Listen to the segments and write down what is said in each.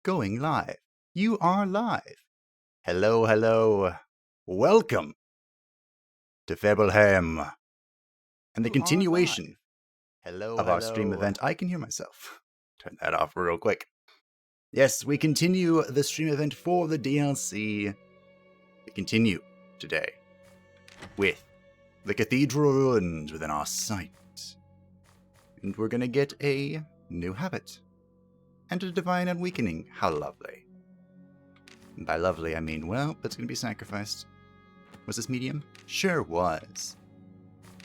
going live. You are live. Hello, hello. Welcome to Fableheimr and the continuation of our stream event. I can hear myself. Turn that off real quick. Yes, we continue the stream event for the DLC. We continue today with the Cathedral ruins within our sight. And we're gonna get a new habit. And a divine unweakening. How lovely. And by lovely, I mean, well, it's gonna be sacrificed. Was this medium? Sure was.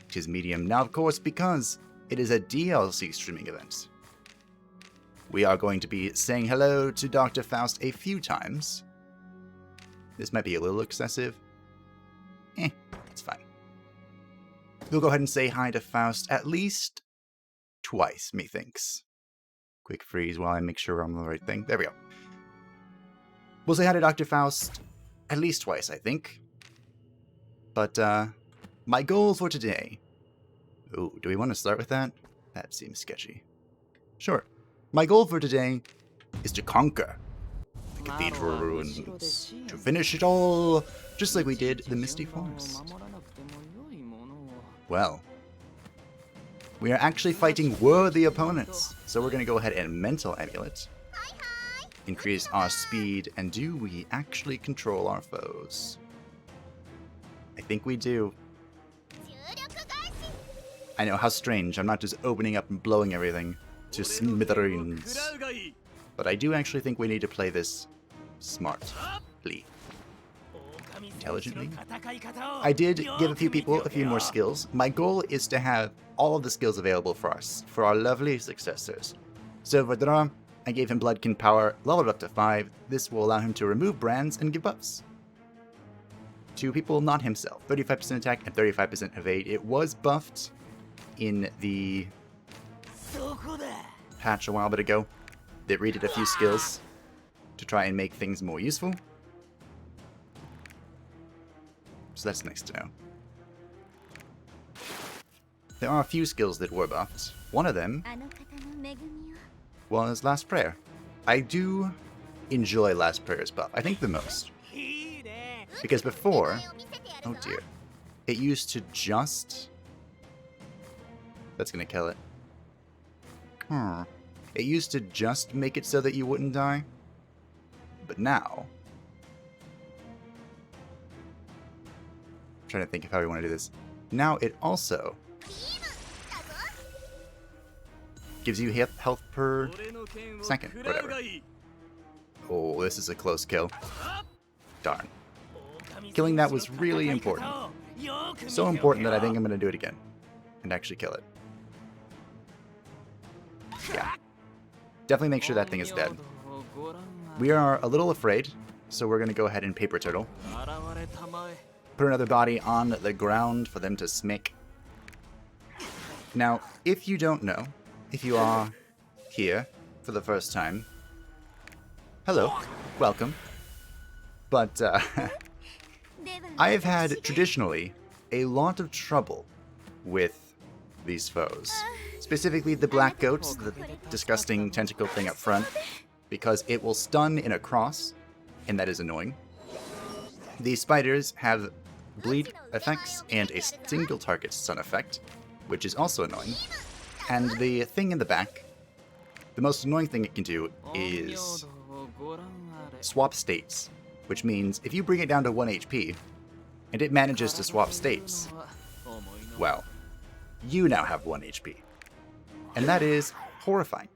It is medium now, of course, because it is a DLC streaming event. We are going to be saying hello to Dr. Faust a few times. This might be a little excessive. It's fine. We'll go ahead and say hi to Faust at least twice, methinks. Quick freeze while I make sure I'm on the right thing. There we go. We'll say hi to Dr. Faust at least twice, I think. But, my goal for today... Ooh, do we want to start with that? That seems sketchy. Sure. My goal for today is to conquer the Cathedral ruins. To finish it all, just like we did the Misty Forest. Well, we are actually fighting worthy opponents, so we're going to go ahead and mental amulet. Increase our speed, and do we actually control our foes? I think we do. I know, how strange. I'm not just opening up and blowing everything to smithereens. But I do actually think we need to play this smartly. Intelligently. I did give a few people a few more skills. My goal is to have all of the skills available for us, for our lovely successors. So for Daragh, I gave him Bloodkin Power, leveled up to 5. This will allow him to remove brands and give buffs to people not himself. 35% attack and 35% evade. It was buffed in the patch a while bit ago. They redid a few skills to try and make things more useful. So that's nice to know. There are a few skills that were buffed. One of them was Last Prayer. I do enjoy Last Prayer's buff. I think the most. Because before, oh dear, it used to just... That's gonna kill it. It used to just make it so that you wouldn't die. But now... I'm trying to think of how we want to do this. Now it also gives you health per second, whatever. Oh, this is a close kill. Darn. Killing that was really important. So important that I think I'm going to do it again. And actually kill it. Yeah. Definitely make sure that thing is dead. We are a little afraid, so we're going to go ahead and Paper Turtle. Put another body on the ground for them to smick. Now, if you don't know, if you are here for the first time, hello, welcome. But, I've had, traditionally, a lot of trouble with these foes. Specifically the black goats, the disgusting tentacle thing up front, because it will stun in a cross, and that is annoying. These spiders have bleed effects and a single target stun effect, which is also annoying. And the thing in the back, the most annoying thing it can do is swap states, which means if you bring it down to 1 HP, and it manages to swap states, well, you now have 1 HP. And that is horrifying.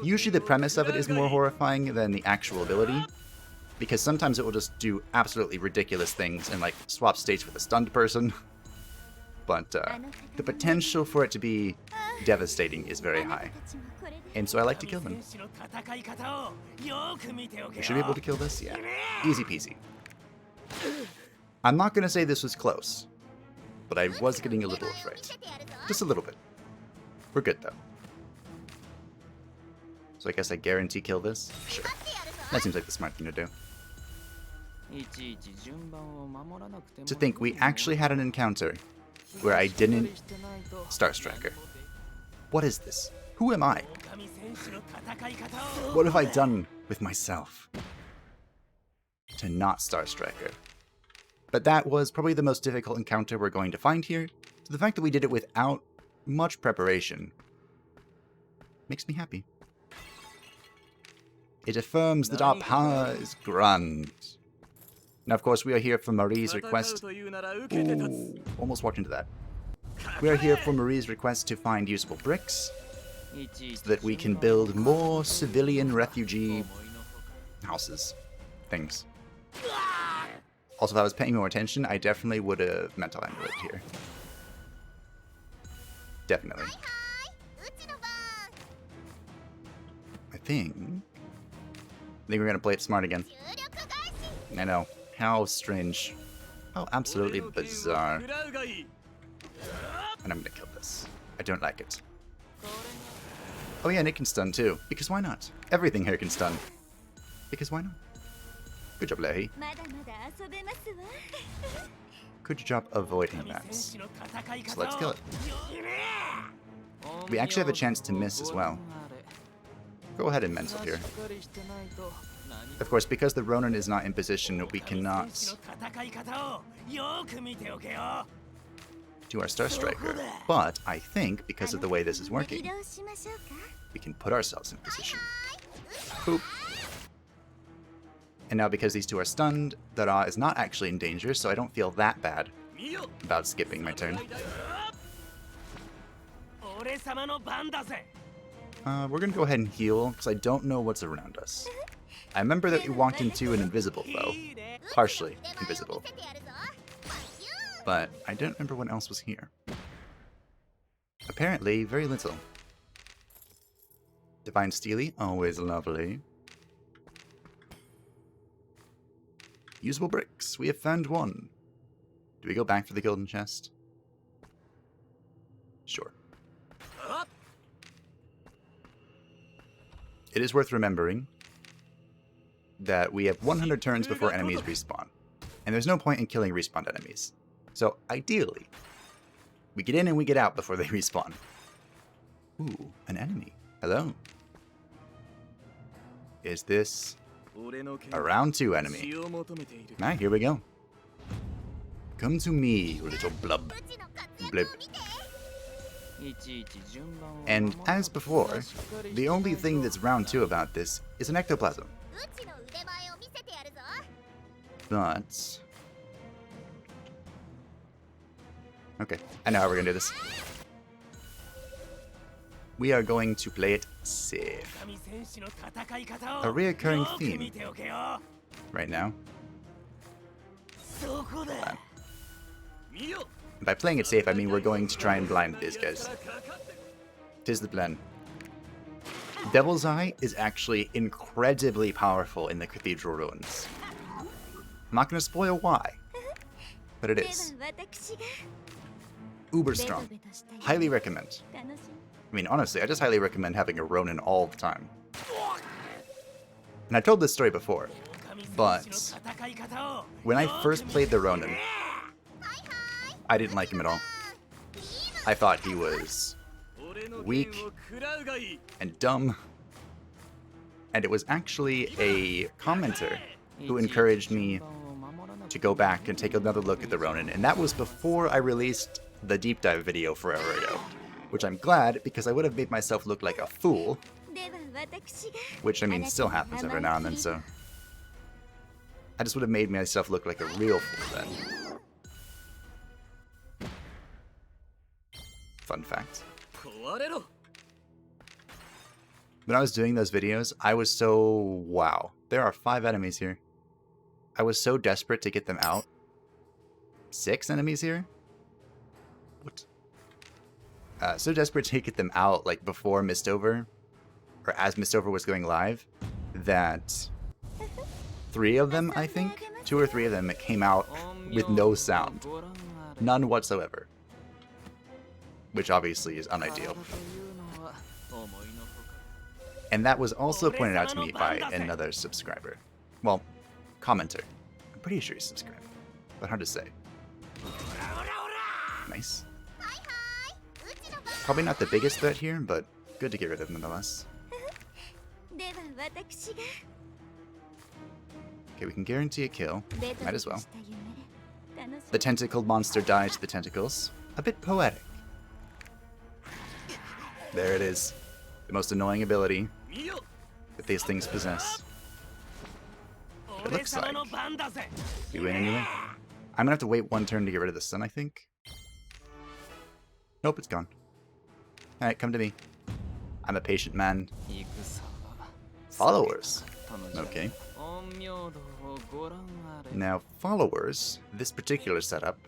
Usually the premise of it is more horrifying than the actual ability, because sometimes it will just do absolutely ridiculous things and like swap states with a stunned person. But the potential for it to be devastating is very high. And so I like to kill them. We should be able to kill this? Yeah. Easy peasy. I'm not going to say this was close, but I was getting a little afraid. Just a little bit. We're good though. So I guess I guarantee kill this? Sure. That seems like the smart thing to do. To think we actually had an encounter where I didn't Star Striker. What is this? Who am I? What have I done with myself to not Star Striker? But that was probably the most difficult encounter we're going to find here. So the fact that we did it without much preparation makes me happy. It affirms that our power is grand. Now, of course, we are here for Marie's request. Ooh, almost walked into that. We are here for Marie's request to find usable bricks so that we can build more civilian refugee houses. Things. Also, if I was paying more attention, I definitely would have mental amulet here. Definitely. I think we're gonna play it smart again. I know. How strange. How absolutely bizarre. And I'm gonna kill this. I don't like it. Oh yeah, and it can stun too. Because why not? Everything here can stun. Because why not? Good job, Louhi. Good job avoiding that. So let's kill it. We actually have a chance to miss as well. Go ahead and mental here. Of course, because the Ronin is not in position, we cannot do our Star Striker. But I think, because of the way this is working, we can put ourselves in position. Boop. And now because these two are stunned, Daragh is not actually in danger, so I don't feel that bad about skipping my turn. We're gonna go ahead and heal, because I don't know what's around us. I remember that we walked into an invisible foe. Partially invisible. But I don't remember what else was here. Apparently, very little. Divine Steely, always lovely. Usable bricks, we have found one. Do we go back for the golden chest? Sure. It is worth remembering that we have 100 turns before enemies respawn. And there's no point in killing respawned enemies. So, ideally, we get in and we get out before they respawn. Ooh, an enemy. Hello. Is this a round 2 enemy? Ah, here we go. Come to me, little blub. Blib. And as before, the only thing that's round 2 about this is an ectoplasm. But... okay, I know how we're gonna do this. We are going to play it safe. A reoccurring theme right now. By playing it safe, I mean we're going to try and blind these guys. 'Tis the plan. Devil's Eye is actually incredibly powerful in the Cathedral ruins. I'm not going to spoil why, but it is. Uber strong. Highly recommend. I mean, honestly, I just highly recommend having a Ronin all the time. And I told this story before, but when I first played the Ronin, I didn't like him at all. I thought he was weak and dumb. And it was actually a commenter who encouraged me to go back and take another look at the Ronin. And that was before I released the deep dive video forever ago. Which I'm glad, because I would have made myself look like a fool. Which, I mean, still happens every now and then, so... I just would have made myself look like a real fool then. Fun fact. When I was doing those videos, I was so... wow. There are 5 enemies here. I was so desperate to get them out. 6 enemies here? What? So desperate to get them out, like, before MISTOVER, or as MISTOVER was going live, that 3 of them, I think, 2 or 3 of them came out with no sound. None whatsoever. Which obviously is unideal. And that was also pointed out to me by another subscriber. Well, commenter. I'm pretty sure he's subscribed, but hard to say. Nice. Probably not the biggest threat here, but good to get rid of nonetheless. Okay, we can guarantee a kill. Might as well. The tentacled monster dies to the tentacles. A bit poetic. There it is. The most annoying ability that these things possess. It looks like we win anyway. I'm gonna have to wait one turn to get rid of the sun, I think. Nope, it's gone. Alright, come to me. I'm a patient man. Followers. Okay. Now, followers, this particular setup,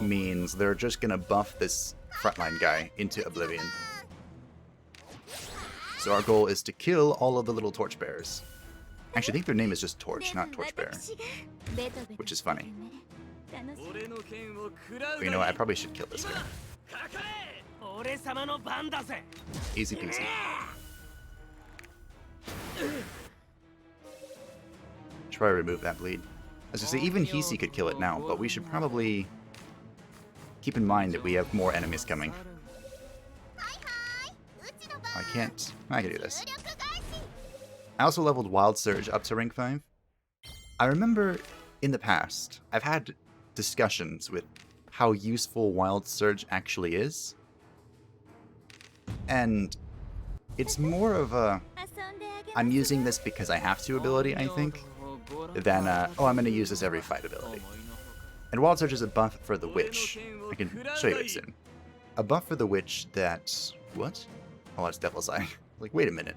means they're just gonna buff this frontline guy into oblivion. So our goal is to kill all of the little torchbearers. Actually, I think their name is just Torch, not Torchbearer. Which is funny. But you know what, I probably should kill this guy. Easy peasy. Should probably remove that bleed. As I say, even Hiisi could kill it now, but we should probably keep in mind that we have more enemies coming. I can do this. I also leveled Wild Surge up to rank 5. I remember in the past, I've had discussions with how useful Wild Surge actually is. And it's more of a, I'm using this because I have to ability, I think, than, oh, I'm going to use this every fight ability. And Wild Surge is a buff for the Witch. I can show you it soon. A buff for the Witch that... What? Oh, that's Devil's Eye. Like, wait a minute.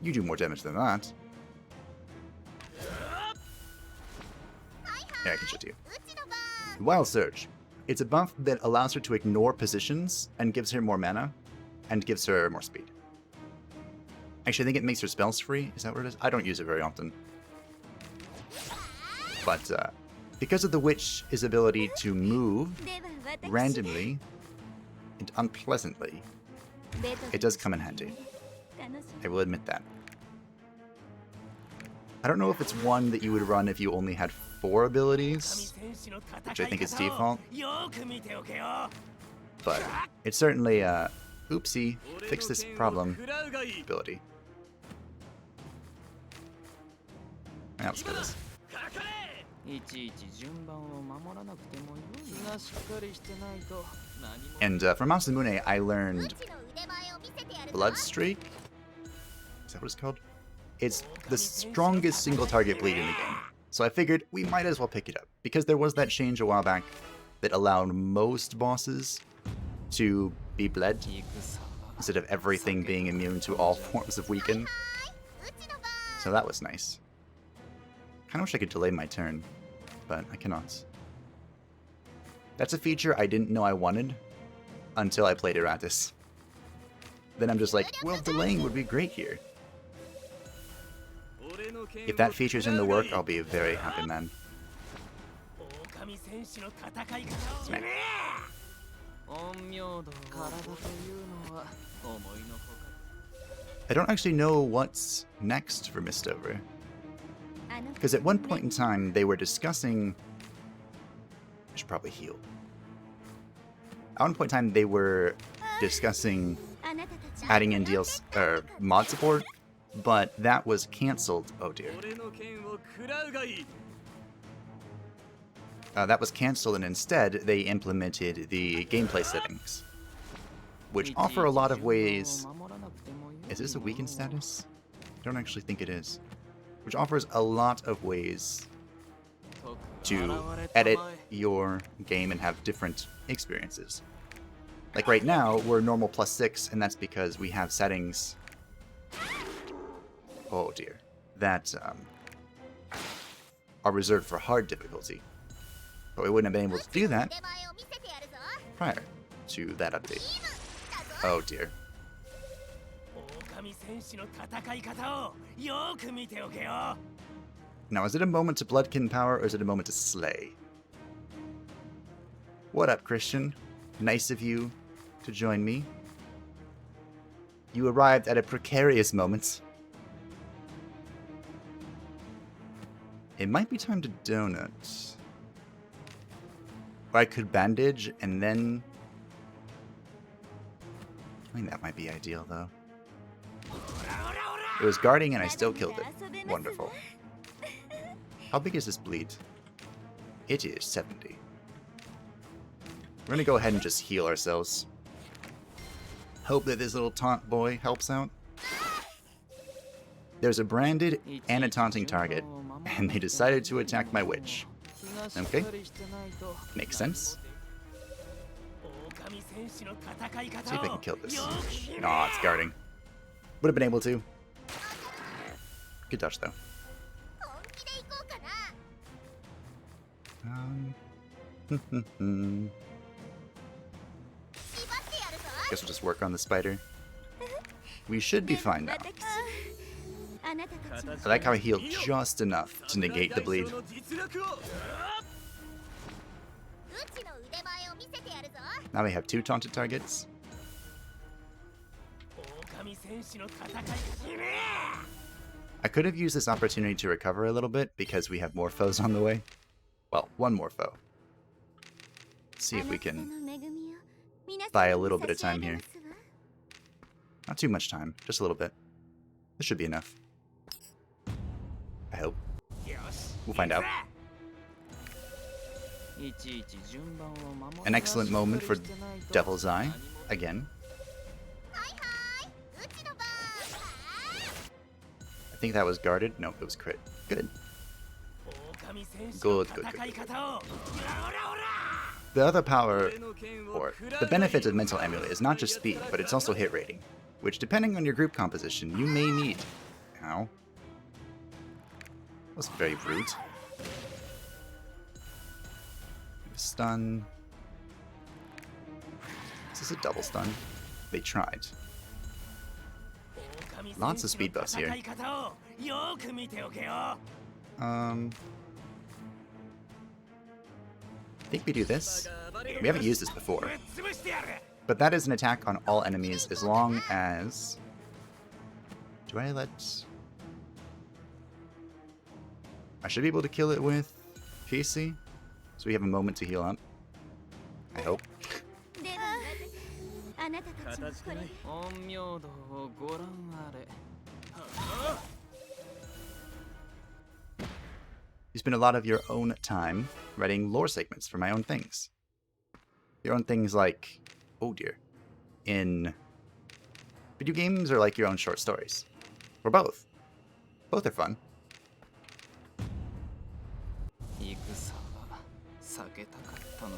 You do more damage than that. Yeah, I can show it to you. Wild Surge. It's a buff that allows her to ignore positions and gives her more mana and gives her more speed. Actually, I think it makes her spells free. Is that what it is? I don't use it very often. But because of the Witch's ability to move randomly and unpleasantly, it does come in handy. I will admit that. I don't know if it's one that you would run if you only had 4 abilities, which I think is default. But it's certainly a oopsie, fix this problem ability. Now let's kill this. And from Masamune, I learned Blood Streak. Is that what it's called? It's the strongest single target bleed in the game. So I figured we might as well pick it up, because there was that change a while back that allowed most bosses to be bled, instead of everything being immune to all forms of weaken. So that was nice. Kinda wish I could delay my turn, but I cannot. That's a feature I didn't know I wanted until I played Eratis. Then I'm just like, well, delaying would be great here. If that feature's in the work, I'll be a very happy man. Smack. I don't actually know what's next for MISTOVER. Because at one point in time, they were discussing... I should probably heal. At one point in time, they were discussing adding in DLC, mod support, but that was cancelled. Oh dear. That was cancelled, and instead they implemented the gameplay settings, which offer a lot of ways... Is this a weakened status? I don't actually think it is. Which offers a lot of ways to edit your game and have different experiences. Like right now, we're normal +6, and that's because we have settings... Oh dear. That are reserved for hard difficulty. But we wouldn't have been able to do that prior to that update. Oh dear. Now, is it a moment to Bloodkin power, or is it a moment to slay? What up, Christian? Nice of you to join me. You arrived at a precarious moment. It might be time to donut. Or I could bandage and then... I think that might be ideal, though. It was guarding and I still killed it. Wonderful. How big is this bleed? It is 70. We're gonna go ahead and just heal ourselves. Hope that this little taunt boy helps out. There's a branded and a taunting target, and they decided to attack my witch. Okay. Makes sense. See if I can kill this. Aw, it's guarding. Would have been able to. Good touch, though. Guess we'll just work on the spider. We should be fine now. I like how I healed just enough to negate the bleed. Now we have 2 taunted targets. I could have used this opportunity to recover a little bit because we have more foes on the way. Well, 1 more foe. Let's see if we can buy a little bit of time here. Not too much time, just a little bit. This should be enough. I hope. We'll find out. An excellent moment for Devil's Eye, again. I think that was guarded. No, it was crit. Good. Good. The other power, or the benefit of Mental Amulet is not just speed, but it's also hit rating, which depending on your group composition, you may need. Ow. That was very rude. Stun. Is this a double stun? They tried. Lots of speed buffs here. I think we do this. We haven't used this before. But that is an attack on all enemies as long as... Do I let... I should be able to kill it with Fissue, so we have a moment to heal up. I hope. You spend a lot of your own time writing lore segments for my own things. Your own things like, oh dear, in video games or like your own short stories? Or both. Both are fun.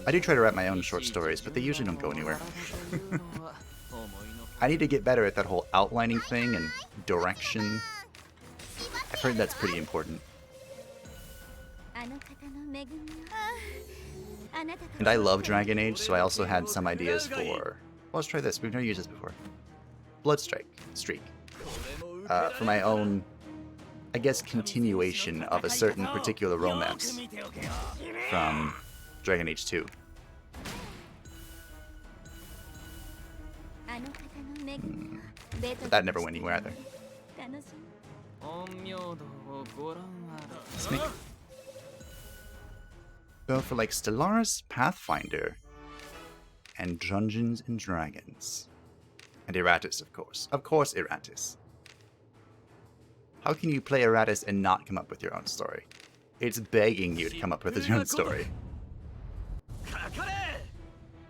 I do try to write my own short stories, but they usually don't go anywhere. I need to get better at that whole outlining thing and direction. I've heard that's pretty important. And I love Dragon Age, so I also had some ideas for... Well, let's try this. We've never used this before. Bloodstrike. Streak. For my own, I guess, continuation of a certain particular romance from Dragon Age 2. But that never went anywhere either. Let's make... Go for like Stellaris, Pathfinder, and Dungeons and Dragons. And Erratus, of course. Of course, Erratus. How can you play Erratus and not come up with your own story? It's begging you to come up with your own story.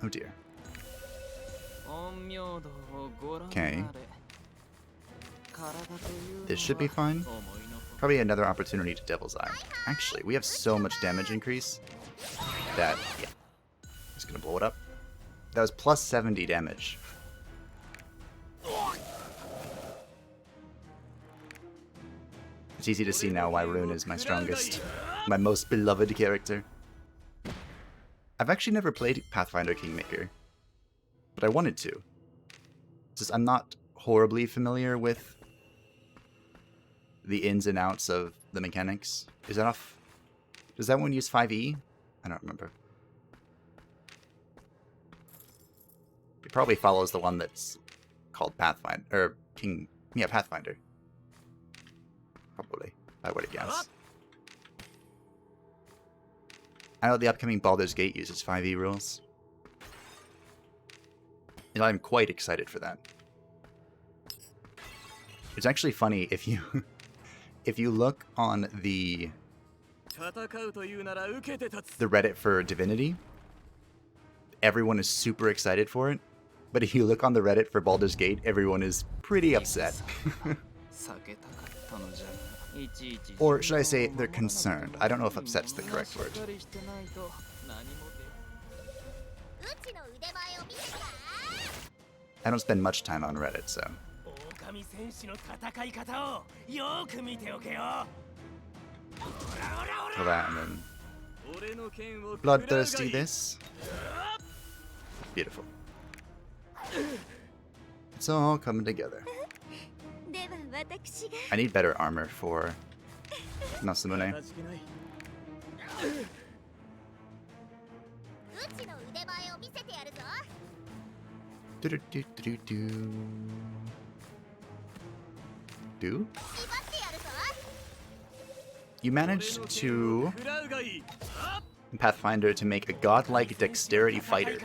Oh dear. Okay. This should be fine. Probably another opportunity to Devil's Eye. Actually, we have so much damage increase that, yeah. Just gonna blow it up. That was plus 70 damage. It's easy to see now why Ruun is my strongest, my most beloved character. I've actually never played Pathfinder Kingmaker, but I wanted to. It's just I'm not horribly familiar with the ins and outs of the mechanics. Is that off? Does that one use 5e? I don't remember. It probably follows the one that's called Pathfinder, or Pathfinder. Probably, I would have guessed. I know the upcoming Baldur's Gate uses 5e rules. And I'm quite excited for that. It's actually funny if you if you look on the Reddit for Divinity, everyone is super excited for it. But if you look on the Reddit for Baldur's Gate, everyone is pretty upset. Or should I say they're concerned? I don't know if upset's the correct word. I don't spend much time on Reddit, so. For that, and then bloodthirsty this. Beautiful. It's all coming together. I need better armor for Masamune. Do? You managed to, in Pathfinder, to make a godlike dexterity fighter.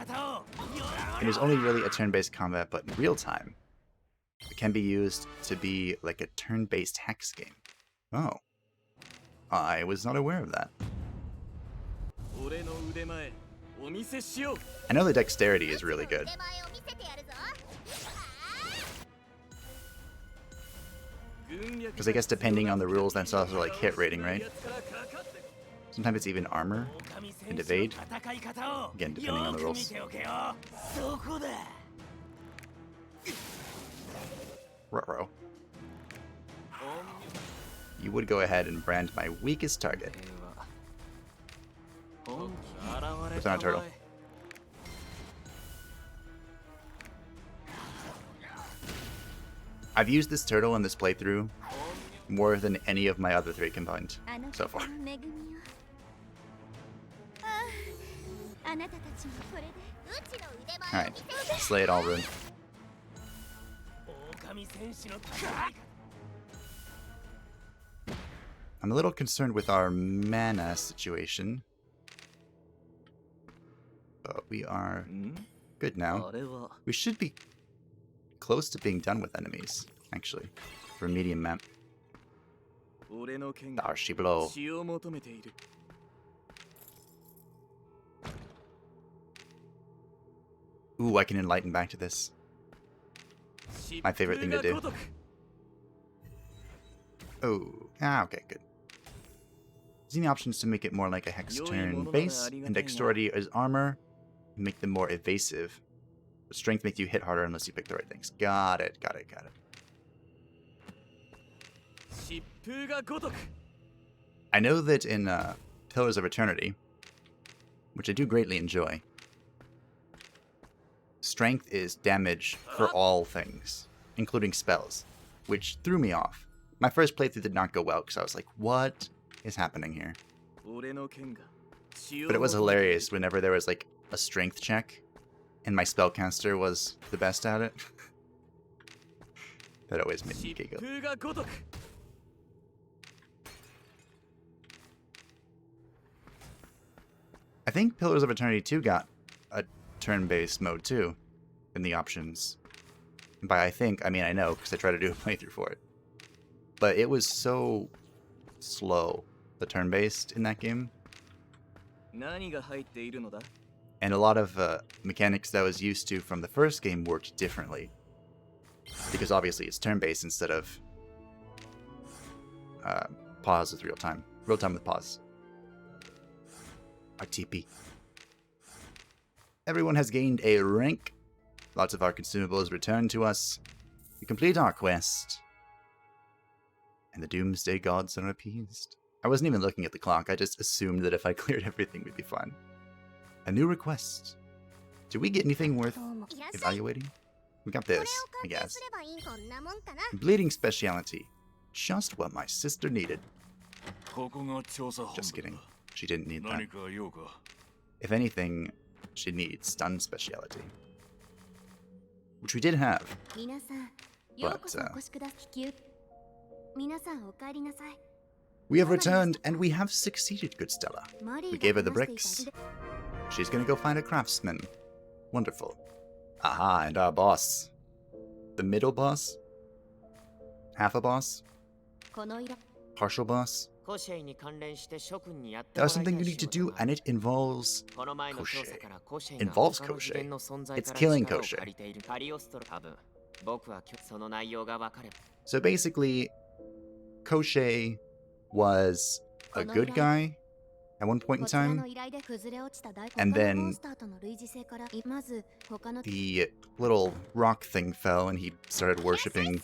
It is only really a turn-based combat, but in real time, it can be used to be like a turn-based hex game. Oh. I was not aware of that. I know the dexterity is really good. Because I guess depending on the rules, that's also like hit rating, right? Sometimes it's even armor and evade. Again, depending on the rules. Ruh-roh. You would go ahead and brand my weakest target. What's on a turtle? I've used this turtle in this playthrough more than any of my other three combined so far. Alright, slay it all, Ruun. I'm a little concerned with our mana situation. But we are good now. We should be close to being done with enemies, actually, for a medium map. There she blow. Ooh, I can enlighten back to this. My favorite thing to do. Oh, okay, good. Using the options to make it more like a hex turn base, and dexterity is armor, make them more evasive. But strength makes you hit harder unless you pick the right things. Got it, got it, got it. I know that in Pillars of Eternity, which I do greatly enjoy, strength is damage for all things, including spells, which threw me off. My first playthrough did not go well because I was like, what is happening here? But it was hilarious whenever there was like a strength check and my spellcaster was the best at it. That always made me giggle. I think Pillars of Eternity 2 got a turn-based mode too in the options. And by I think, I mean I know because I tried to do a playthrough for it. But it was so slow, the turn-based in that game. And a lot of mechanics that I was used to from the first game worked differently. Because obviously it's turn-based instead of pause with real-time. Real-time with pause. RTP. Everyone has gained a rank. Lots of our consumables returned to us. We complete our quest. And the Doomsday Gods are appeased. I wasn't even looking at the clock. I just assumed that if I cleared everything, we'd be fine. A new request. Did we get anything worth evaluating? We got this, I guess. Bleeding speciality. Just what my sister needed. Just kidding. She didn't need that. If anything, she needs stun speciality. Which we did have. But, we have returned, and we have succeeded, good Stella. We gave her the bricks. She's gonna go find a craftsman. Wonderful. Aha, and our boss. The middle boss half a boss? Partial boss? That was something you need to do, and it involves Koshei. Involves Koshei. It's killing Koshei. So basically, Koshei was a good guy at one point in time, and then the little rock thing fell and he started worshipping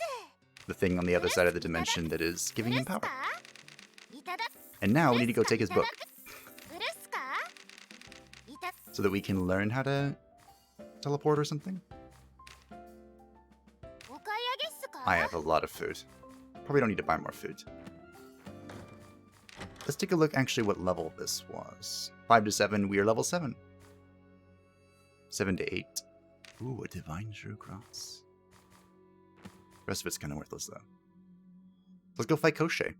the thing on the other side of the dimension that is giving him power. And now we need to go take his book so that we can learn how to teleport or something. I have a lot of food. Probably don't need to buy more food. Let's take a look actually what level this was. 5 to 7, we are level 7. 7 to 8. Ooh, a divine shrew cross. The rest of it's kind of worthless though. Let's go fight Koshei.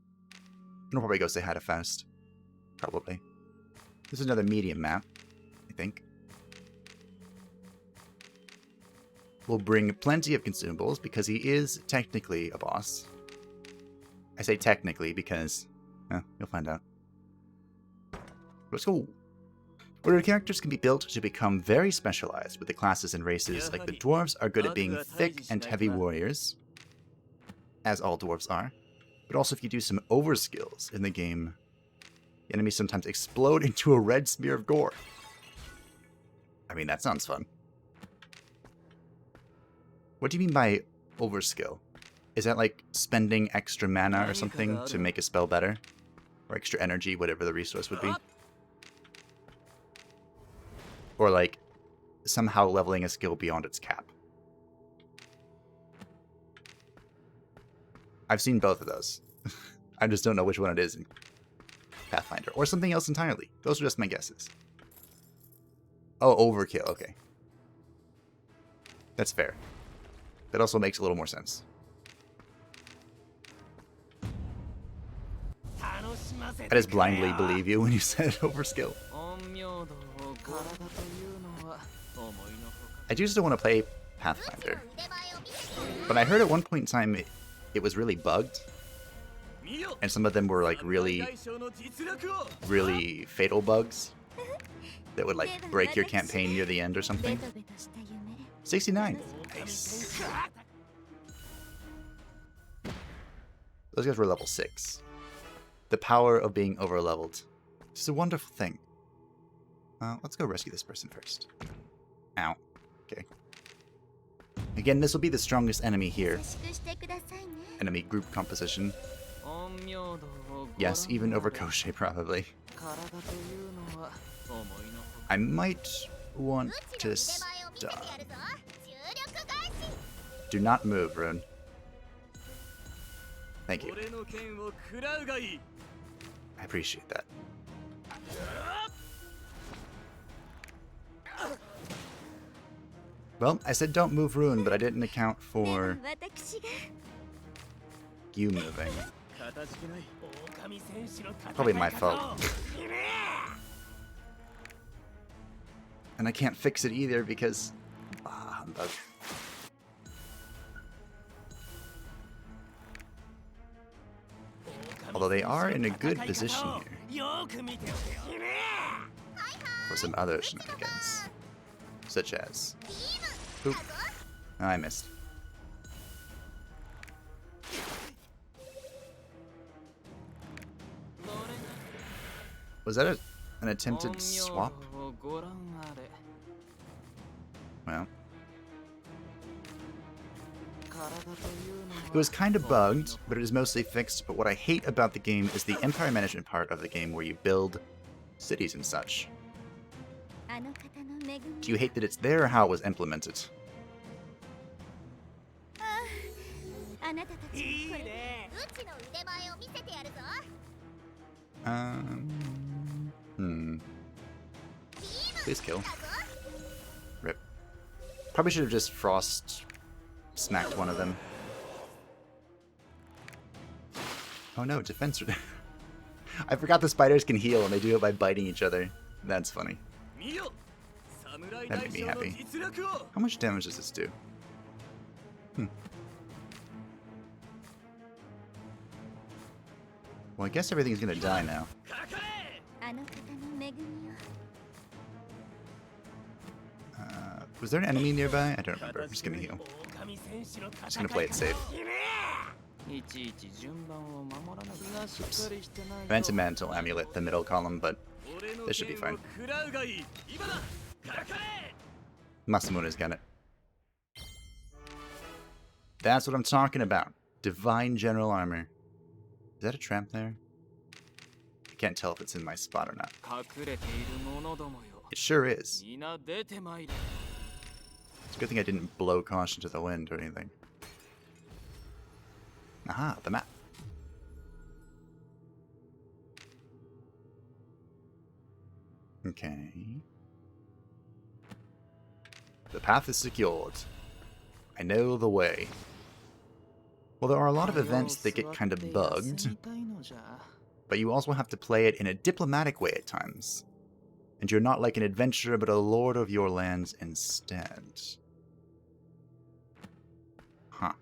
We'll probably go say hi to Faust. Probably. This is another medium map, I think. We'll bring plenty of consumables because he is technically a boss. I say technically because, you'll find out. Let's go. Where characters can be built to become very specialized with the classes and races, like the dwarves are good at being thick and heavy warriors, as all dwarves are. But also if you do some overskills in the game, the enemies sometimes explode into a red smear of gore. I mean, that sounds fun. What do you mean by overskill? Is that like spending extra mana or something to make a spell better? Or extra energy, whatever the resource would be? Or like somehow leveling a skill beyond its cap? I've seen both of those. I just don't know which one it is in Pathfinder. Or something else entirely. Those are just my guesses. Oh, overkill. Okay. That's fair. That also makes a little more sense. I just blindly believe you when you said overskill. I do still want to play Pathfinder. But I heard at one point in time it was really bugged. And some of them were like really fatal bugs that would like break your campaign near the end or something. 69. Nice. Those guys were level 6. The power of being overleveled. It's a wonderful thing. Let's go rescue this person first. Ow. Okay. Again, this will be the strongest enemy here. Enemy group composition. Yes, even over Koshei, probably. I might want to stun. Do not move, Ruun. Thank you. I appreciate that. Well, I said don't move Ruun, but I didn't account for you moving. Probably my fault. And I can't fix it either because... humbug. Although they are in a good position here. For some other shenanigans. Such as... Oop. Oh, I missed. Was that an attempted swap? Well. It was kind of bugged, but it is mostly fixed. But what I hate about the game is the empire management part of the game where you build cities and such. Do you hate that it's there or how it was implemented? Please kill. Rip. Probably should have just frost smacked one of them. Oh no, defense. I forgot the spiders can heal and they do it by biting each other. That's funny. That made me happy. How much damage does this do? Well, I guess everything's gonna die now. Was there an enemy nearby? I don't remember. I'm just gonna heal. Just gonna play it safe. Oops. Vent and Mantle Amulet, the middle column, but this should be fine. Masamune's got it. That's what I'm talking about. Divine General Armor. Is that a tramp there? I can't tell if it's in my spot or not. It sure is. It's a good thing I didn't blow caution to the wind or anything. Aha, the map. Okay. The path is secured. I know the way. Well, there are a lot of events that get kind of bugged, but you also have to play it in a diplomatic way at times. And you're not like an adventurer, but a lord of your lands instead. Huh.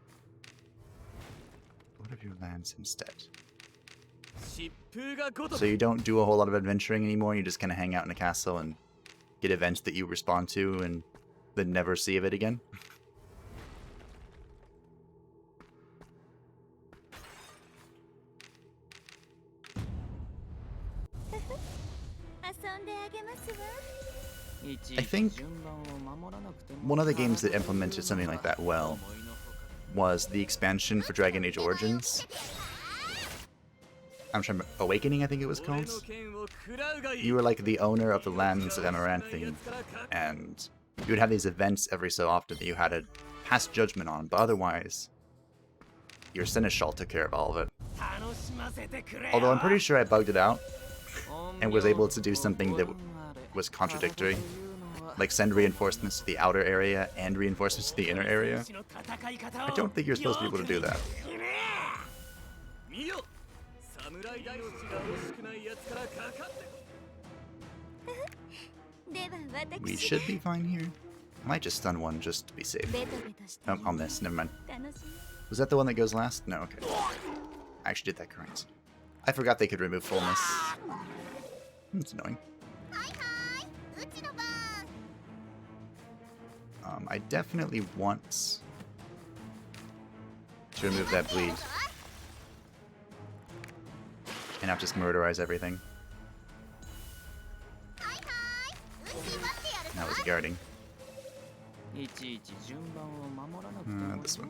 Lord of your lands instead. So you don't do a whole lot of adventuring anymore, you just kind of hang out in a castle and get events that you respond to and then never see of it again? I think one of the games that implemented something like that well was the expansion for Dragon Age Origins. I'm trying to... Awakening, I think it was called. You were like the owner of the lands of Amaranthine, and you would have these events every so often that you had to pass judgment on, but otherwise, your Seneschal took care of all of it. Although I'm pretty sure I bugged it out, and was able to do something that was contradictory, like send reinforcements to the outer area and reinforcements to the inner area. I don't think you're supposed to be able to do that. We should be fine here. I might just stun one just to be safe. Oh, I'll miss. Never mind. Was that the one that goes last? No, okay. I actually did that correct. I forgot they could remove fullness. It's annoying. I definitely want to remove that bleed. And not just murderize everything. That was guarding. This one.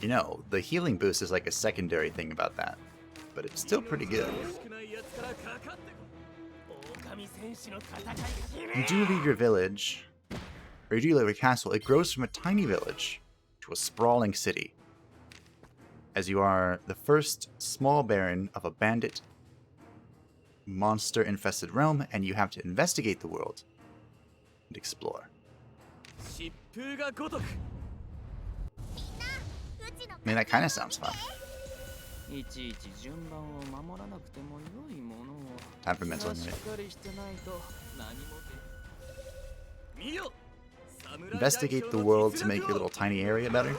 You know, the healing boost is like a secondary thing about that, but it's still pretty good. You do leave your village, or you do leave your castle, it grows from a tiny village to a sprawling city, as you are the first small baron of a bandit, monster-infested realm, and you have to investigate the world and explore. I mean, that kind of sounds fun. Time for mental unit. Investigate the world to make your little tiny area better.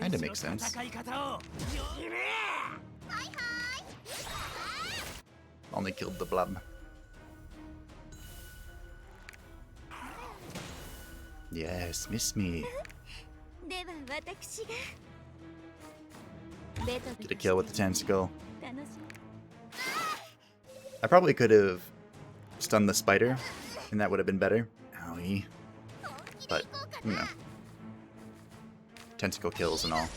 Kinda makes sense. Only killed the blob. Yes, miss me. Get a kill with the tentacle. I probably could have stunned the spider, and that would have been better. Owie. But, you know. Tentacle kills and all.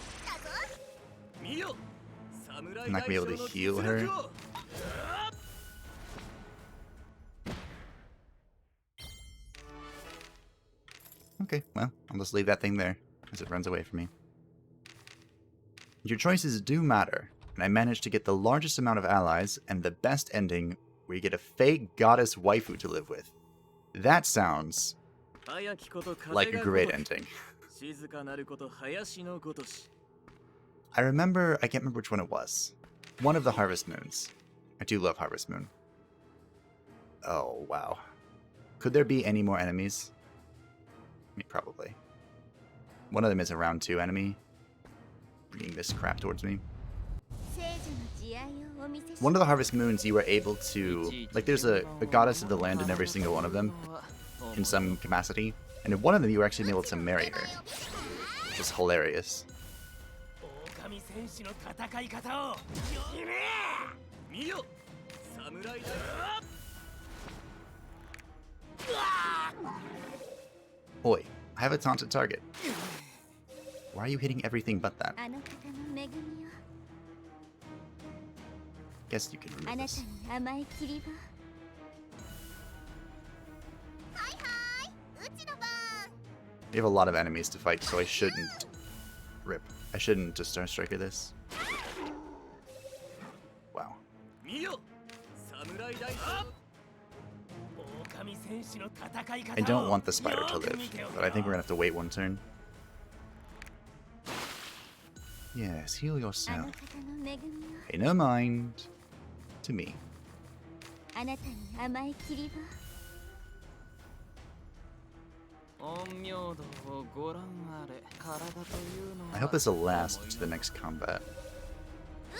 I'm not gonna be able to heal her. Okay, well, I'll just leave that thing there, as it runs away from me. Your choices do matter, and I managed to get the largest amount of allies and the best ending where you get a fake goddess waifu to live with. That sounds like a great ending. I can't remember which one it was, one of the Harvest Moons. I do love Harvest Moon. Oh, wow. Could there be any more enemies? I mean, probably. One of them is a round 2 enemy. Bringing this crap towards me. One of the Harvest Moons you were able to... Like, there's a goddess of the land in every single one of them. In some capacity. And in one of them you were actually able to marry her. Which is hilarious. Oi, I have a taunted target. Why are you hitting everything but that? Guess you can remove this. We have a lot of enemies to fight, so I shouldn't... Rip. I shouldn't just Star Striker this. Wow. I don't want the spider to live, but I think we're gonna have to wait one turn. Yes, heal yourself. Pay no mind to me. I hope this will last to the next combat. I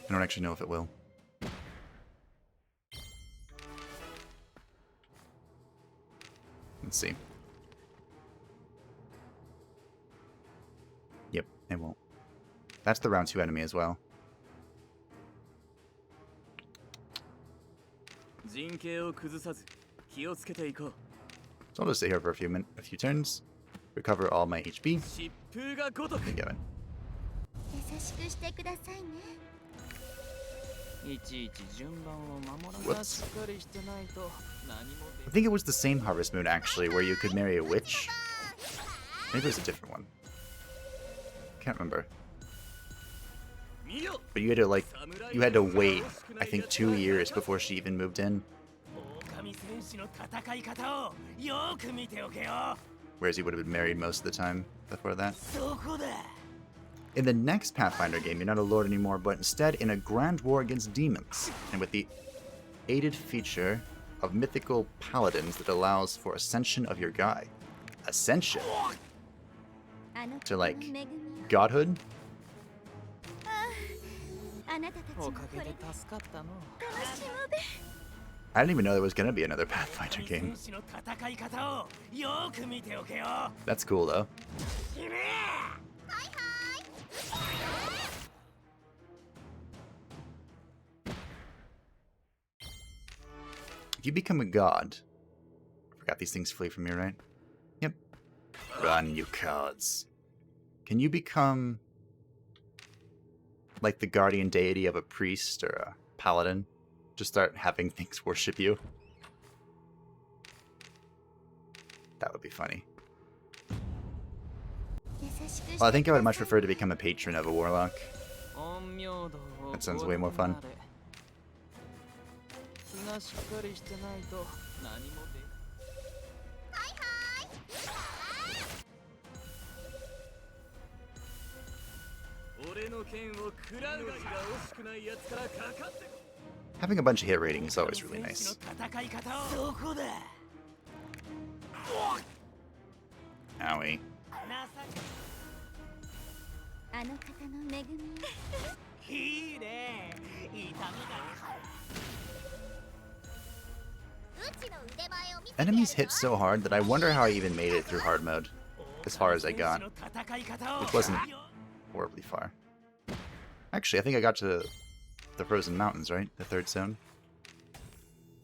don't actually know if it will. Let's see. Yep, it won't. That's the round 2 enemy as well. So I'll just stay here for a few turns, recover all my HP, and get it. Whoops. I think it was the same Harvest Moon actually, where you could marry a witch. Maybe it was a different one. Can't remember. But you had to wait, I think 2 years before she even moved in. Whereas he would have been married most of the time before that. In the next Pathfinder game, you're not a lord anymore, but instead in a grand war against demons. And with the aided feature of mythical paladins that allows for ascension of your guy. Ascension? To, like, godhood? I didn't even know there was gonna be another Pathfinder game. That's cool, though. If you become a god... I forgot these things flee from you, right? Yep. Run, you cards. Can you become... like the guardian deity of a priest or a paladin? Just start having things worship you? That would be funny. Well, I think I would much prefer to become a patron of a warlock. That sounds way more fun. Having a bunch of hit rating is always really nice. Owie. Enemies hit so hard that I wonder how I even made it through hard mode. As far as I got. Which wasn't horribly far. Actually, I think I got to the Frozen Mountains, right? The 3rd zone?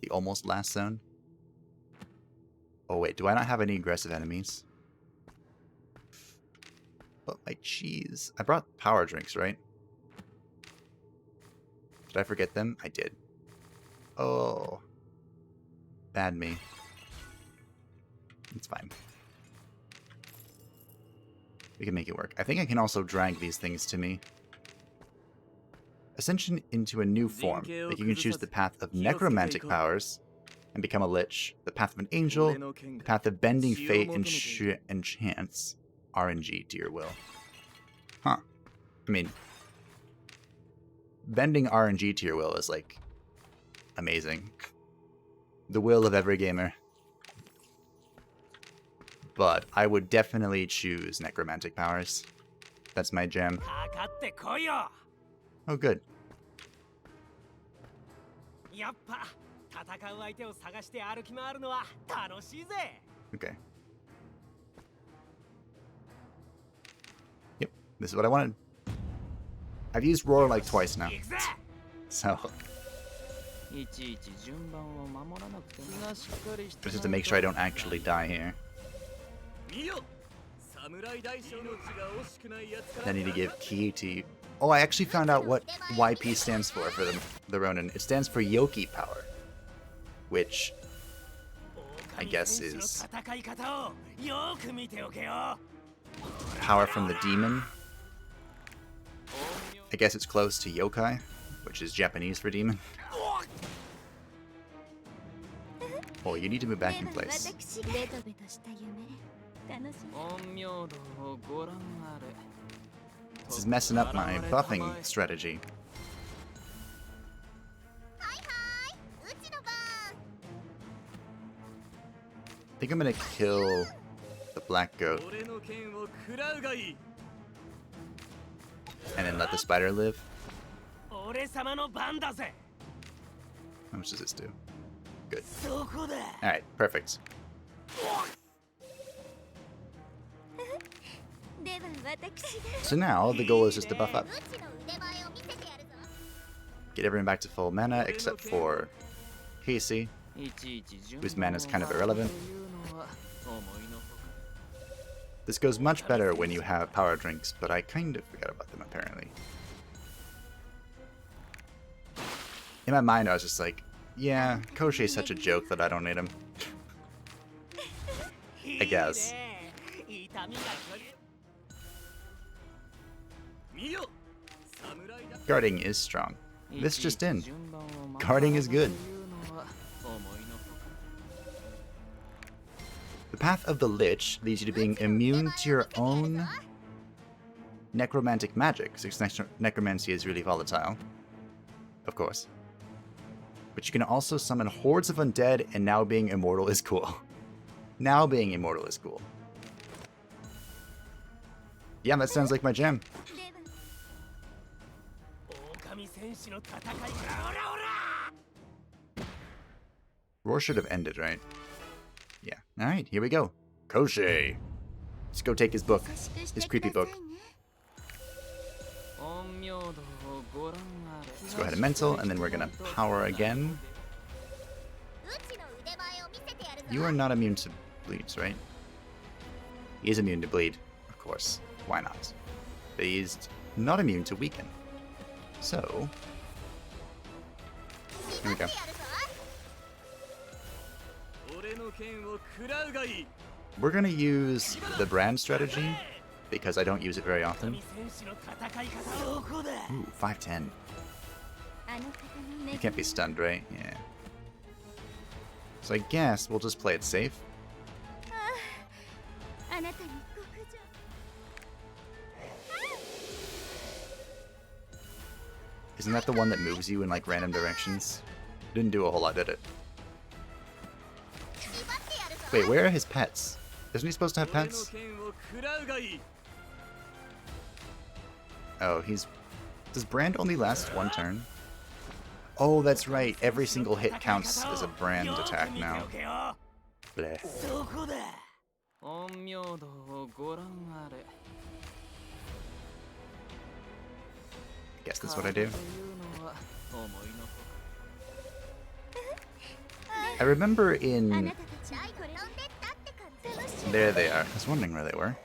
The almost last zone? Oh wait, do I not have any aggressive enemies? But my cheese. I brought power drinks, right? Did I forget them? I did. Oh. Bad me. It's fine. We can make it work. I think I can also drag these things to me. Ascension into a new form. Like you can choose the path of necromantic powers and become a lich, the path of an angel, the path of bending fate and chance. RNG to your will. Huh. I mean, bending RNG to your will is, like, amazing. The will of every gamer. But I would definitely choose necromantic powers. That's my jam. Oh, good. Okay. Yep, this is what I wanted. I've used Roar like twice now. So just to make sure I don't actually die here. I need to give key to... Oh, I actually found out what YP stands for the Ronin. It stands for Yoki power, which I guess is power from the demon. I guess it's close to yokai, which is Japanese for demon. Oh, you need to move back in place. This is messing up my buffing strategy. I think I'm gonna kill the black goat and then let the spider live. How much does this do? Good. Alright, perfect. So now the goal is just to buff up. Get everyone back to full mana except for Hiisi, whose mana is kind of irrelevant. This goes much better when you have power drinks, but I kind of forgot about them apparently. In my mind I was just like, yeah, Koshi's such a joke that I don't need him. I guess. Guarding is strong. This just in. Guarding is good. The path of the Lich leads you to being immune to your own necromantic magic, since necromancy is really volatile. Of course. But you can also summon hordes of undead, and now being immortal is cool. Now being immortal is cool. Yeah, that sounds like my jam. Roar should have ended, right? Yeah. Alright, here we go. Koshi! Let's go take his book. His creepy book. Let's go ahead and mental, and then we're gonna power again. You are not immune to bleeds, right? He is immune to bleed, of course. Why not? But he's not immune to weaken. So, here we go. We're gonna use the brand strategy because I don't use it very often. Ooh, 510. You can't be stunned, right? Yeah. So I guess we'll just play it safe. Isn't that the one that moves you in like random directions? Didn't do a whole lot, did it? Wait, where are his pets? Isn't he supposed to have pets? Oh, he's... Does Brand only last one turn? Oh, that's right. Every single hit counts as a Brand attack now. Bleh. Guess that's what I do. I remember in... There they are. I was wondering where they were.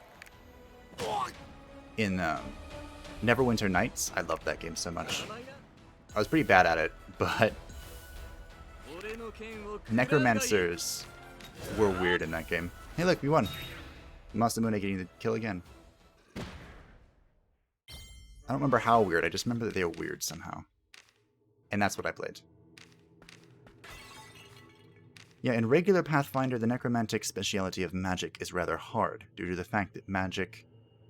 In Neverwinter Nights. I loved that game so much. I was pretty bad at it, but necromancers were weird in that game. Hey look, we won. Masamune getting the kill again. I don't remember how weird, I just remember that they were weird somehow. And that's what I played. Yeah, in regular Pathfinder, the necromantic speciality of magic is rather hard, due to the fact that magic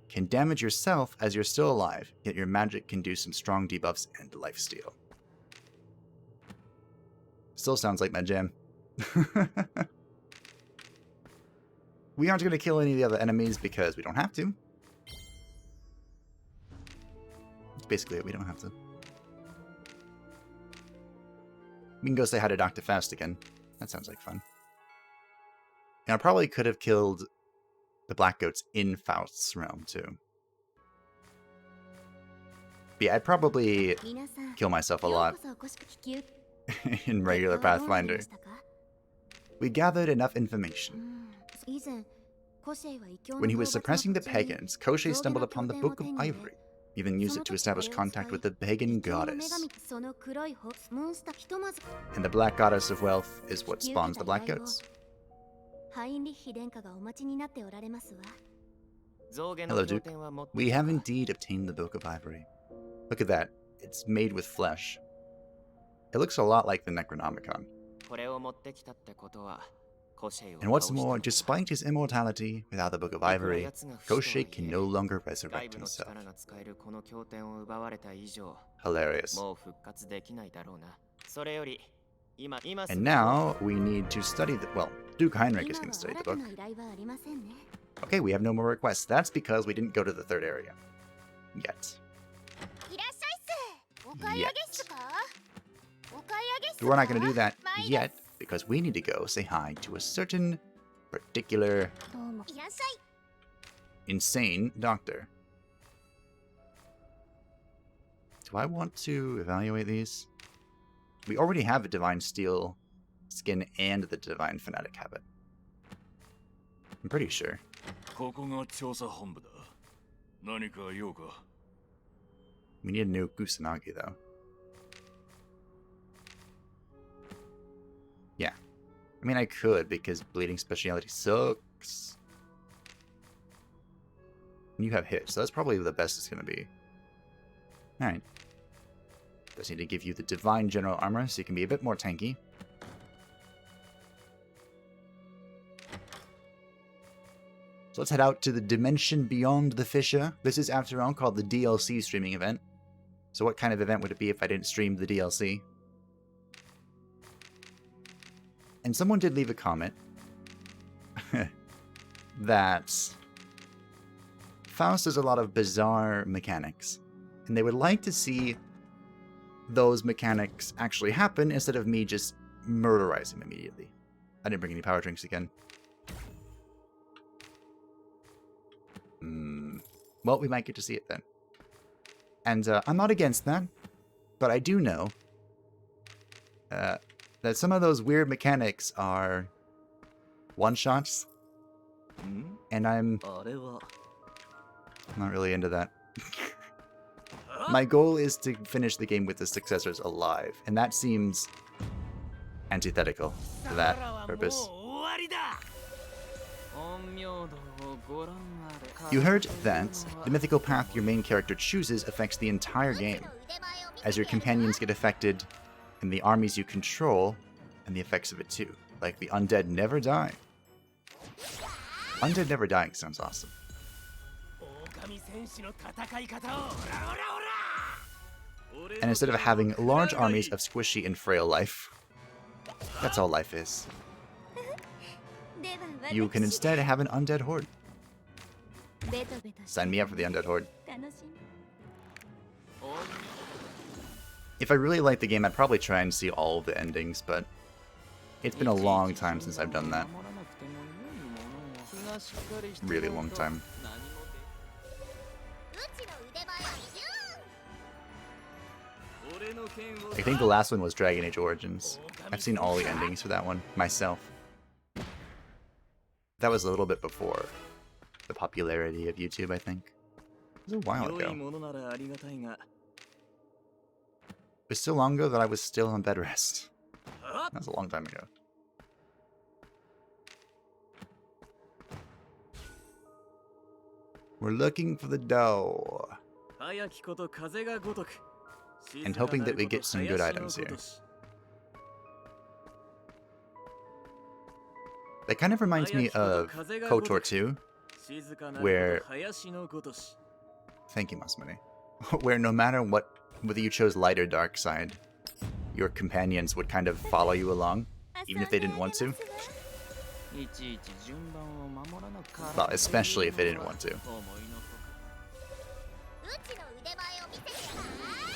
can damage yourself as you're still alive, yet your magic can do some strong debuffs and lifesteal. Still sounds like my jam. We aren't going to kill any of the other enemies because we don't have to. That's basically it, we don't have to. We can go say hi to Dr. Faust again. That sounds like fun. And I probably could have killed the black goats in Faust's realm too. But yeah, I'd probably kill myself a lot in regular Pathfinder. We gathered enough information. When he was suppressing the pagans, Koschei stumbled upon the Book of Ivory, even used it to establish contact with the pagan goddess. And the black goddess of wealth is what spawns the black goats. Hello, Duke. We have indeed obtained the Book of Ivory. Look at that. It's made with flesh. It looks a lot like the Necronomicon. And what's more, despite his immortality, without the Book of Ivory, Koschei can no longer resurrect himself. Hilarious. And now, we need to study the... Well, Duke Heinrich is going to study the book. Okay, we have no more requests. That's because we didn't go to the third area. Yet. We're not going to do that yet, because we need to go say hi to a certain particular insane doctor. Do I want to evaluate these? We already have a Divine Steel skin and the Divine Fanatic habit. I'm pretty sure. We need a new Kusanagi though. Yeah. I mean, I could, because bleeding speciality sucks. You have hit, so that's probably the best it's going to be. Alright. Just need to give you the Divine General Armor, so you can be a bit more tanky. So let's head out to the dimension beyond the Fissure. This is, after all, called the DLC streaming event. So what kind of event would it be if I didn't stream the DLC? And someone did leave a comment that Faust has a lot of bizarre mechanics, and they would like to see those mechanics actually happen instead of me just murderize him immediately. I didn't bring any power drinks again. Well, we might get to see it then. And I'm not against that, but I do know that some of those weird mechanics are one-shots, and I'm not really into that. My goal is to finish the game with the Successors alive, and that seems antithetical to that purpose. You heard that the mythical path your main character chooses affects the entire game, as your companions get affected, and the armies you control, and the effects of it too. Like the undead never die. Undead never dying sounds awesome. And instead of having large armies of squishy and frail life, that's all life is, you can instead have an undead horde. Sign me up for the undead horde. If I really liked the game, I'd probably try and see all of the endings, but it's been a long time since I've done that. Really long time. I think the last one was Dragon Age Origins. I've seen all the endings for that one, myself. That was a little bit before the popularity of YouTube, I think. It was a while ago. It was so long ago that I was still on bed rest. That was a long time ago. We're looking for the dough. And hoping that we get some good items here. That kind of reminds me of KOTOR 2, where... Thank you, Masamune. Where no matter whether you chose light or dark side, your companions would kind of follow you along, even if they didn't want to. Well, especially if they didn't want to.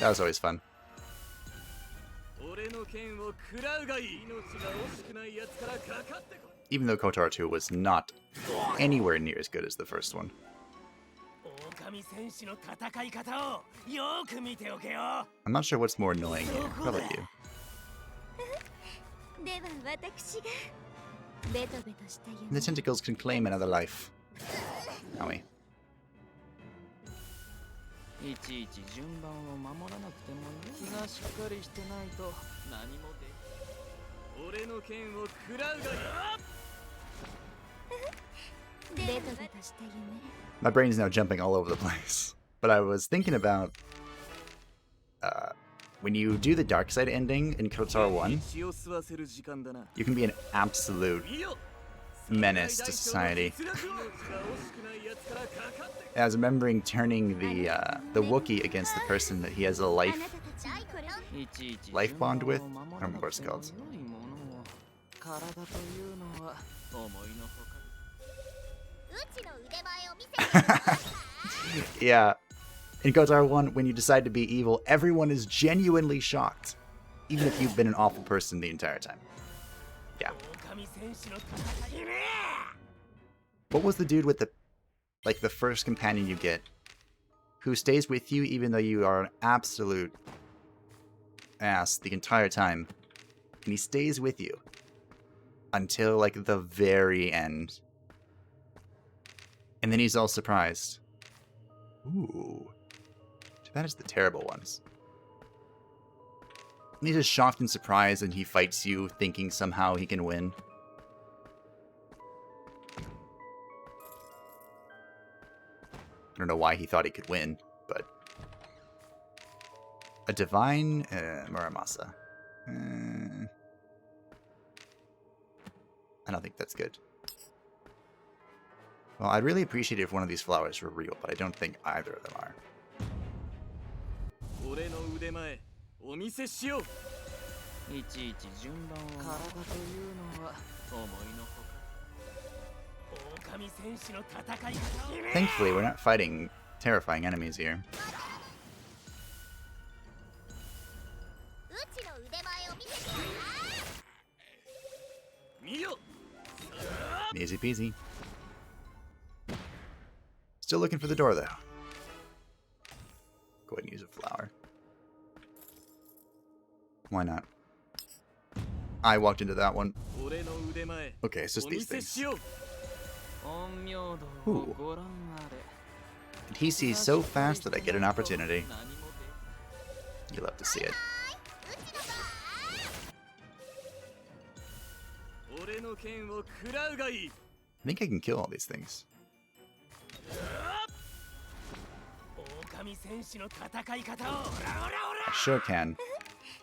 That was always fun. Even though Kotaro 2 was not anywhere near as good as the first one. I'm not sure what's more annoying here. Probably you. The tentacles can claim another life. Owie. My brain is now jumping all over the place. But I was thinking about when you do the dark side ending in Kotaro 1, you can be an absolute menace to society. I was remembering turning the Wookiee against the person that he has a life bond with. I don't remember what it's called. Yeah. In Kotaro 1, when you decide to be evil, everyone is genuinely shocked. Even if you've been an awful person the entire time. Yeah. What was the dude with the first companion you get, who stays with you even though you are an absolute ass the entire time, and he stays with you until like the very end, and then he's all surprised. Ooh, too bad it's the terrible ones. And he's just shocked and surprised, and he fights you, thinking somehow he can win. I don't know why he thought he could win, but... A divine Muramasa. I don't think that's good. Well, I'd really appreciate it if one of these flowers were real, but I don't think either of them are. Thankfully, we're not fighting terrifying enemies here. Easy peasy. Still looking for the door, though. Go ahead and use a flower. Why not? I walked into that one. Okay, it's just these things. Ooh. And he sees so fast that I get an opportunity. You love to see it. I think I can kill all these things. I sure can.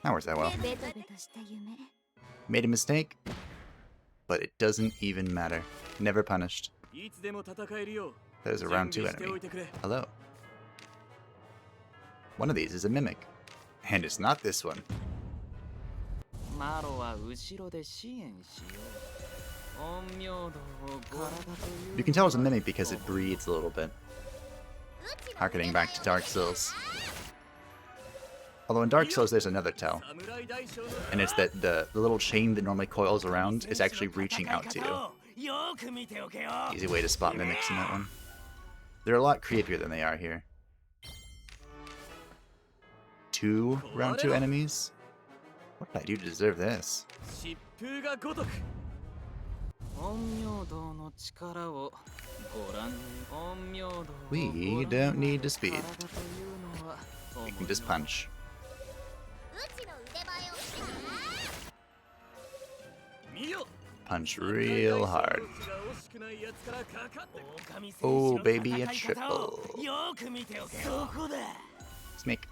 That works that well. Made a mistake, but it doesn't even matter. Never punished. There's a round 2 enemy. Hello. One of these is a mimic. And it's not this one. You can tell it's a mimic because it breathes a little bit. Harkening back to Dark Souls. Although in Dark Souls there's another tell. And it's that the little chain that normally coils around is actually reaching out to you. Easy way to spot mimics in that one. They're a lot creepier than they are here. 2 round 2 enemies? What did I do to deserve this? We don't need to speed. We can just punch. Punch real hard. Oh, baby, a triple. Snake.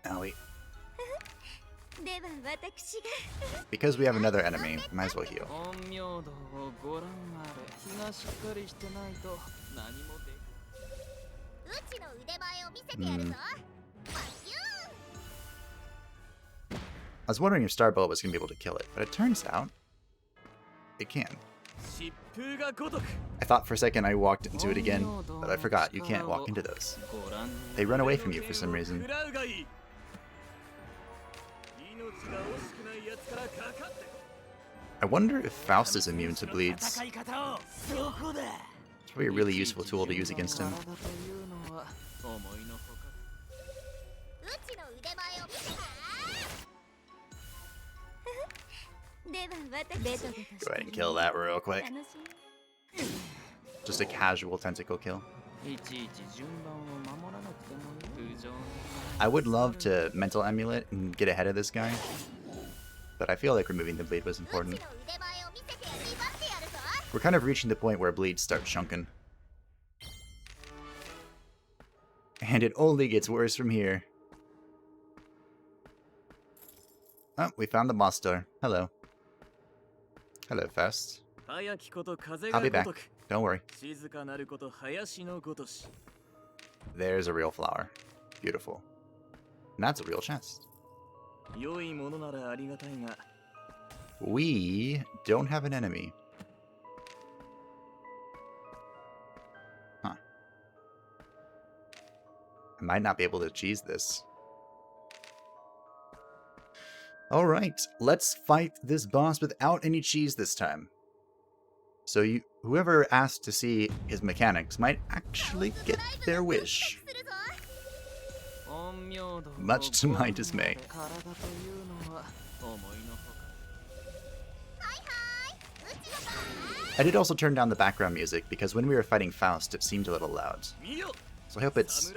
Owie. Because we have another enemy, might as well heal. I was wondering if Starbolt was going to be able to kill it, but it turns out it can. I thought for a second I walked into it again, but I forgot you can't walk into those. They run away from you for some reason. I wonder if Faust is immune to bleeds. It's probably a really useful tool to use against him. Go ahead and kill that real quick. Just a casual tentacle kill. I would love to mental emulate and get ahead of this guy, but I feel like removing the bleed was important. We're kind of reaching the point where bleeds start chunking. And it only gets worse from here. Oh, we found the boss door. Hello. Hello, Faust. I'll be back. Don't worry. There's a real flower. Beautiful. And that's a real chest. We don't have an enemy. Huh. I might not be able to cheese this. Alright, let's fight this boss without any cheese this time. So whoever asked to see his mechanics might actually get their wish. Much to my dismay. I did also turn down the background music because when we were fighting Faust it seemed a little loud. So I hope it's...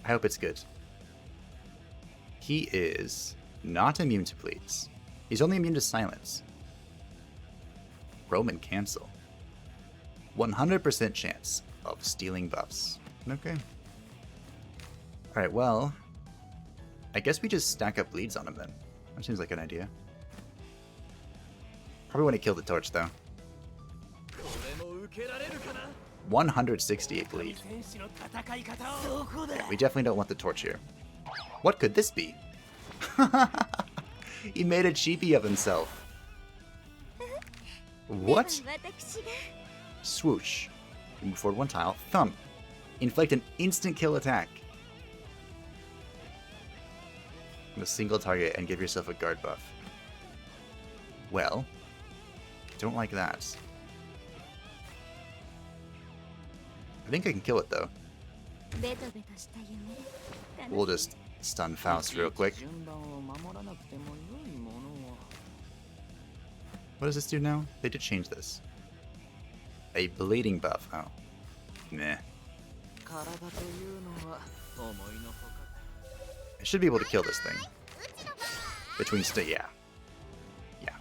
I hope it's good. He is not immune to bleeds. He's only immune to silence. Roman cancel. 100% chance of stealing buffs. Okay. Alright, well, I guess we just stack up bleeds on him then. That seems like an idea. Probably want to kill the torch though. 168 bleed. Yeah, we definitely don't want the torch here. What could this be? He made a cheapie of himself. What? Swoosh. You move forward one tile. Thump. Inflict an instant kill attack. On a single target and give yourself a guard buff. Well, don't like that. I think I can kill it though. We'll just stun Faust real quick. What does this do now? They did change this. A bleeding buff. Oh. Meh. I should be able to kill this thing. Between yeah. Yeah.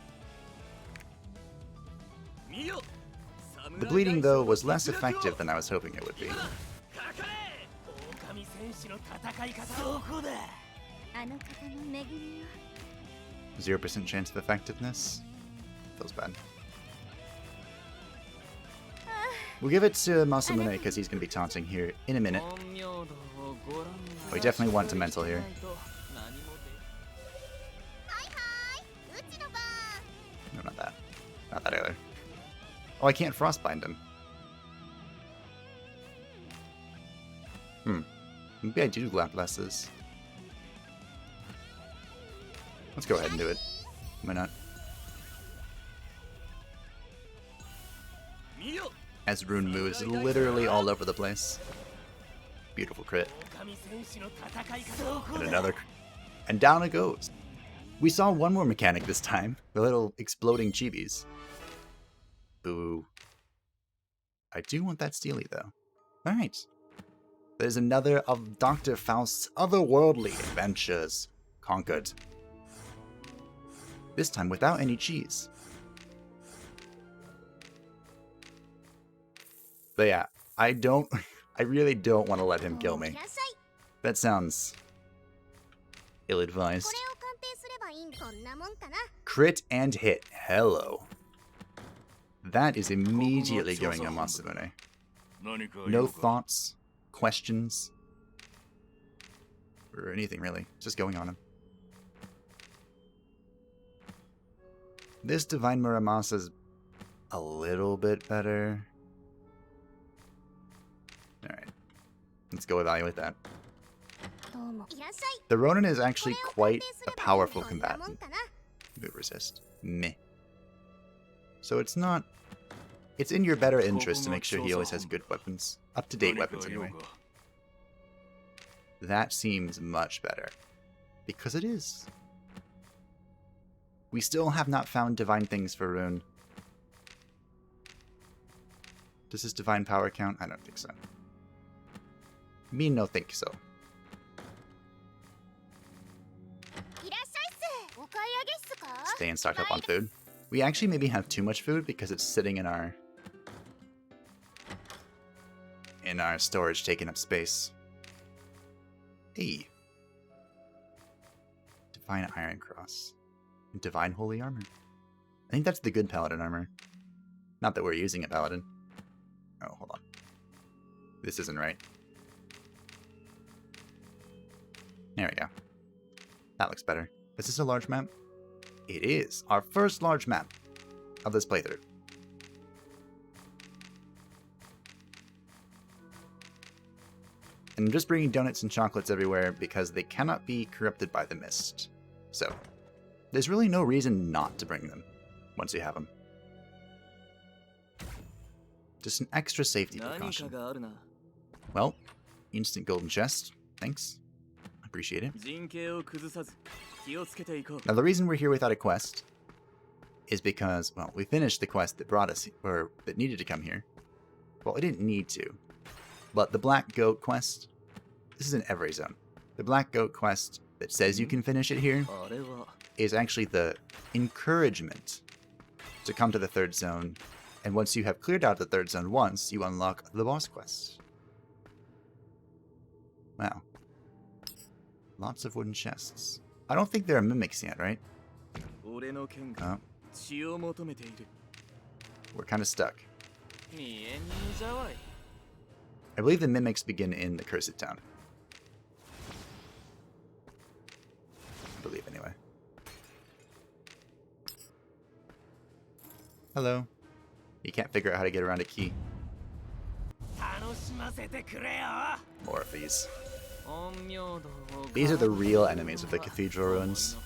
The bleeding, though, was less effective than I was hoping it would be. 0% chance of effectiveness? Feels bad. We'll give it to Masamune because he's going to be taunting here in a minute. We definitely want to mental here. No, not that. Not that either. Oh, I can't frostbind him. Maybe I do Laplaces. Let's go ahead and do it. Why not? As Ruun moves literally all over the place. Beautiful crit. And another. And down it goes. We saw one more mechanic this time. The little exploding chibis. Boo. I do want that Steely though. Alright. There's another of Dr. Faust's otherworldly adventures conquered. This time without any cheese. But yeah, I don't I really don't want to let him kill me. That sounds ill-advised. Crit and hit. Hello. That is immediately going on Masamune. No thoughts, questions, or anything really. Just going on him. This Divine Muramasa's a little bit better. Alright. Let's go evaluate that. The Ronin is actually quite a powerful combatant. Move resist. Meh. So it's not... It's in your better interest to make sure he always has good weapons. Up-to-date weapons, anyway. That seems much better. Because it is. We still have not found divine things for Ruun. Does his divine power count? I don't think so. Me no think so. Staying stocked up on food. We actually maybe have too much food because it's sitting in our storage, taking up space. Hey. Divine Iron Cross. And Divine Holy Armor. I think that's the good Paladin armor. Not that we're using it, Paladin. Oh, hold on. This isn't right. There we go. That looks better. Is this a large map? It is. Our first large map of this playthrough. And I'm just bringing donuts and chocolates everywhere because they cannot be corrupted by the mist. So, there's really no reason not to bring them once you have them. Just an extra safety precaution. Well, instant golden chest. Thanks. Appreciate it. Now the reason we're here without a quest is because, well, we finished the quest that brought us, or that needed to come here. Well, it didn't need to. But the Black Goat quest, this is in every zone. The Black Goat quest that says you can finish it here is actually the encouragement to come to the third zone. And once you have cleared out the third zone once, you unlock the boss quest. Wow. Lots of wooden chests. I don't think there are mimics yet, right? Oh. We're kind of stuck. I believe the mimics begin in the Cursed Town. I believe, anyway. Hello. You can't figure out how to get around a key. More of these. These are the real enemies of the Cathedral ruins.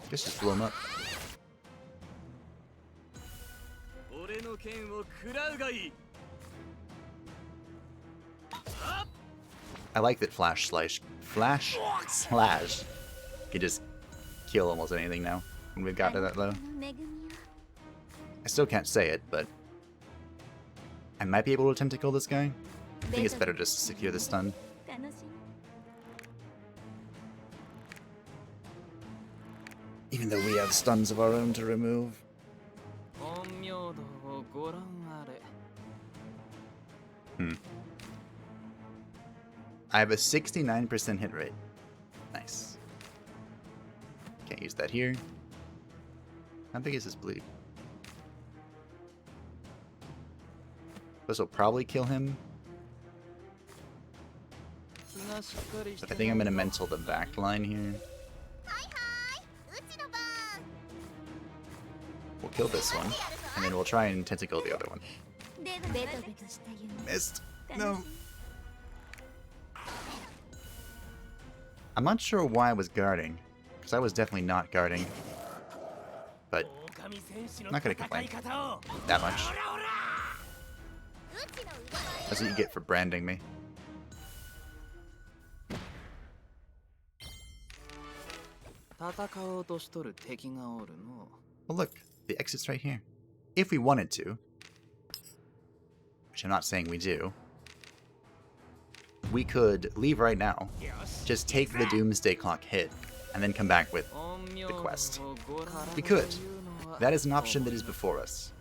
Guess just blew them up. I like that Flash Slash can just kill almost anything now when we've got to that low. I still can't say it, but I might be able to tentacle this guy. I think it's better just to secure the stun. Even though we have stuns of our own to remove. I have a 69% hit rate. Nice. Can't use that here. How big is this bleed? This will probably kill him. But I think I'm going to mental the back line here. We'll kill this one, and then we'll try and tentacle the other one. Missed. No. I'm not sure why I was guarding, because I was definitely not guarding. But I'm not going to complain that much. That's what you get for branding me. Well, look, the exit's right here. If we wanted to, which I'm not saying we do, we could leave right now, just take the Doomsday Clock hit, and then come back with the quest. We could. That is an option that is before us.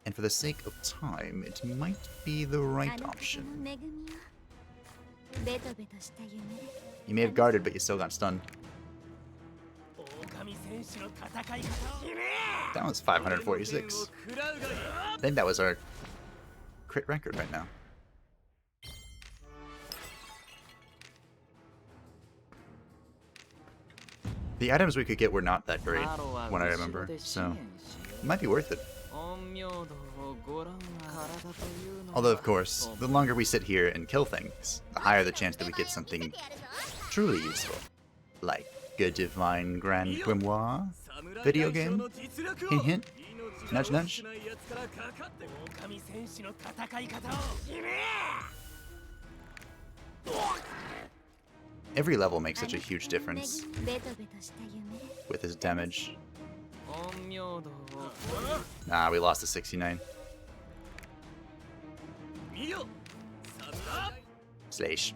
And for the sake of time, it might be the right option. You may have guarded, but you still got stunned. That was 546. I think that was our crit record right now. The items we could get were not that great, when I remember, so it might be worth it. Although, of course, the longer we sit here and kill things, the higher the chance that we get something truly useful. Like a Divine Grand Grimoire video game? Hint hint? Nudge nudge? Every level makes such a huge difference with his damage. Nah, we lost to 69. Slash.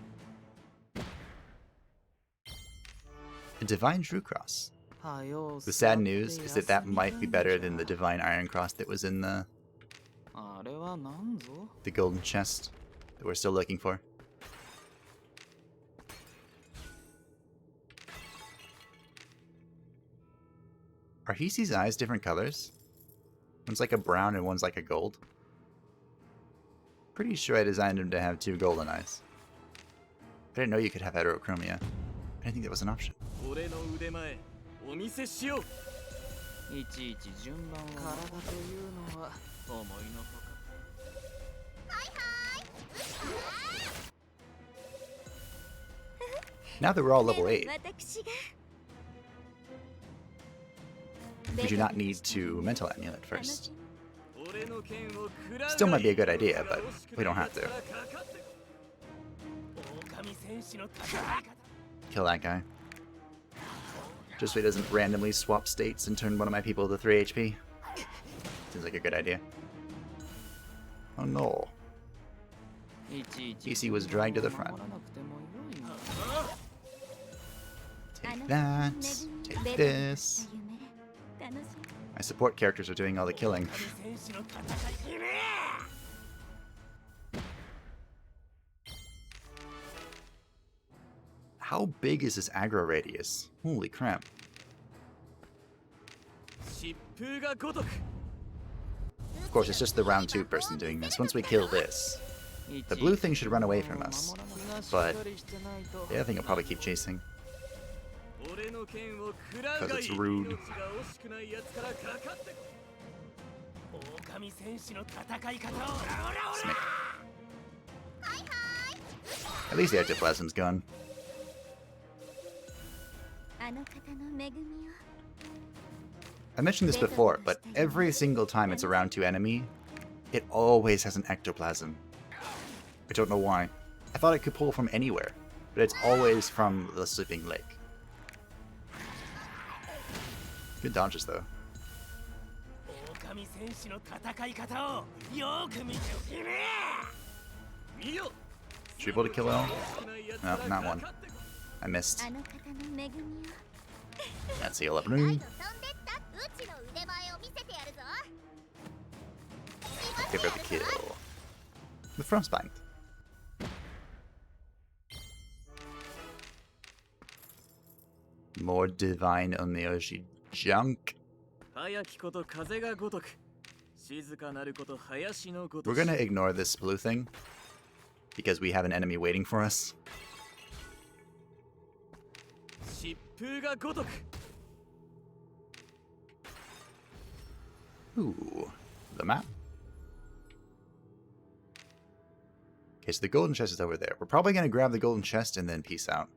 A Divine True Cross. The sad news is that that might be better than the Divine Iron Cross that was in the golden chest that we're still looking for. Are Hiisi's eyes different colors? One's like a brown and one's like a gold. Pretty sure I designed him to have two golden eyes. I didn't know you could have heterochromia. I didn't think that was an option. Now that we're all level 8, we do not need to mental amulet first. Still might be a good idea, but we don't have to. Kill that guy. Just so he doesn't randomly swap states and turn one of my people to 3 HP. Seems like a good idea. Oh no. Hiisi was dragged to the front. Take that. Take this. My support characters are doing all the killing. How big is this aggro radius? Holy crap. Of course, it's just the round 2 person doing this. Once we kill this, the blue thing should run away from us. But the other thing will probably keep chasing. Because it's rude. Snake. At least the ectoplasm's gone. I mentioned this before, but every single time it's a round 2 enemy, it always has an ectoplasm. I don't know why. I thought it could pull from anywhere, but it's always from the Sleeping Lake. Good dodges, though. Should be able to kill it all? No, not one. I missed. That's the 11. Give her the kill. The frostbite. More divine Onmyouji junk. We're gonna ignore this blue thing because we have an enemy waiting for us. Ooh, the map. Okay, so the golden chest is over there. We're probably gonna grab the golden chest and then peace out.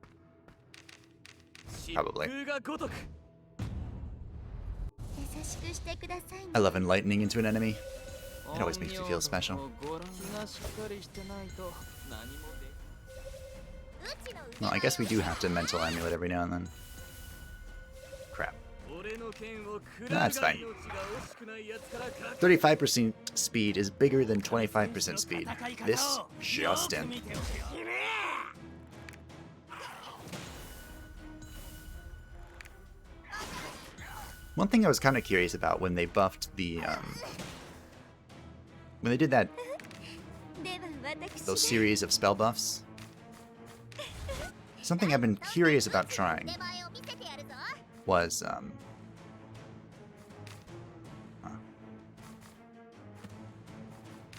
Probably. I love enlightening into an enemy. It always makes me feel special. Well, I guess we do have to mental amulet every now and then. Crap. That's fine. 35% speed is bigger than 25% speed. This just in. One thing I was kind of curious about when they buffed the When they did that, those series of spell buffs, something I've been curious about trying was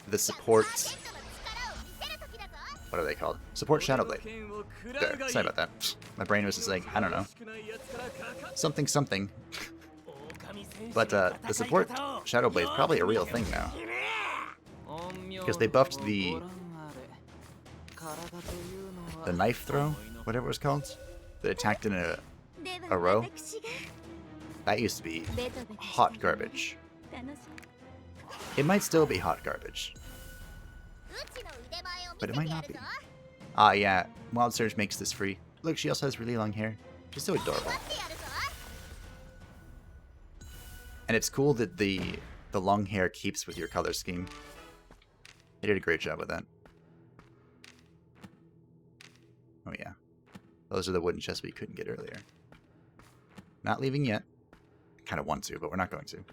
the supports. What are they called? Support Shadow Blade. There, sorry about that. My brain was just like, I don't know. Something something. But the support Shadow Blade is probably a real thing now. Because they buffed the knife throw, whatever it was called, that attacked in a row. That used to be hot garbage. It might still be hot garbage. But it might not be. Ah, yeah. Wild Surge makes this free. Look, she also has really long hair. She's so adorable. And it's cool that the long hair keeps with your color scheme. They did a great job with that. Oh yeah. Those are the wooden chests we couldn't get earlier. Not leaving yet. Kind of want to, but we're not going to.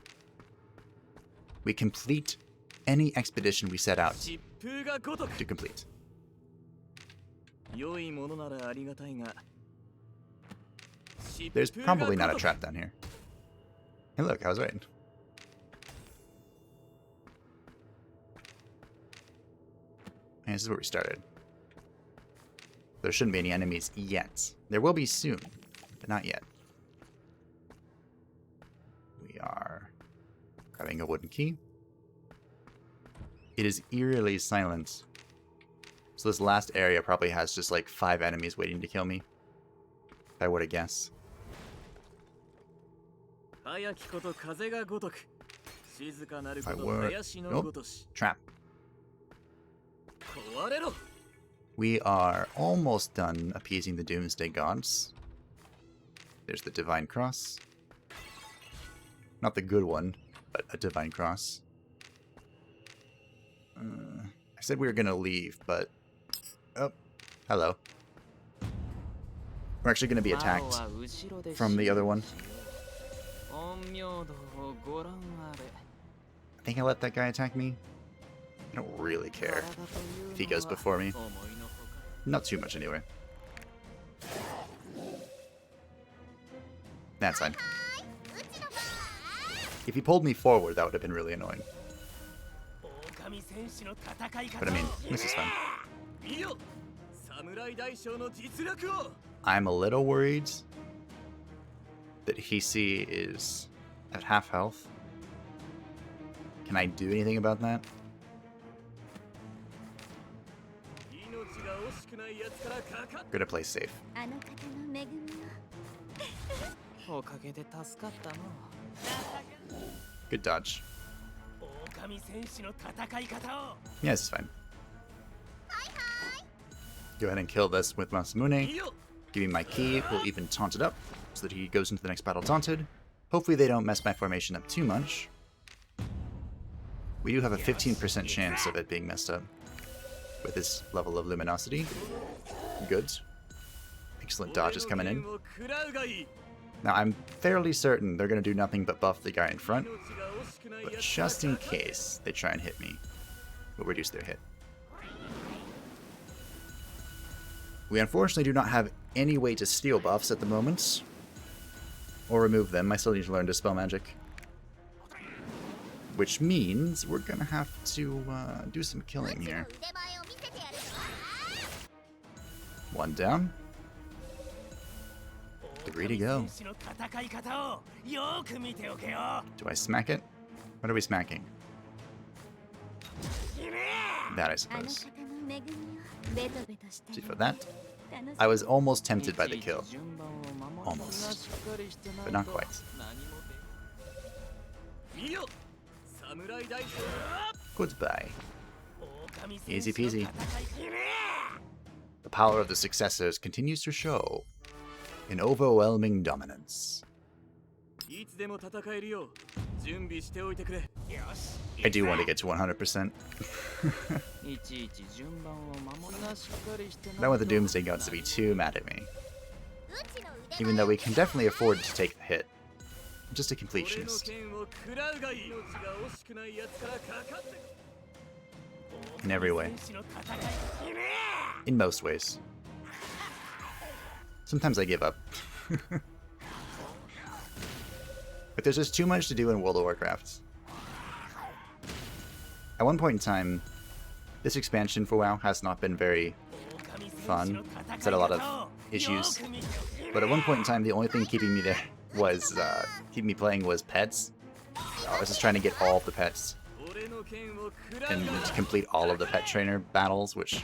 We complete any expedition we set out to complete. There's probably not a trap down here. Hey look, I was right. And this is where we started. There shouldn't be any enemies yet. There will be soon, but not yet. We are grabbing a wooden key. It is eerily silent. So this last area probably has just like 5 enemies waiting to kill me. If I were to guess. If I were... Nope. Trap. We are almost done appeasing the Doomsday Gods. There's the Divine Cross. Not the good one, but a Divine Cross. I said we were going to leave, but... Oh, hello. We're actually going to be attacked from the other one. I think I let that guy attack me. I don't really care if he goes before me. Not too much anyway. That's fine. If he pulled me forward, that would have been really annoying. But I mean, this is fun. I'm a little worried that Hiisi is at half health. Can I do anything about that? Gonna play safe. Good dodge. Yeah, this is fine. Go ahead and kill this with Masamune. Give me my key. We'll even taunt it up so that he goes into the next battle taunted. Hopefully they don't mess my formation up too much. We do have a 15% chance of it being messed up with this level of luminosity. Good. Excellent dodges coming in. Now I'm fairly certain they're going to do nothing but buff the guy in front, but just in case they try and hit me, we'll reduce their hit. We unfortunately do not have any way to steal buffs at the moment, or remove them. I still need to learn Dispel Magic. Which means we're going to have to do some killing here. One down. 3 to go. Do I smack it? What are we smacking? That, I suppose. See, for that, I was almost tempted by the kill. Almost. But not quite. Goodbye. Easy peasy. The power of the Successors continues to show in overwhelming dominance. I do want to get to 100%. I don't want the Doomsday Gods to be too mad at me. Even though we can definitely afford to take the hit. I'm just a completionist. in every way. In most ways. Sometimes I give up. But there's just too much to do in World of Warcraft. At one point in time, this expansion for WoW has not been very fun. It's had a lot of issues. But at one point in time, the only thing keeping me there was, keeping me playing was pets. I was just trying to get all of the pets. And to complete all of the pet trainer battles, which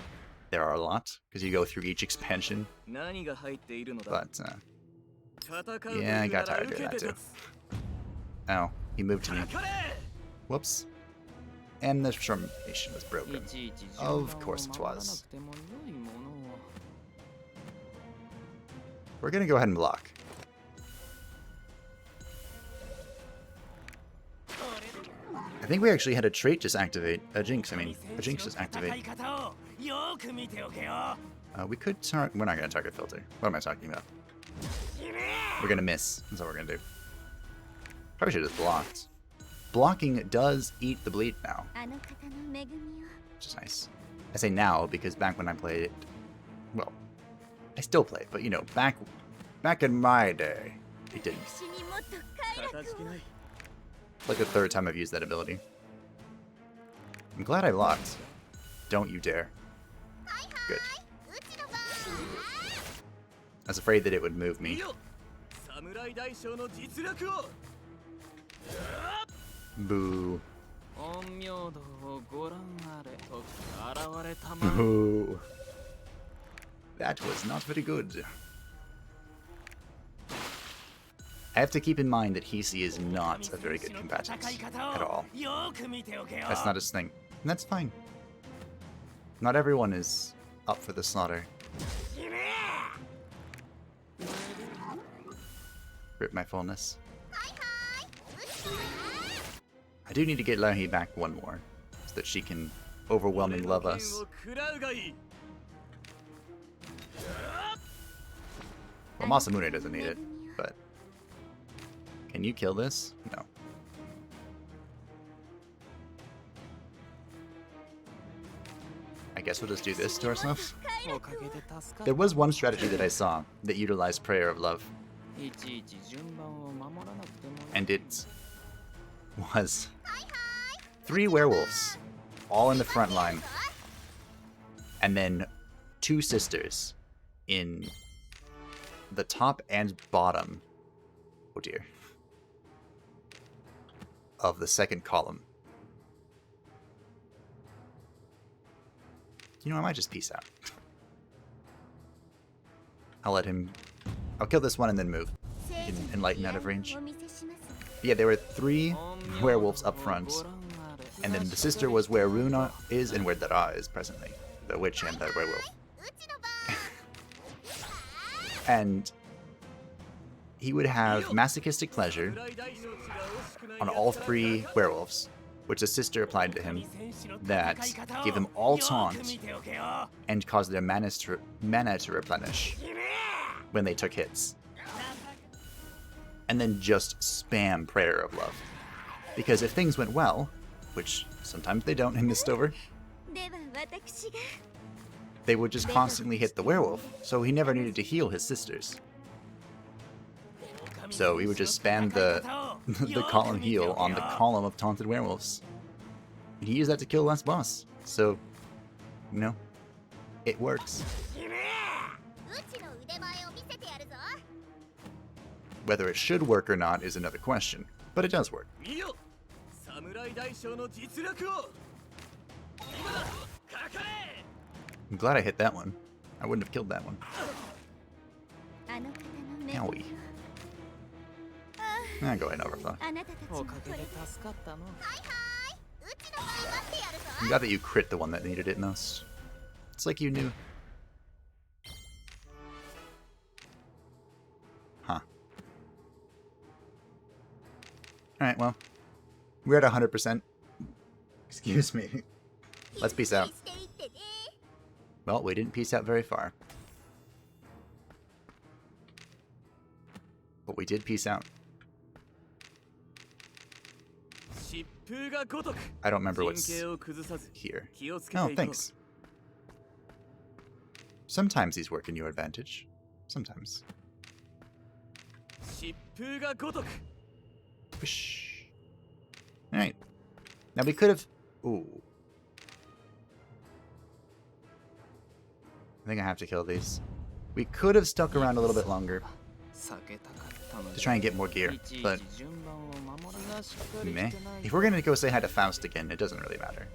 there are a lot, because you go through each expansion. But, yeah, I got tired of doing that too. Oh, he moved to me. Whoops. And the transformation was broken. Of course it was. We're gonna go ahead and block. I think we actually had a trait just activate. A jinx just activate. We could target. We're not gonna target filter. What am I talking about? We're gonna miss. That's what we're gonna do. Probably should have just blocked. Blocking does eat the bleed now, which is nice. I say now because back when I played it, well, I still play, but you know, back in my day, it didn't. Like the third time I've used that ability. I'm glad I blocked. Don't you dare. Good. I was afraid that it would move me. Boo. Boo. That was not very good. I have to keep in mind that Hiisi is not a very good combatant at all. That's not his thing. And that's fine. Not everyone is up for the slaughter. Rip my fullness. I do need to get Louhi back one more, so that she can overwhelmingly love us. Well, Masamune doesn't need it, but... Can you kill this? No. I guess we'll just do this to ourselves. There was one strategy that I saw that utilized Prayer of Love. And it was 3 werewolves, all in the front line, and then 2 sisters in the top and bottom, oh dear, of the second column. You know, I might just peace out. I'll kill this one and then move. And lighten out of range. But yeah, there were 3 werewolves up front. And then the sister was where Ruun is and where Daragh is presently. The witch and the werewolf. And he would have masochistic pleasure on all 3 werewolves, which the sister applied to him, that gave them all taunt and caused their mana to replenish when they took hits. And then just spam Prayer of Love. Because if things went well, which sometimes they don't in MISTOVER, they would just constantly hit the werewolf, so he never needed to heal his sisters. So he would just spam the column heal on the column of taunted werewolves. And he used that to kill the last boss. So, you know, it works. Whether it should work or not is another question, but it does work. I'm glad I hit that one. I wouldn't have killed that one. Owie. Go ahead and overflow. I'm glad that you crit the one that needed it most. It's like you knew. Huh. Alright, well. We're at 100%. Excuse me. Let's peace out. Well, we didn't peace out very far. But we did peace out. I don't remember what's here. Oh, thanks. Sometimes these work in your advantage. Sometimes. Whoosh. Alright. Now we could have... Ooh. I think I have to kill these. We could have stuck around a little bit longer to try and get more gear, but meh. If we're gonna go say hi to Faust again, it doesn't really matter.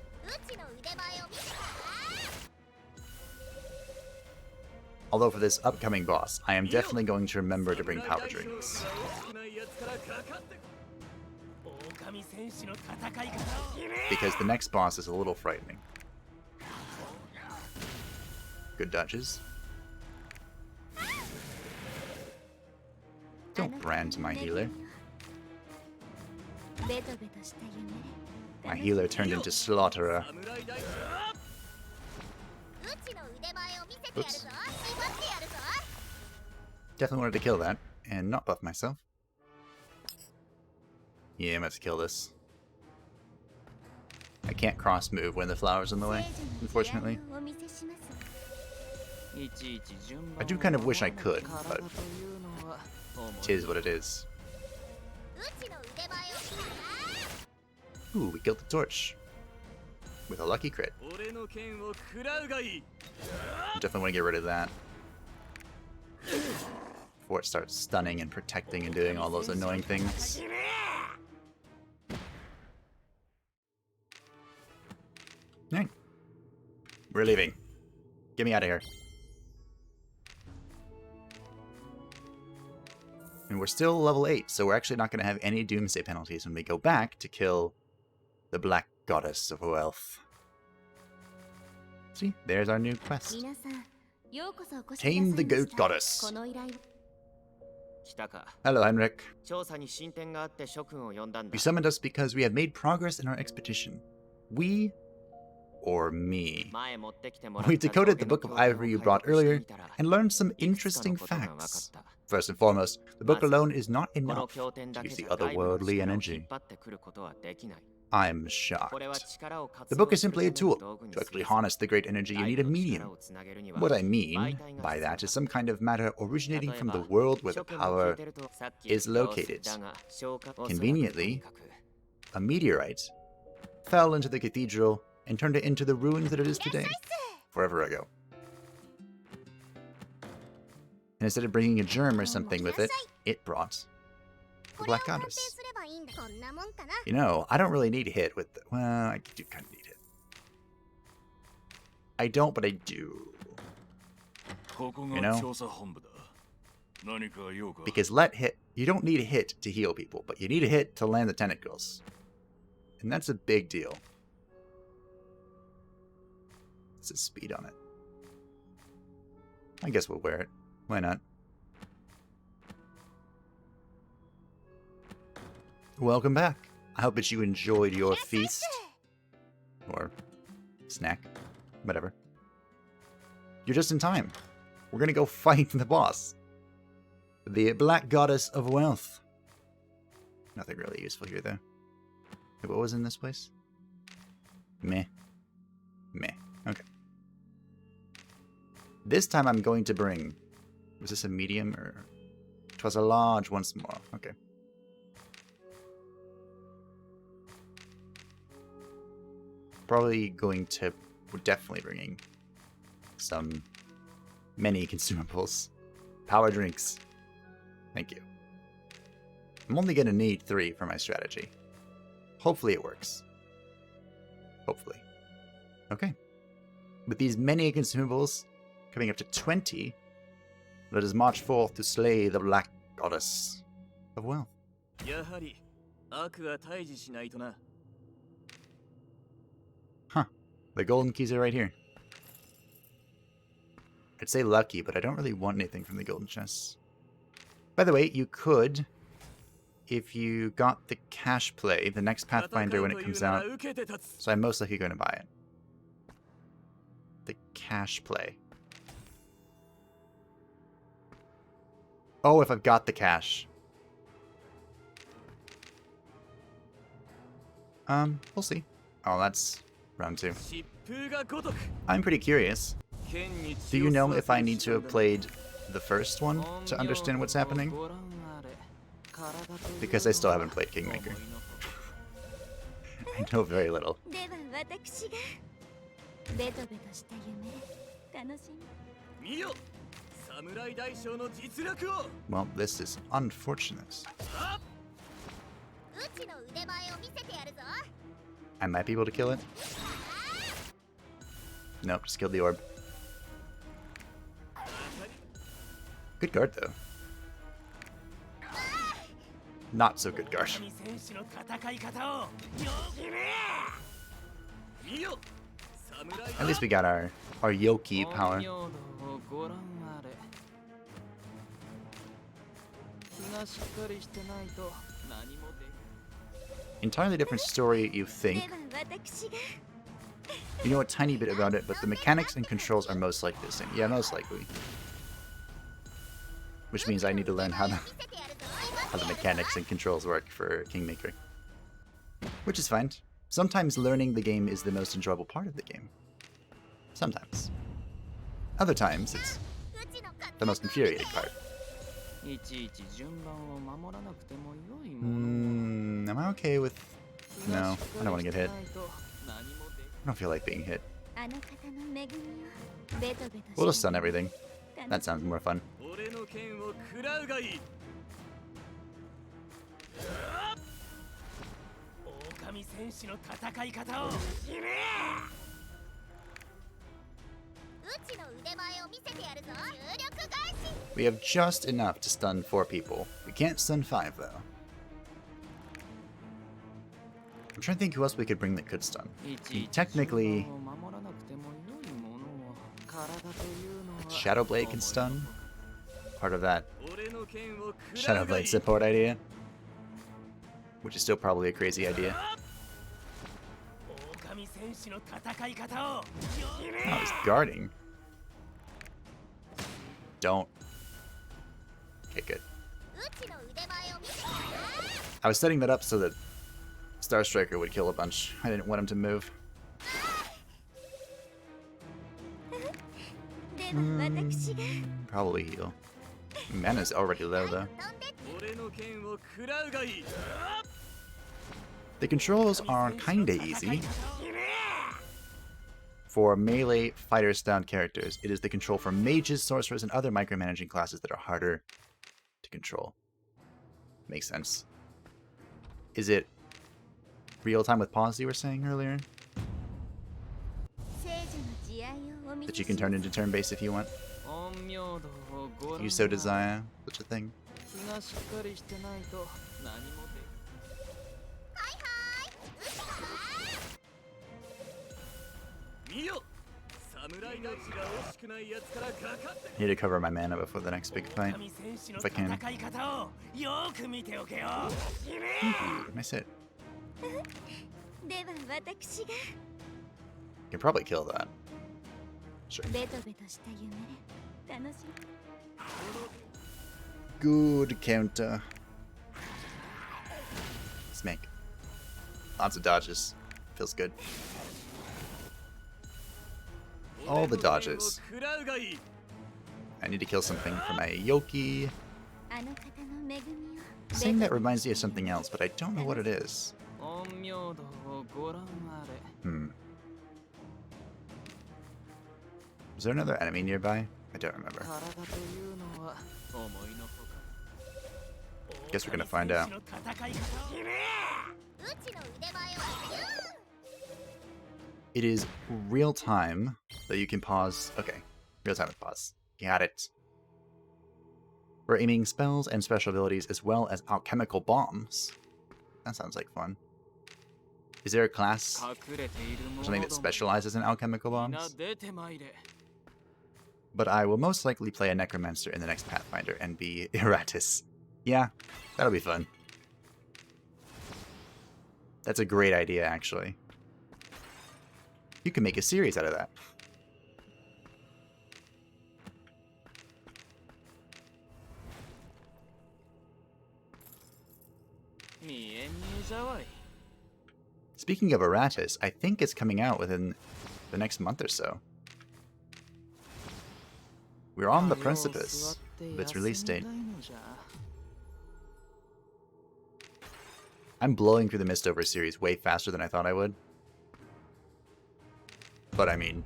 Although for this upcoming boss, I am definitely going to remember to bring power drinks. Because the next boss is a little frightening. Good dodges. Don't brand my healer. My healer turned into slaughterer. Oops. Definitely wanted to kill that and not buff myself. Yeah, I'm about to kill this. I can't cross move when the flower's in the way, unfortunately. I do kind of wish I could, but it is what it is. Ooh, we killed the torch. With a lucky crit. Definitely want to get rid of that. Before it starts stunning and protecting and doing all those annoying things. Alright. We're leaving. Get me out of here. And we're still level 8, so we're actually not going to have any doomsday penalties when we go back to kill the Black Goddess of Wealth. See, there's our new quest. Tame the Goat Goddess. Hello, Heinrich. You summoned us because we have made progress in our expedition. We, or me? We decoded the Book of Ivory you brought earlier and learned some interesting facts. First and foremost, the book alone is not enough to use the otherworldly energy. I'm shocked. The book is simply a tool. To actually harness the great energy, you need a medium. What I mean by that is some kind of matter originating from the world where the power is located. Conveniently, a meteorite fell into the cathedral and turned it into the ruins that it is today, forever ago. And instead of bringing a germ or something with it, it brought the Black Goddess. You know, I don't really need a hit with... well, I do kind of need it. I don't, but I do. You know? Because let hit... you don't need a hit to heal people, but you need a hit to land the tentacles. And that's a big deal. It's a speed on it. I guess we'll wear it. Why not? Welcome back. I hope that you enjoyed your feast. Or snack. Whatever. You're just in time. We're gonna go fight the boss. The Black Goddess of Wealth. Nothing really useful here, though. Wait, what was in this place? Meh. Meh. Okay. This time I'm going to bring... was this a medium or... 'twas a large once more. Okay. Probably going to... we're definitely bringing some... many consumables. Power drinks. Thank you. I'm only going to need 3 for my strategy. Hopefully it works. Hopefully. Okay. With these many consumables coming up to 20, let us march forth to slay the Black Goddess of Wealth. Huh. The golden keys are right here. I'd say lucky, but I don't really want anything from the golden chests. By the way, you could, if you got the cash play, the next Pathfinder when it comes out, so I'm most likely going to buy it. The cash play. Oh, if I've got the cash. We'll see. Oh, that's round 2. I'm pretty curious. Do you know if I need to have played the first one to understand what's happening? Because I still haven't played Kingmaker. I know very little. Well, this is unfortunate. I might be able to kill it. Nope, just killed the orb. Good guard, though. Not so good guard. At least we got our Yoki power. Entirely different story, you think. You know a tiny bit about it, but the mechanics and controls are most likely the same. Yeah, most likely. Which means I need to learn how the mechanics and controls work for Kingmaker. Which is fine. Sometimes learning the game is the most enjoyable part of the game. Sometimes. Other times, it's the most infuriating part. Am I okay with... No, I don't want to get hit. I don't feel like being hit. We'll just stun everything. That sounds more fun. We have just enough to stun 4 people. We can't stun 5, though. I'm trying to think who else we could bring that could stun. Technically, Shadowblade can stun. Part of that Shadowblade support idea. Which is still probably a crazy idea. Oh, he's guarding. Don't. Okay, good. I was setting that up so that Star Striker would kill a bunch. I didn't want him to move. Probably heal. Mana's already low, though. The controls are kinda easy. For melee fighter style characters, it is the control for mages, sorcerers, and other micromanaging classes that are harder to control. Makes sense. Is it real time with pause you were saying earlier? That you can turn into turn based if you want? You so desire such a thing? I need to cover my mana before the next big fight, if I can. Nice hit. Can probably kill that. Sure. Good counter. Smack. Lots of dodges. Feels good. All the dodges. I need to kill something for my Yoki. Saying that reminds me of something else, but I don't know what it is. Is there another enemy nearby? I don't remember. Guess we're gonna find out. It is real time, so you can pause. Okay, real time with pause. Got it. We're aiming spells and special abilities as well as alchemical bombs. That sounds like fun. Is there a class or something that specializes in alchemical bombs? But I will most likely play a Necromancer in the next Pathfinder and be Iratus. Yeah, that'll be fun. That's a great idea, actually. You can make a series out of that. Speaking of Aratus, I think it's coming out within the next month or so. We're on the precipice of its release date. I'm blowing through the MISTOVER series way faster than I thought I would. But I mean,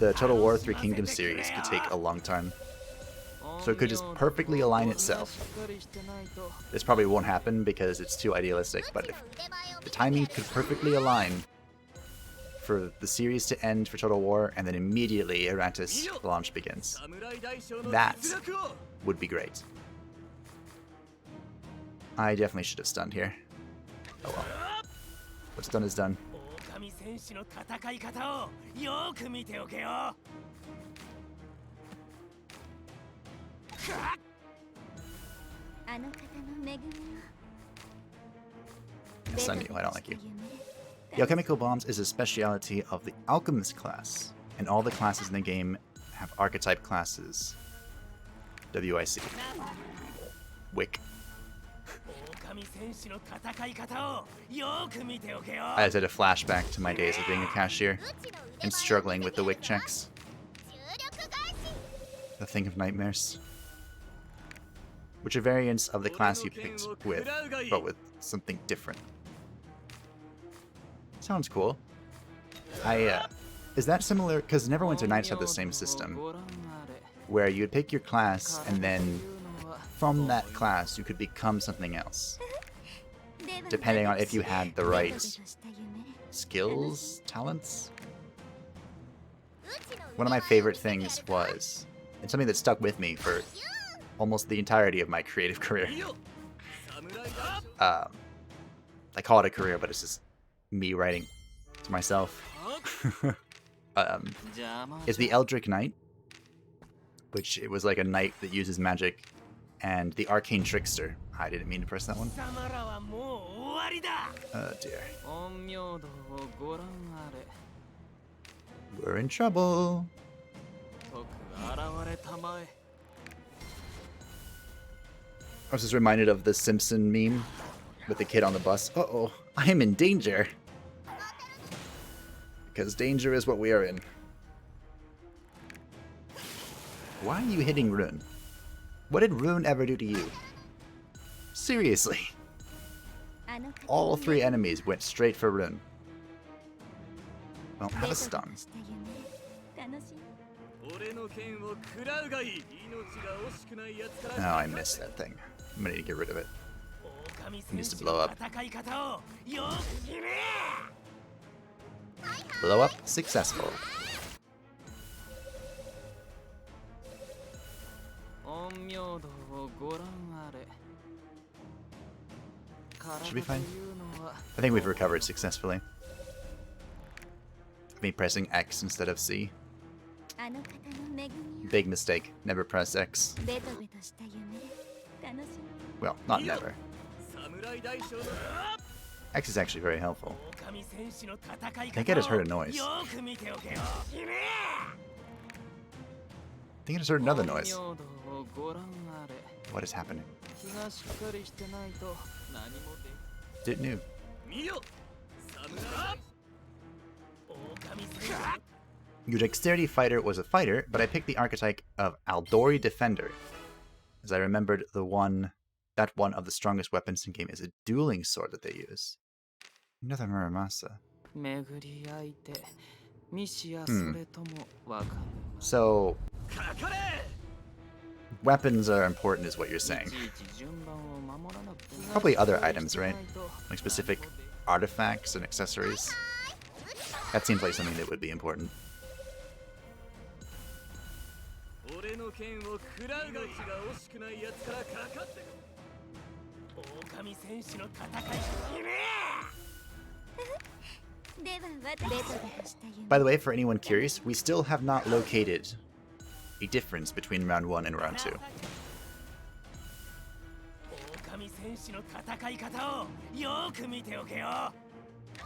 the Total War 3 Kingdoms series could take a long time. So it could just perfectly align itself. This probably won't happen because it's too idealistic, but if the timing could perfectly align for the series to end for Total War and then immediately Aratus launch begins, that would be great. I definitely should have stunned here. Oh well. What's done is done. Stun you, I don't like you. The alchemical bombs is a speciality of the alchemist class, and all the classes in the game have archetype classes. WIC. Wick. I just had a flashback to my days of being a cashier and struggling with the wick checks. The thing of nightmares. Which are variants of the class you picked with, but with something different. Sounds cool. Is that similar? Because Neverwinter Nights had the same system, where you'd pick your class, and then from that class you could become something else, depending on if you had the right skills, talents. One of my favorite things was, and something that stuck with me for almost the entirety of my creative career. I call it a career, but it's just me writing to myself. Is the Eldritch Knight, which it was like a knight that uses magic, and the Arcane Trickster. I didn't mean to press that one. Oh dear. We're in trouble. I was just reminded of the Simpson meme with the kid on the bus. Uh-oh, I am in danger. Because danger is what we are in. Why are you hitting Ruun? What did Ruun ever do to you? Seriously. All three enemies went straight for Ruun. Well, have a stun. Oh, I missed that thing. I'm gonna need to get rid of it. It needs to blow up. Blow up successful. Should be fine. I think we've recovered successfully. Me pressing X instead of C. Big mistake. Never press X. Well, not never. X is actually very helpful. I think I just heard a noise. I think I just heard another noise. What is happening? Didn't know. Your dexterity fighter was a fighter, but I picked the archetype of Aldori Defender, as I remembered that one of the strongest weapons in game is a dueling sword that they use. Another Muramasa. So, weapons are important is what you're saying. Probably other items, right? Like specific artifacts and accessories. That seems like something that would be important. By the way, for anyone curious, we still have not located a difference between round 1 and round 2.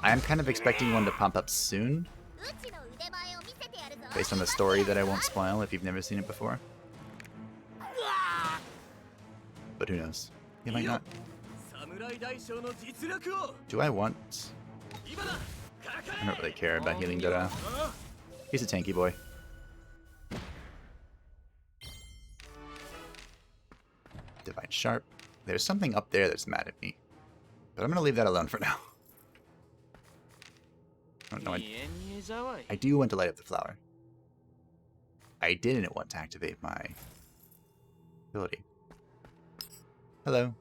I am kind of expecting one to pop up soon, based on the story that I won't spoil if you've never seen it before. But who knows? You might not. Do I want I don't really care about healing Daragh. He's a tanky boy. Divine Sharp. There's something up there that's mad at me. But I'm going to leave that alone for now. Oh, no, I do want to light up the flower. I didn't want to activate my ability. Hello.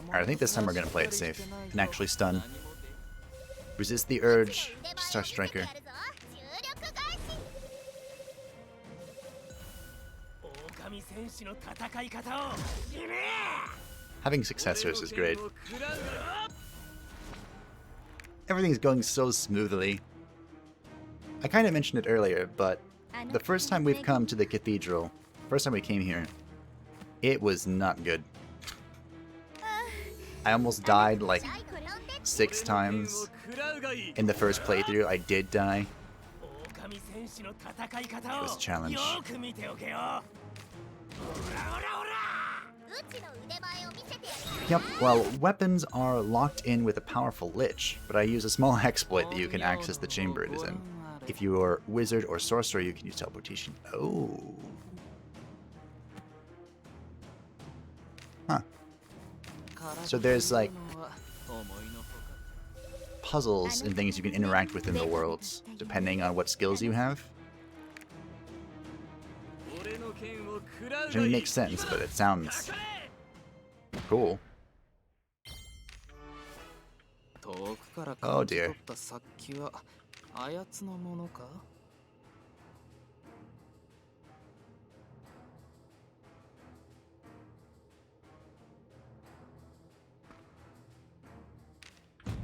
Alright, I think this time we're going to play it safe and actually stun. Resist the urge, Star Striker. Having successors is great. Everything's going so smoothly. I kind of mentioned it earlier, but the first time we've come to the Cathedral, first time we came here, it was not good. I almost died like 6 times. In the first playthrough, I did die. It was a challenge. Yep, well, weapons are locked in with a powerful lich, but I use a small exploit that you can access the chamber it is in. If you're wizard or sorcerer, you can use teleportation. Oh. Huh. So there's like puzzles and things you can interact with in the worlds, depending on what skills you have. Which doesn't make sense, but it sounds cool. Oh dear.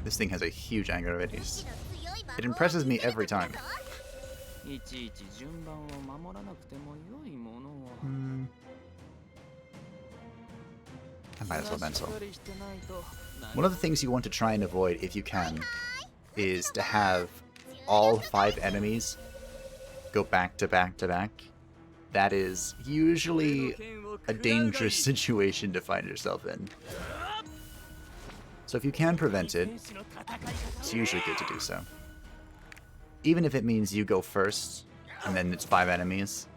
This thing has a huge anger already. It impresses me every time. I might as well mental. One of the things you want to try and avoid, if you can, is to have all 5 enemies go back to back to back. That is usually a dangerous situation to find yourself in. So if you can prevent it, it's usually good to do so. Even if it means you go first, and then it's 5 enemies,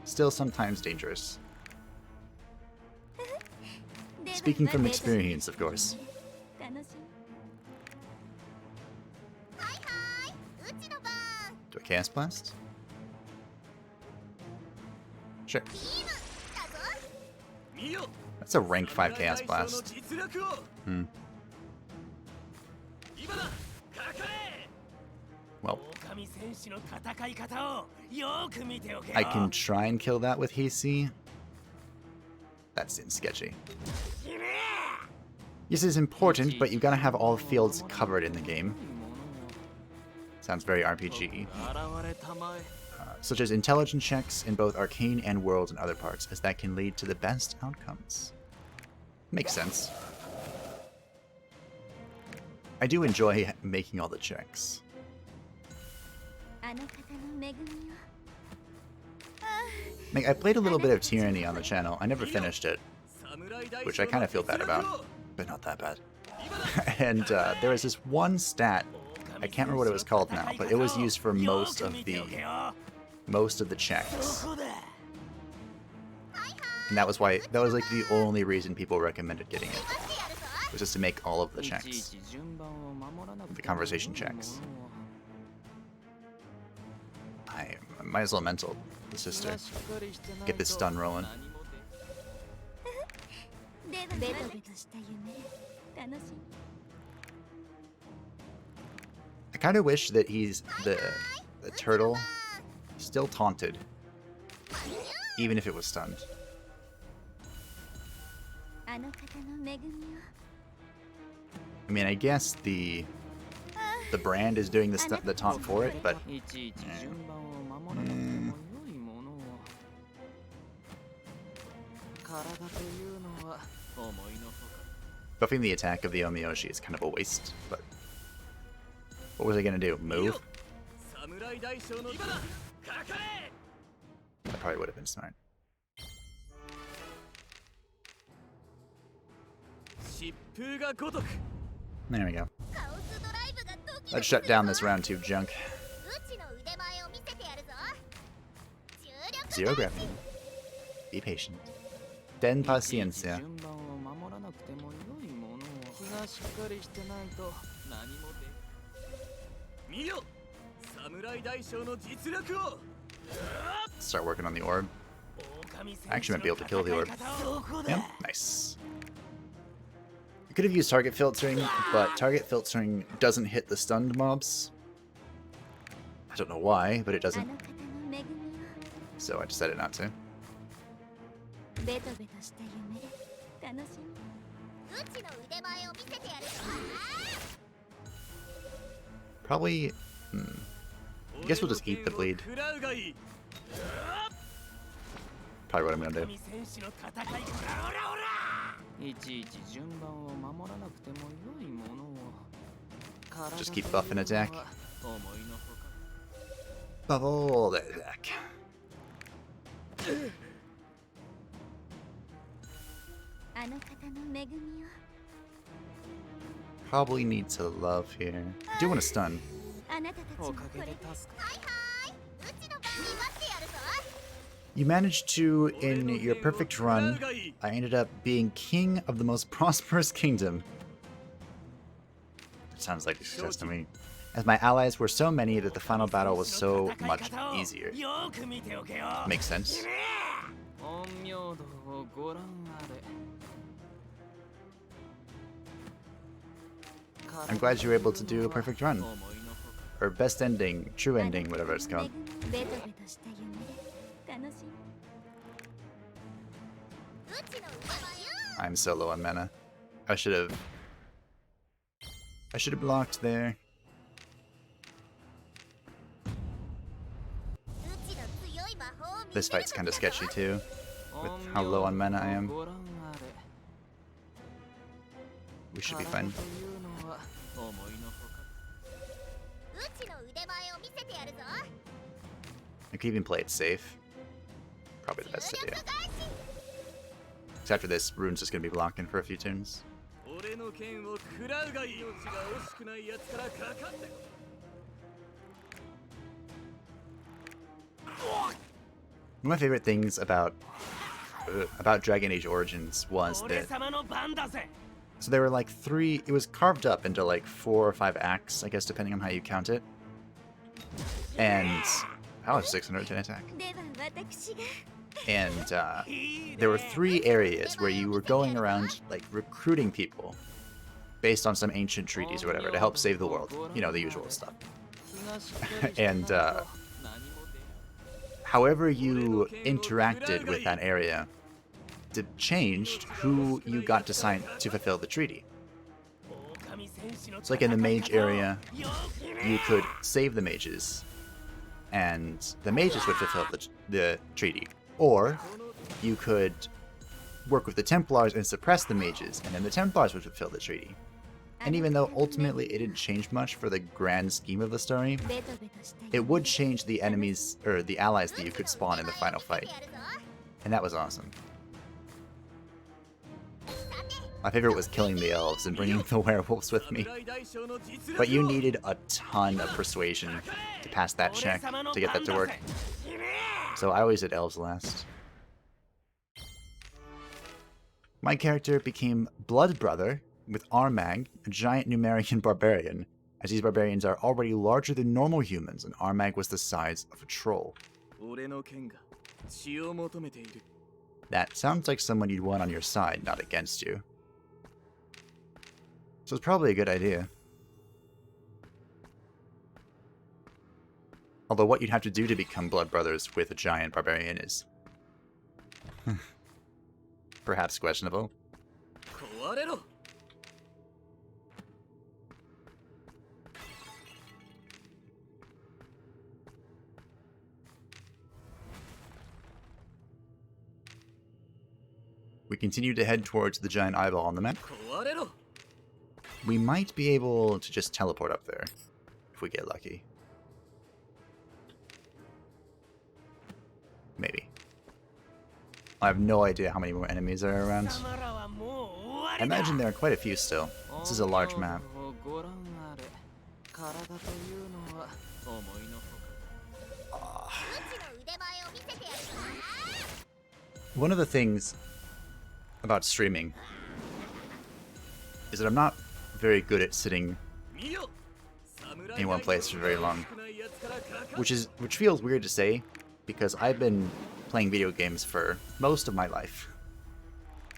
still sometimes dangerous. Speaking from experience, of course. Do I Chaos Blast? Sure. That's a rank 5 Chaos Blast. Well, I can try and kill that with Hiisi. That seems sketchy. Yes, it's important, but you gotta have all fields covered in the game. Sounds very RPG-y. Such as intelligence checks in both Arcane and Worlds and other parts, as that can lead to the best outcomes. Makes sense. I do enjoy making all the checks. Like, I played a little bit of Tyranny on the channel. I never finished it, which I kind of feel bad about, but not that bad. And there was this one stat, I can't remember what it was called now, but it was used for most of the checks. And that was like the only reason people recommended getting it. Was just to make all of the checks. The conversation checks. I might as well mental the sister. Get this stun rolling. I kind of wish that he's the turtle still taunted, even if it was stunned. I mean, I guess the brand is doing the taunt for it, but buffing the attack of the Onmyouji is kind of a waste, but what was I gonna do? Move? That probably would have been smart. There we go. Let's shut down this round 2 junk. Zero gravity. Be patient. Ten paciencia. Start working on the orb. I actually might be able to kill the orb. Yep, nice. I could have used target filtering, but target filtering doesn't hit the stunned mobs. I don't know why, but it doesn't. So I decided not to. Probably... I guess we'll just eat the bleed. Probably what I'm gonna do. Just keep buffing attack. Buff all the attack. Probably need to love here. I do want to stun. You managed to, in your perfect run, I ended up being king of the most prosperous kingdom. That sounds like a success to me. As my allies were so many that the final battle was so much easier. Makes sense. I'm glad you were able to do a perfect run. Or best ending, true ending, whatever it's called. I'm so low on mana. I should have blocked there. This fight's kind of sketchy too, with how low on mana I am. We should be fine. I could even play it safe. Probably the best idea. Because after this, Rune's just going to be blocking for a few turns. One of my favorite things about Dragon Age Origins was that... So there were like 3... It was carved up into like 4 or 5 acts, I guess, depending on how you count it. And... That was 610 attack. And there were 3 areas where you were going around like recruiting people based on some ancient treaties or whatever to help save the world. You know, the usual stuff. And however you interacted with that area changed who you got to sign to fulfill the treaty. So like in the mage area, you could save the mages, and the mages would fulfill the treaty. Or you could work with the Templars and suppress the mages, and then the Templars would fulfill the treaty. And even though ultimately it didn't change much for the grand scheme of the story, it would change the enemies, or the allies that you could spawn in the final fight. And that was awesome. My favorite was killing the elves and bringing the werewolves with me. But you needed a ton of persuasion to pass that check to get that to work. So I always did elves last. My character became Blood Brother with Armag, a giant Numerian barbarian, as these barbarians are already larger than normal humans, and Armag was the size of a troll. That sounds like someone you'd want on your side, not against you. So it's probably a good idea. Although what you'd have to do to become blood brothers with a giant barbarian is perhaps questionable. We continue to head towards the giant eyeball on the map. We might be able to just teleport up there, if we get lucky. Maybe. I have no idea how many more enemies are around. I imagine there are quite a few still. This is a large map. One of the things about streaming is that I'm not very good at sitting in one place for very long, which feels weird to say because I've been playing video games for most of my life,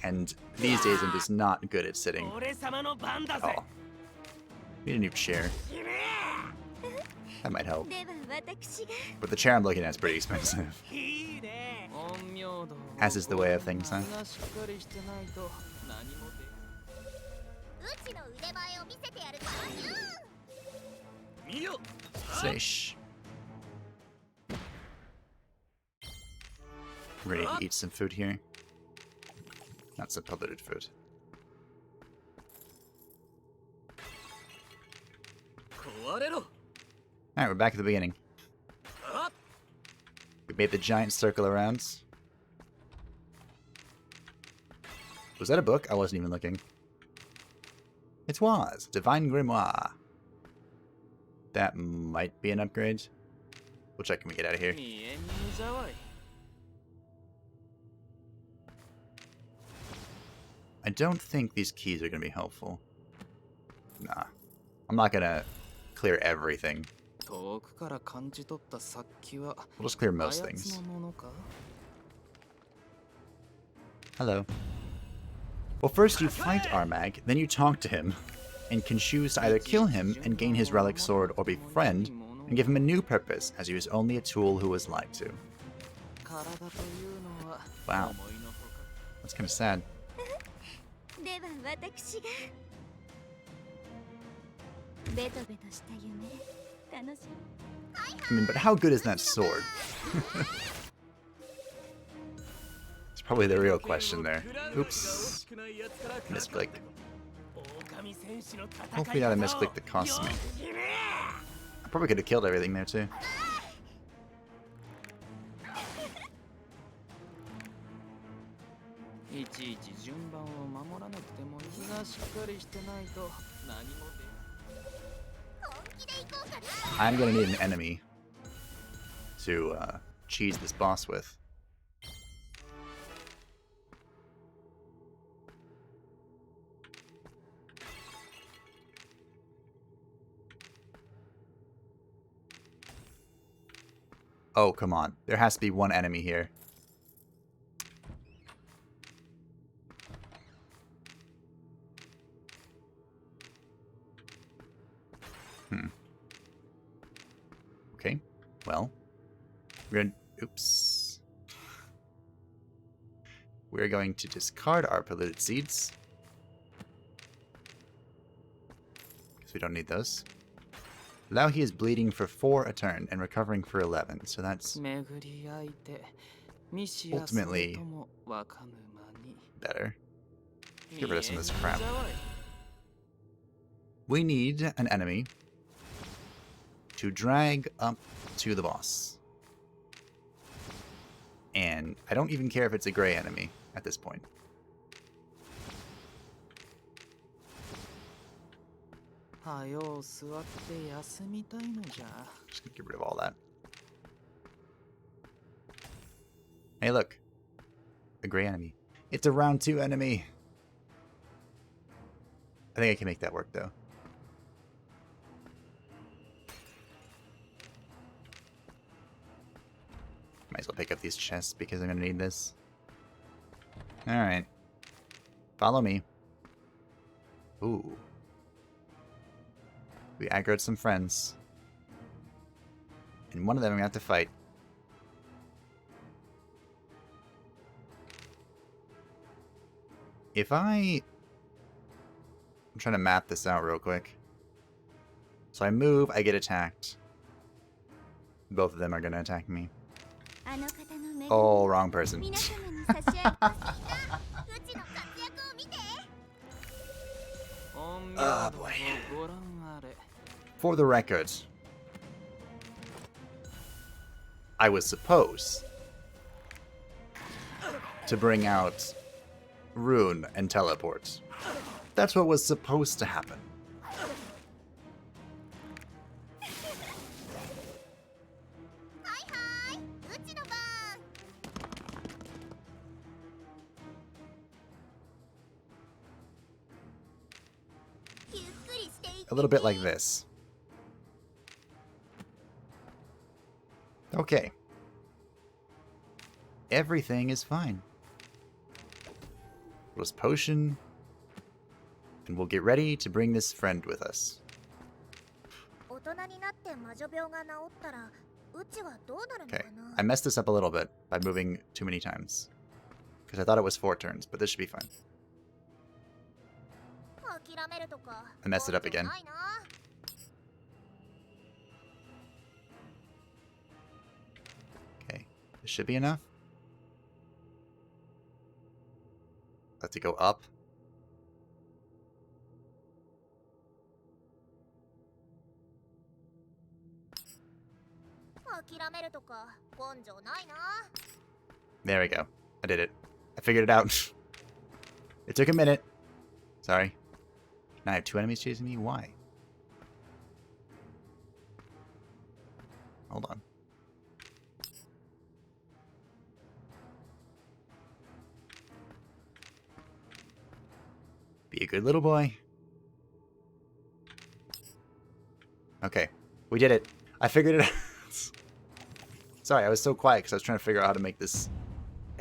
and these days I'm just not good at sitting at all. Need a new chair. That might help. But the chair I'm looking at is pretty expensive. As is the way of things, huh? Fish. Ready to eat some food here. Not some polluted food. Alright, we're back at the beginning. We made the giant circle around. Was that a book? I wasn't even looking. It was. Divine Grimoire. That might be an upgrade. We'll check when we get out of here. I don't think these keys are going to be helpful. Nah. I'm not going to clear everything. We'll just clear most things. Hello. Well, first you fight Armag, then you talk to him, and can choose to either kill him and gain his relic sword, or befriend and give him a new purpose, as he was only a tool who was lied to. Wow. That's kind of sad. I mean, but how good is that sword? It's probably the real question there. Oops. Misclicked. Hopefully not a misclick that costs me. I probably could have killed everything there too. I'm gonna need an enemy to cheese this boss with. Oh, come on. There has to be one enemy here. Okay. Well, we're gonna... Oops. We're going to discard our polluted seeds, because we don't need those. Louhi is bleeding for 4 a turn and recovering for 11, so that's ultimately better. Get rid of some of this crap. We need an enemy to drag up to the boss. And I don't even care if it's a gray enemy at this point. Just gonna get rid of all that. Hey, look. A gray enemy. It's a round 2 enemy. I think I can make that work, though. Might as well pick up these chests because I'm gonna need this. Alright. Follow me. Ooh. We aggroed some friends. And one of them I'm gonna have to fight. If I'm trying to map this out real quick. So I move, I get attacked. Both of them are gonna attack me. Oh, wrong person. Oh boy. For the record, I was supposed to bring out Ruun and teleport. That's what was supposed to happen. A little bit like this. Okay. Everything is fine. Plus potion. And we'll get ready to bring this friend with us. Okay, I messed this up a little bit by moving too many times. Because I thought it was 4 turns, but this should be fine. I messed it up again. Okay, this should be enough. Have to go up. There we go. I did it. I figured it out. It took a minute. Sorry. Now I have 2 enemies chasing me? Why? Hold on. Be a good little boy. Okay. We did it. I figured it out. Sorry, I was so quiet because I was trying to figure out how to make this...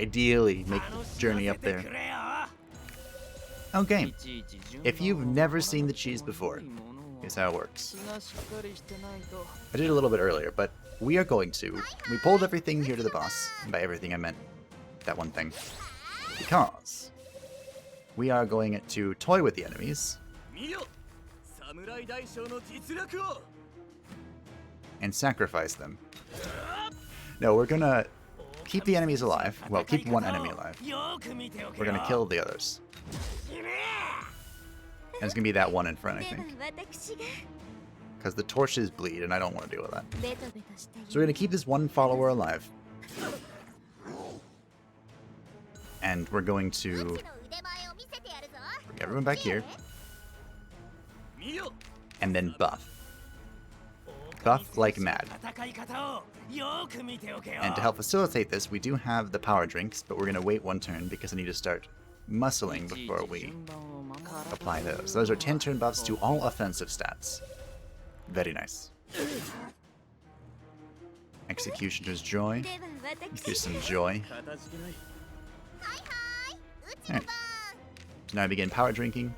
Ideally, make the journey up there. Okay. If you've never seen the cheese before, here's how it works. I did it a little bit earlier, but we are going to... We pulled everything here to the boss. And by everything, I meant that one thing. Because... we are going to toy with the enemies. And sacrifice them. No, we're gonna keep the enemies alive. Well, keep one enemy alive. We're gonna kill the others. And it's gonna be that one in front, I think. Because the torches bleed, and I don't want to deal with that. So we're gonna keep this one follower alive. And we're going to bring everyone back here. And then buff. Buff like mad. And to help facilitate this, we do have the power drinks, but we're going to wait 1 turn because I need to start muscling before we apply those. Those are 10 turn buffs to all offensive stats. Very nice. Executioner's Joy. Here's some joy. Alright. So now I begin power drinking.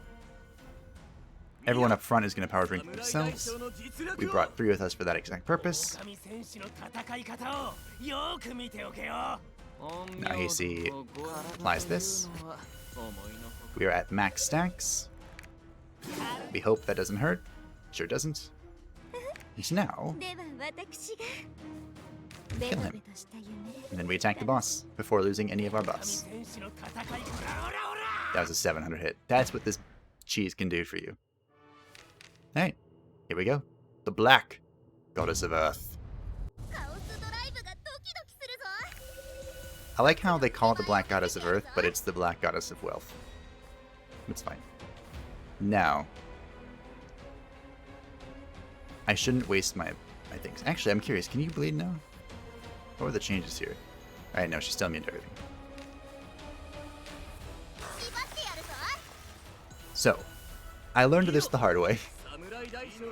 Everyone up front is going to power drink themselves. We brought 3 with us for that exact purpose. Now Hiisi applies this. We are at max stacks. We hope that doesn't hurt. Sure doesn't. And now, kill him. And then we attack the boss before losing any of our buffs. That was a 700 hit. That's what this cheese can do for you. Alright, here we go. The Black Goddess of Earth. I like how they call it the Black Goddess of Earth, but it's the Black Goddess of Wealth. It's fine. Now, I shouldn't waste my things. Actually, I'm curious, can you bleed now? What were the changes here? Alright, no, she's still immune to everything. So, I learned this the hard way.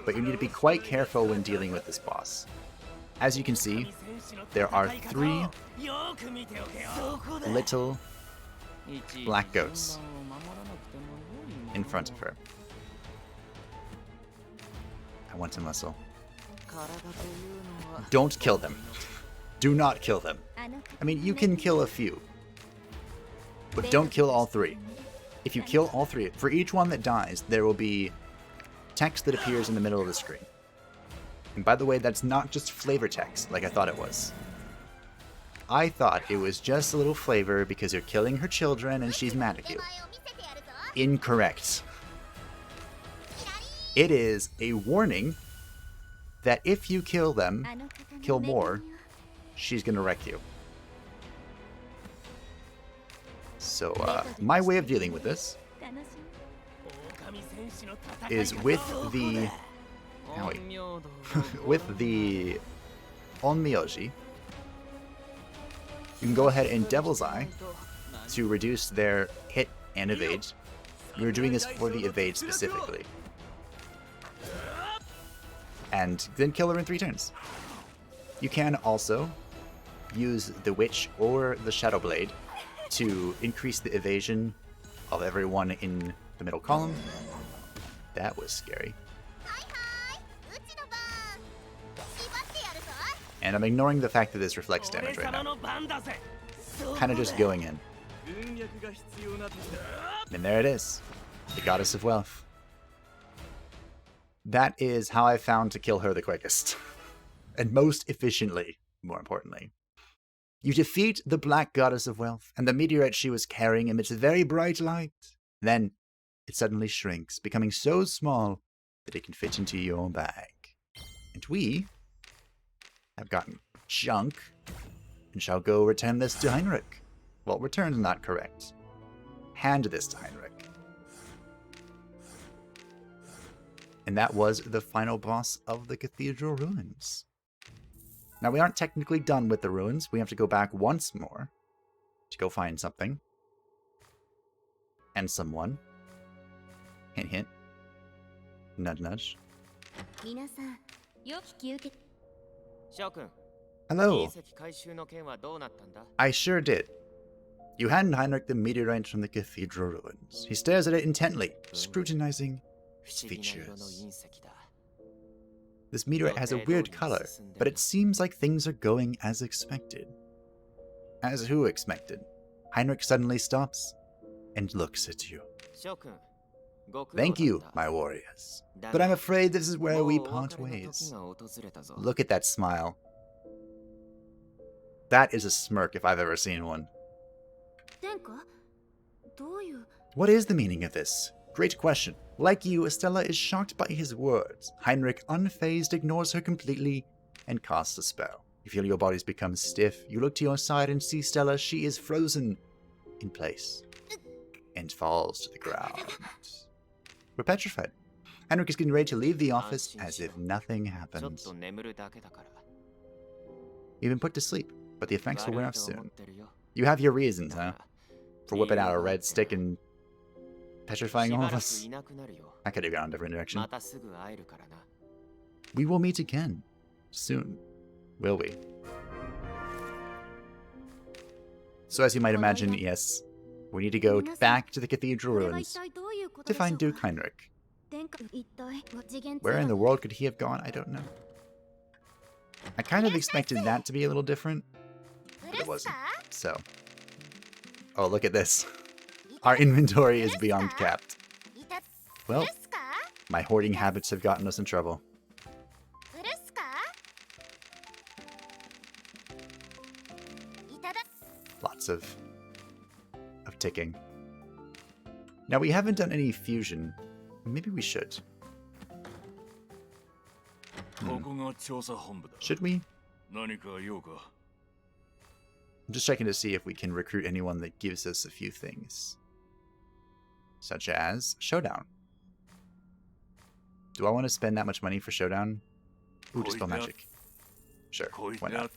But you need to be quite careful when dealing with this boss. As you can see, there are 3 little black goats in front of her. I want to muscle. Don't kill them. Do not kill them. I mean, you can kill a few, but don't kill all 3. If you kill all 3, for each one that dies, there will be text that appears in the middle of the screen. And by the way, that's not just flavor text like I thought it was. I thought it was just a little flavor because you're killing her children and she's mad at you. Incorrect. It is a warning that if you kill them, kill more, she's gonna wreck you. So my way of dealing with this is with the with the Onmyouji. You can go ahead and Devil's Eye to reduce their hit and evade. We're doing this for the evade specifically. And then kill her in 3 turns. You can also use the Witch or the Shadow Blade to increase the evasion of everyone in the middle column. That was scary. And I'm ignoring the fact that this reflects damage right now. Kind of just going in. And there it is. The Goddess of Wealth. That is how I found to kill her the quickest. And most efficiently, more importantly. You defeat the Black Goddess of Wealth, and the meteorite she was carrying emits a very bright light. Then, it suddenly shrinks, becoming so small that it can fit into your bag. And we have gotten junk, and shall go return this to Heinrich. Well, return's not correct. Hand this to Heinrich. And that was the final boss of the Cathedral Ruins. Now, we aren't technically done with the ruins. We have to go back once more to go find something. And someone. Hint, hint. Nudge, nudge. Hello. I sure did. You hand Heinrich the meteorite from the Cathedral Ruins. He stares at it intently, scrutinizing its features. This meteorite has a weird color, but it seems like things are going as expected. As who expected? Heinrich suddenly stops and looks at you. Thank you, my warriors. But I'm afraid this is where we part ways. Look at that smile. That is a smirk if I've ever seen one. What is the meaning of this? Great question. Like you, Estella is shocked by his words. Heinrich, unfazed, ignores her completely and casts a spell. You feel your bodies become stiff. You look to your side and see Stella. She is frozen in place and falls to the ground. We're petrified. Heinrich is getting ready to leave the office as if nothing happened. You've been put to sleep, but the effects will wear off soon. You have your reasons, huh? For whipping out a red stick and petrifying all of us. I could have gone a different direction. We will meet again. Soon. Will we? So as you might imagine, yes, we need to go back to the Cathedral Ruins to find Duke Heinrich. Where in the world could he have gone? I don't know. I kind of expected that to be a little different, but it wasn't. So. Oh, look at this. Our inventory is beyond capped. Well, my hoarding habits have gotten us in trouble. Lots of ticking. Now, we haven't done any fusion. Maybe we should. Should we? I'm just checking to see if we can recruit anyone that gives us a few things. Such as Showdown. Do I want to spend that much money for Showdown? Ooh, Dispel Magic. Sure, why not?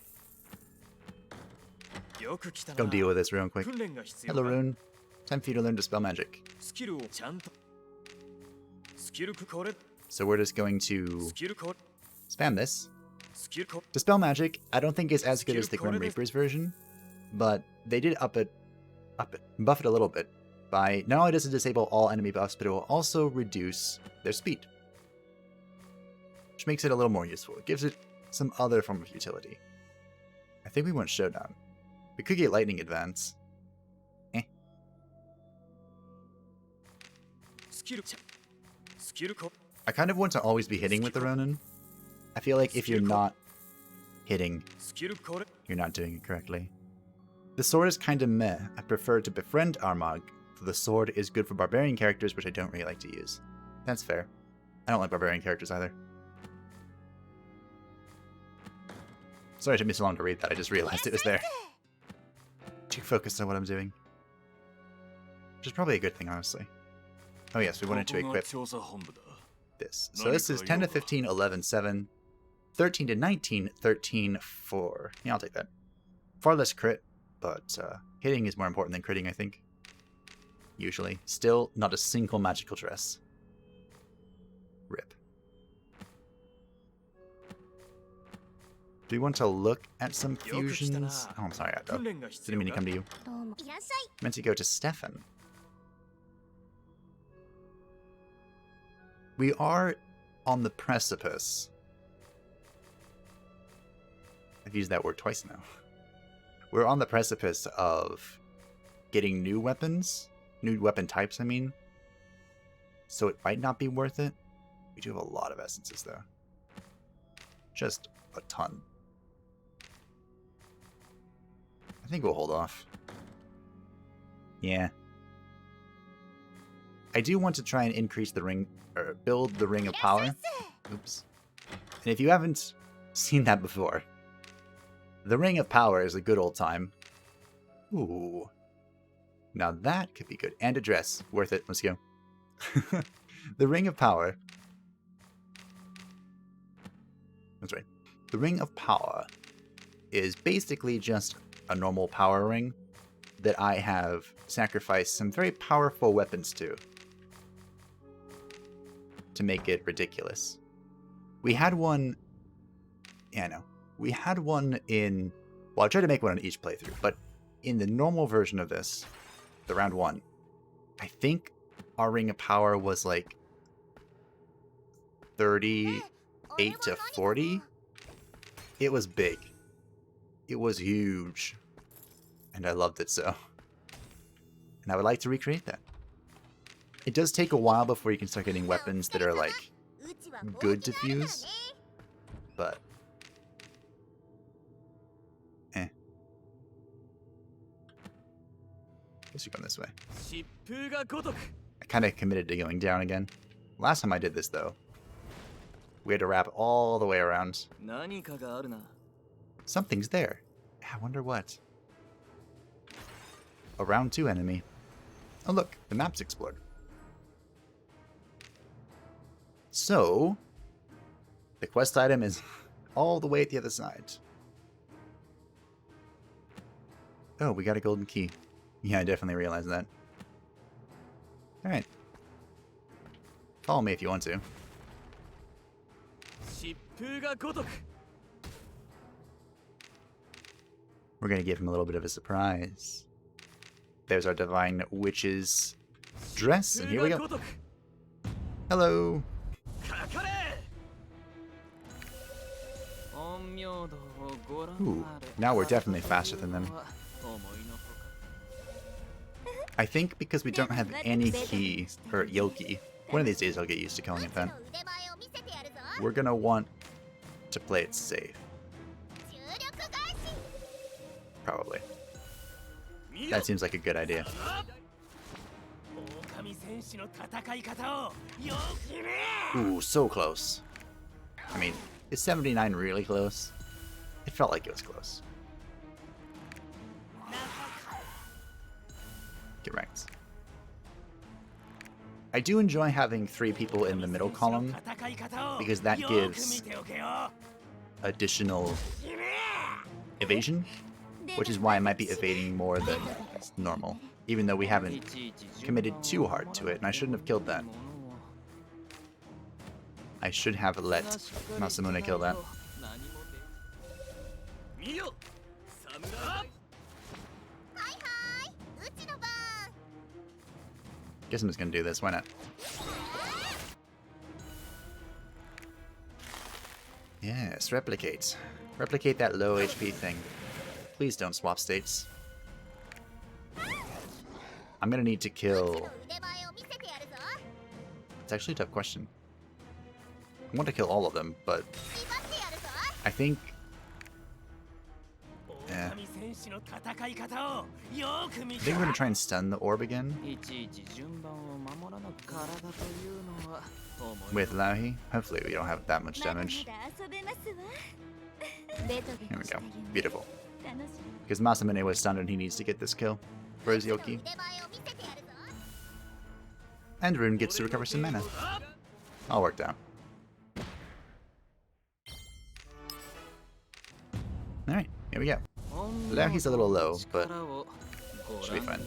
Go deal with this real quick. Hello, Ruun. Time for you to learn Dispel Magic. So we're just going to spam this. Dispel Magic, I don't think is as good as the Grim Reaper's version, but they did buff it a little bit. By not only does it disable all enemy buffs, but it will also reduce their speed. Which makes it a little more useful. It gives it some other form of utility. I think we want Showdown. We could get Lightning Advance. I kind of want to always be hitting with the Ronin. I feel like if you're not hitting, you're not doing it correctly. The sword is kind of meh. I prefer to befriend Armagh. The sword is good for barbarian characters, which I don't really like to use. That's fair. I don't like barbarian characters either. Sorry it took me so long to read that, I just realized it was there. Too focused on what I'm doing. Which is probably a good thing, honestly. Oh yes, we wanted to equip this. So this is 10 to 15, 11, 7, 13 to 19, 13, 4. Yeah, I'll take that. Far less crit, but hitting is more important than critting, I think. Usually. Still, not a single magical dress. Rip. Do we want to look at some fusions? Oh, I'm sorry, Ado. Didn't mean to come to you. Meant to go to Stefan. We are on the precipice. I've used that word twice now. We're on the precipice of getting new weapons. New weapon types, I mean. So it might not be worth it. We do have a lot of essences, though. Just a ton. I think we'll hold off. Yeah. I do want to try and increase the ring, or build the Ring of Power. Oops. And if you haven't seen that before, the Ring of Power is a good old time. Ooh. Now that could be good. And a dress. Worth it. Let's go. The Ring of Power. That's right. The Ring of Power is basically just a normal power ring that I have sacrificed some very powerful weapons to make it ridiculous. We had one... Yeah, I know. We had one in... Well, I tried to make one on each playthrough, but in the normal version of this, the round 1, I think our Ring of Power was like 38 to 40. It was big. It was huge. And I loved it so. And I would like to recreate that. It does take a while before you can start getting weapons that are like good to fuse. But guess we're going this way. I kind of committed to going down again. Last time I did this, though, we had to wrap all the way around. Something's there. I wonder what. A round 2 enemy. Oh look, the map's explored. So, the quest item is all the way at the other side. Oh, we got a golden key. Yeah, I definitely realized that. Alright. Follow me if you want to. We're gonna give him a little bit of a surprise. There's our Divine Witch's dress, and here we go. Hello! Ooh, now we're definitely faster than them. I think because we don't have any key, or Yoki, one of these days I'll get used to calling it that, we're gonna want to play it safe. Probably. That seems like a good idea. Ooh, so close. I mean, is 79 really close? It felt like it was close. Get wrecked. I do enjoy having 3 people in the middle column, because that gives additional evasion, which is why I might be evading more than normal, even though we haven't committed too hard to it, and I shouldn't have killed that. I should have let Masamune kill that. Guess I'm just gonna do this, why not? Yes, replicate. Replicate that low HP thing. Please don't swap states. I'm gonna need to kill... It's actually a tough question. I want to kill all of them, but... I think... Yeah. I think we're gonna try and stun the orb again. With Louhi. Hopefully we don't have that much damage. Here we go. Beautiful. Because Masamune was stunned and he needs to get this kill for his Yoki. And Ruun gets to recover some mana. All worked out. Alright, here we go. Louhi's a little low, but should be fine.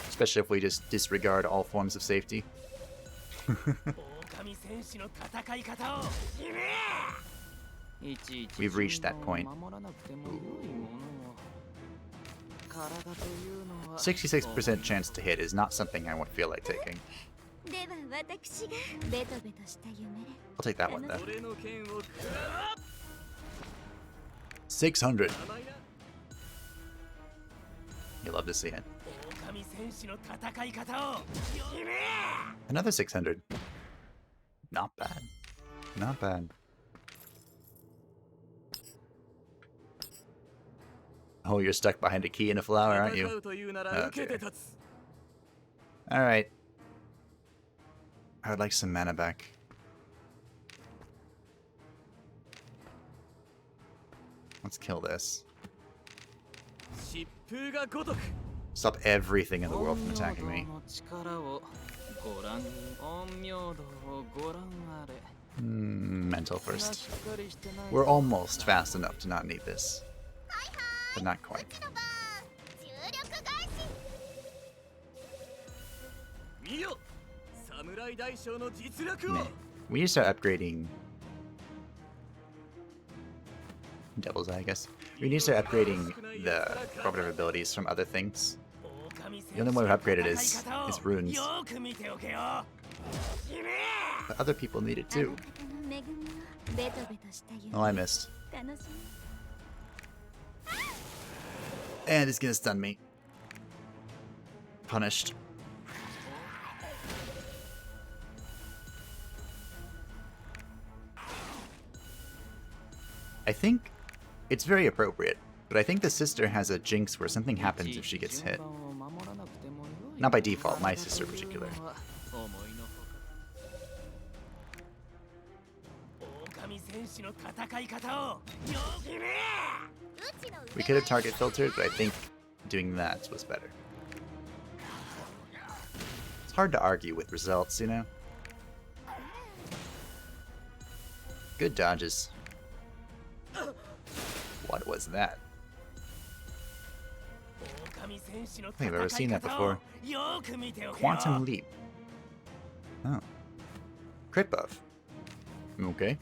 Especially if we just disregard all forms of safety. We've reached that point. Ooh. 66% chance to hit is not something I would feel like taking. I'll take that one though. 600. You love to see it. Another 600. Not bad. Not bad. Oh, you're stuck behind a key and a flower, aren't you? Oh, alright. I would like some mana back. Let's kill this. Stop everything in the world from attacking me. Mental first. We're almost fast enough to not need this. But not quite. Nah. We need to start upgrading Devil's Eye, I guess. We need to start upgrading the cooperative abilities from other things. The only one we've upgraded is runes. But other people need it too. Oh, I missed. And it's gonna stun me. Punished. I think it's very appropriate, but I think the sister has a jinx where something happens if she gets hit. Not by default, my sister in particular. We could have target filtered, but I think doing that was better. It's hard to argue with results, you know? Good dodges. What was that? I've ever seen that before. Quantum Leap. Oh. Crit buff. Okay.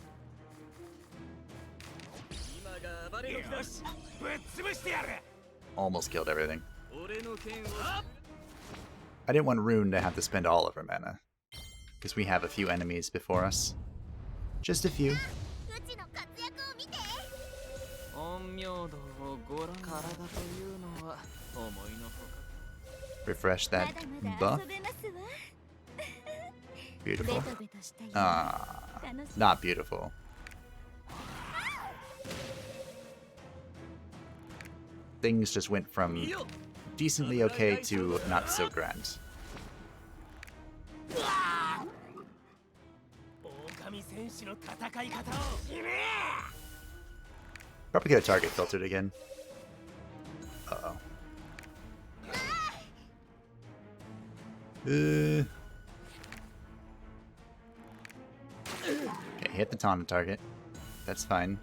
Almost killed everything. I didn't want Ruun to have to spend all of her mana, because we have a few enemies before us. Just a few. Refresh that buff. Beautiful. Ah, not beautiful. Things just went from decently okay to not so grand. Probably get a target filtered again. Uh-oh. Okay, hit the taunt target. That's fine.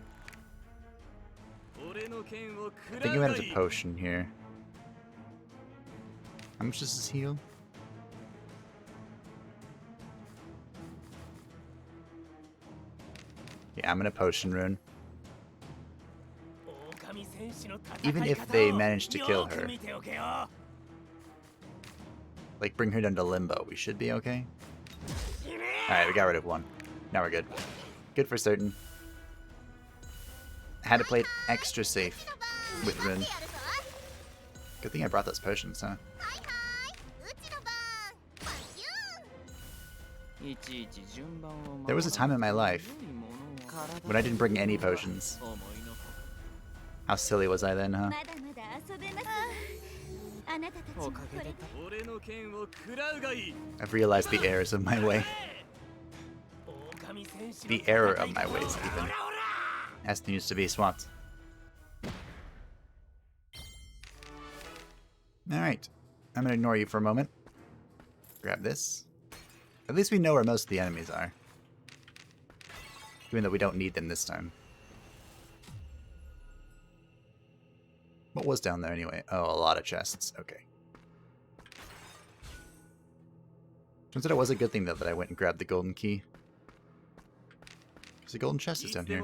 I think you went into potion here. How much does this heal? Yeah, I'm gonna potion rune. Even if they manage to kill her, like bring her down to limbo, we should be okay. Alright, we got rid of one. Now we're good. Good for certain. I had to play it extra safe with Ruun. Good thing I brought those potions, huh? There was a time in my life when I didn't bring any potions. How silly was I then, huh? I've realized the errors of my way. The error of my ways, even. As needs to be swapped. Alright. I'm gonna ignore you for a moment. Grab this. At least we know where most of the enemies are. Even though we don't need them this time. What was down there anyway? Oh, a lot of chests. Okay. Turns out it was a good thing though that I went and grabbed the golden key. There's a golden chest is down here.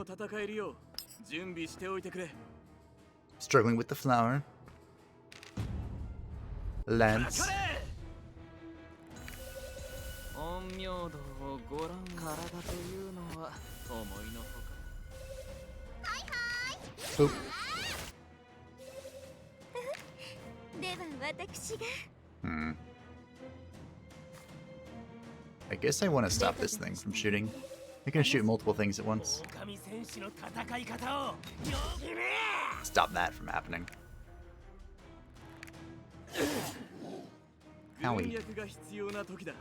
Struggling with the flower. Lance. Oop. I guess I want to stop this thing from shooting. You're gonna shoot multiple things at once. Stop that from happening. Owie.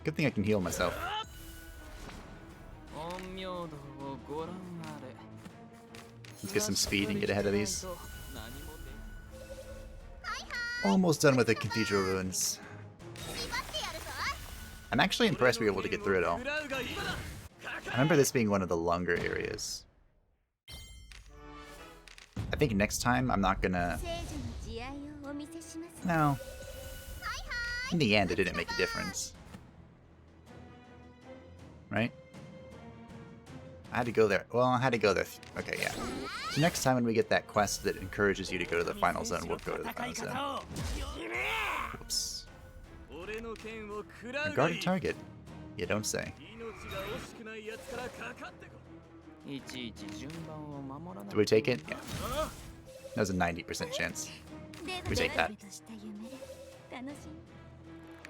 Good thing I can heal myself. Let's get some speed and get ahead of these. Almost done with the Cathedral ruins. I'm actually impressed we were able to get through it all. I remember this being one of the longer areas. I think next time I'm not gonna... No. In the end, it didn't make a difference. Right? I had to go there. Well, I had to go there. Okay, yeah. So next time when we get that quest that encourages you to go to the final zone, we'll go to the final zone. Whoops. A guarded target? You don't say. Do we take it? Yeah. That was a 90% chance. We take that. I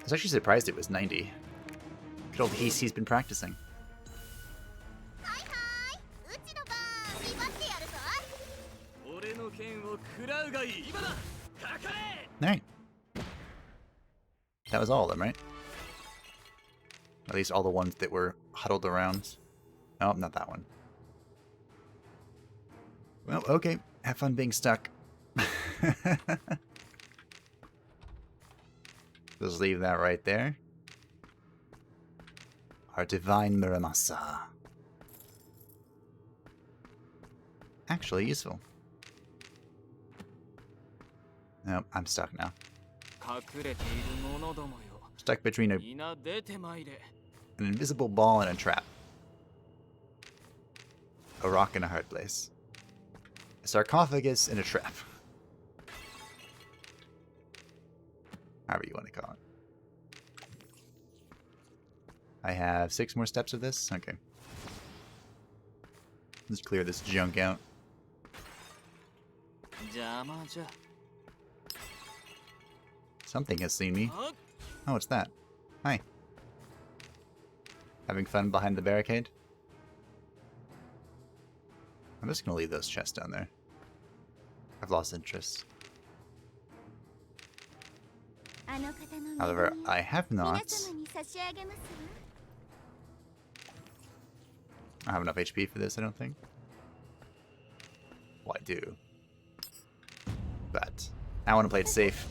was actually surprised it was 90. Good old Hiisi's been practicing. Alright. That was all of them, right? At least all the ones that were huddled around. Oh, not that one. Well, okay. Have fun being stuck. Just leave that right there. Our divine Muramasa. Actually useful. Nope, I'm stuck now. Stuck between an invisible ball and a trap. A rock and a hard place. A sarcophagus and a trap. However you want to call it. I have 6 more steps of this? Okay. Let's clear this junk out. Something has seen me. Oh, it's that. Hi. Having fun behind the barricade? I'm just gonna leave those chests down there. I've lost interest. However, I have not. I don't have enough HP for this, I don't think. Well, I do. But I want to play it safe.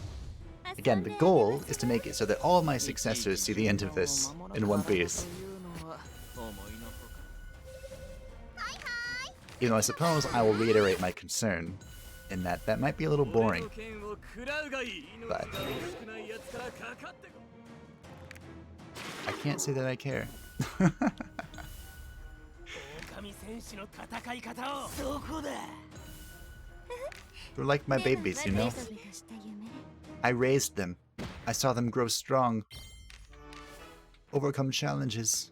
Again, the goal is to make it so that all of my successors see the end of this in one piece. Even though I suppose I will reiterate my concern in that that might be a little boring. But I can't say that I care. They're like my babies, you know? I raised them. I saw them grow strong. Overcome challenges.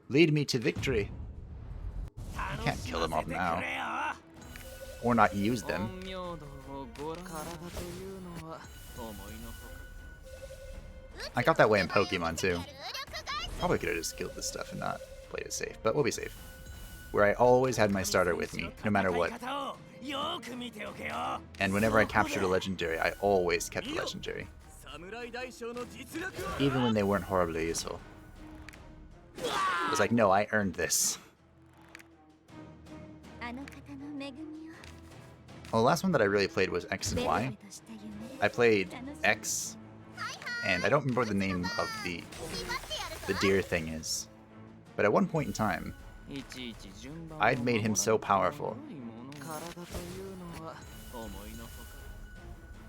Lead me to victory. I can't kill them off now. Or not use them. I got that way in Pokemon too. Probably could have just killed this stuff and not played it safe, but we'll be safe. Where I always had my starter with me, no matter what. And whenever I captured a legendary, I always kept a legendary. Even when they weren't horribly useful. It was like, no, I earned this. Well, the last one that I really played was X and Y. I played X and I don't remember what the name of the deer thing is. But at one point in time, I'd made him so powerful.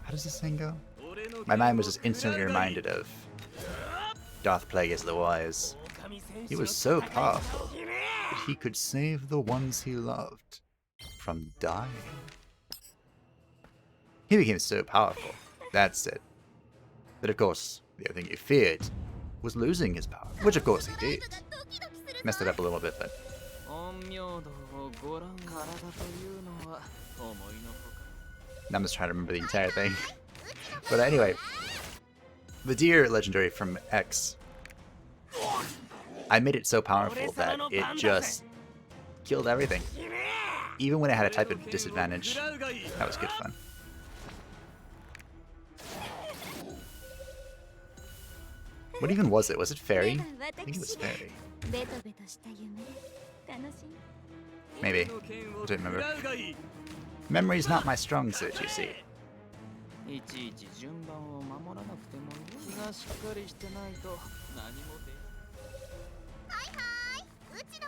How does this thing go? My mind was just instantly reminded of Doth Plagueis the Wise. He was so powerful that he could save the ones he loved from dying. He became so powerful, that's it. But of course, the other thing he feared was losing his power, which of course he did. Messed it up a little bit, but... I'm just trying to remember the entire thing. But anyway, the deer legendary from X, I made it so powerful that it just killed everything. Even when it had a type of disadvantage. That was good fun. What even was it? Was it fairy? I think it was fairy. Maybe. I don't remember. Memory's not my strong suit, you see.